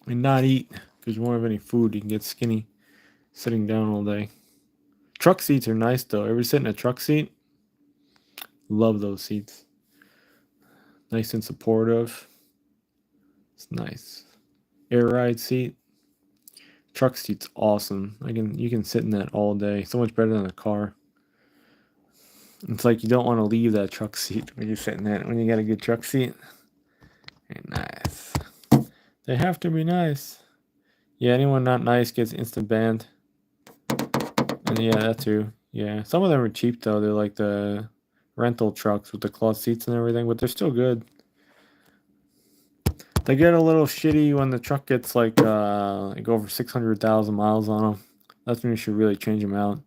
And not eat. Because you won't have any food. You can get skinny sitting down all day. Truck seats are nice though. Ever sit in a truck seat? Love those seats. Nice and supportive. It's nice. Air ride seat. Truck seat's awesome. You can sit in that all day. So much better than a car. It's like you don't want to leave that truck seat when you're sitting in it. When you got a good truck seat. Ain't nice. They have to be nice. Yeah, anyone not nice gets instant banned. And yeah, that too. Yeah, some of them are cheap though. They're like the rental trucks with the cloth seats and everything, but they're still good. They get a little shitty when the truck gets like over 600,000 miles on them. That's when you should really change them out.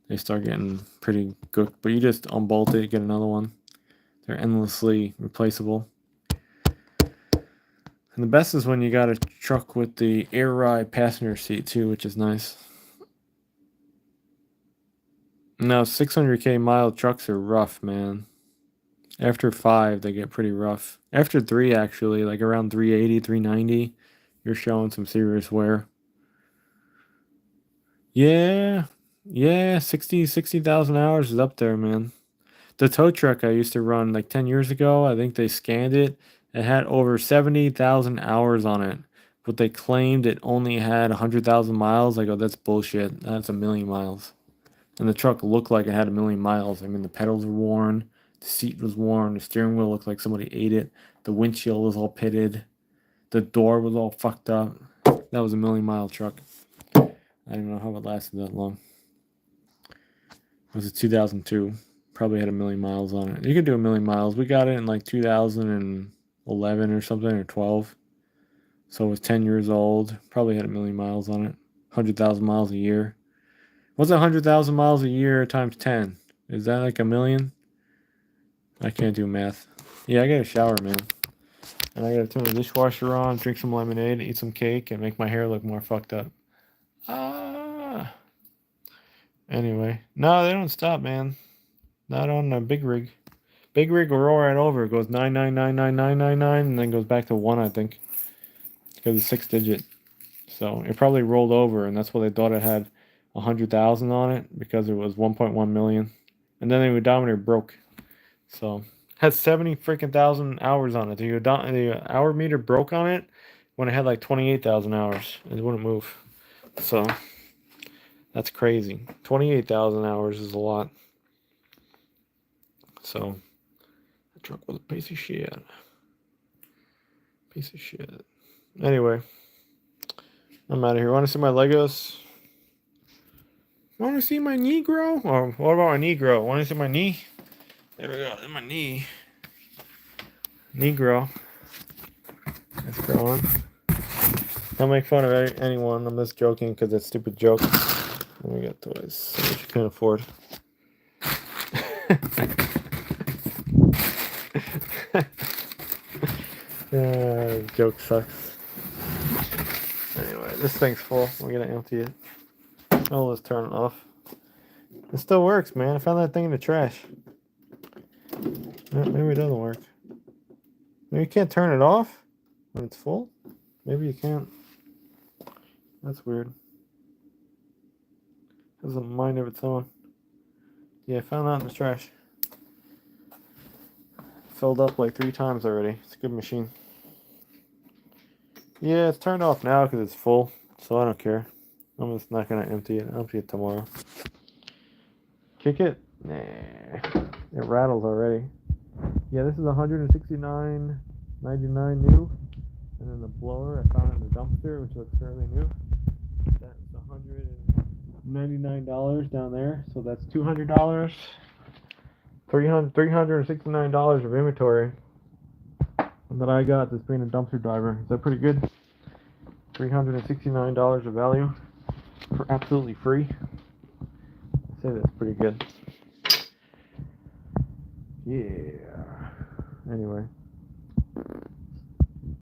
They start getting pretty good, but you just unbolt it, get another one. They're endlessly replaceable. And the best is when you got a truck with the air ride passenger seat too, which is nice. Now 600k mile trucks are rough, man. After 5, they get pretty rough. After 3, actually, like around 380, 390, you're showing some serious wear. Yeah, 60,000 hours is up there, man. The tow truck I used to run like 10 years ago, I think they scanned it. It had over 70,000 hours on it, but they claimed it only had 100,000 miles. I go, that's bullshit. That's a million miles. And the truck looked like it had a million miles. I mean, the pedals were worn, the seat was worn, the steering wheel looked like somebody ate it, the windshield was all pitted, the door was all fucked up. That was a million-mile truck. I don't know how it lasted that long. It was a 2002. Probably had a million miles on it. You could do a million miles. We got it in like 2011 or something, or 12. So it was 10 years old. Probably had a million miles on it. 100,000 miles a year. What's 100,000 miles a year times 10? Is that like a million? I can't do math. Yeah, I got a shower, man. And I gotta turn the dishwasher on, drink some lemonade, eat some cake, and make my hair look more fucked up. Ah. Anyway, no, they don't stop, man. Not on a big rig. Big rig will roll right over. It goes 9999999, and then goes back to 1, I think, because it's 6-digit. So it probably rolled over, and that's why they thought it had 100,000 on it, because it was 1.1 million. And then the odometer broke. So it has 70 freaking thousand hours on it. The hour meter broke on it when it had like 28,000 hours. It wouldn't move. So that's crazy. 28,000 hours is a lot. So the truck was a piece of shit. Piece of shit. Anyway, I'm out of here. Want to see my Legos? Want to see my knee grow? Or what about my knee grow? Want to see my knee? There we go. There's my knee. Knee grow. It's growing. Don't make fun of anyone. I'm just joking because it's a stupid joke. And we got toys which you can't afford. Joke sucks. Anyway, this thing's full. We're gonna empty it. Oh, let's turn it off. It still works, man. I found that thing in the trash. Maybe it doesn't work. Maybe you can't turn it off when it's full? Maybe you can't. That's weird. It has a mind of its own. Yeah, I found that in the trash. Filled up like 3 times already. It's a good machine. Yeah, it's turned off now because it's full, so I don't care. I'm just not gonna empty it. I'll empty it tomorrow. Kick it? Nah. It rattles already. Yeah, this is $169.99 new. And then the blower I found in the dumpster, which looks fairly new. That's $199 down there. So that's $200. $369 of inventory that I got that's being a dumpster driver. Is that pretty good? $369 of value for absolutely free. I'd say that's pretty good. Yeah. Anyway.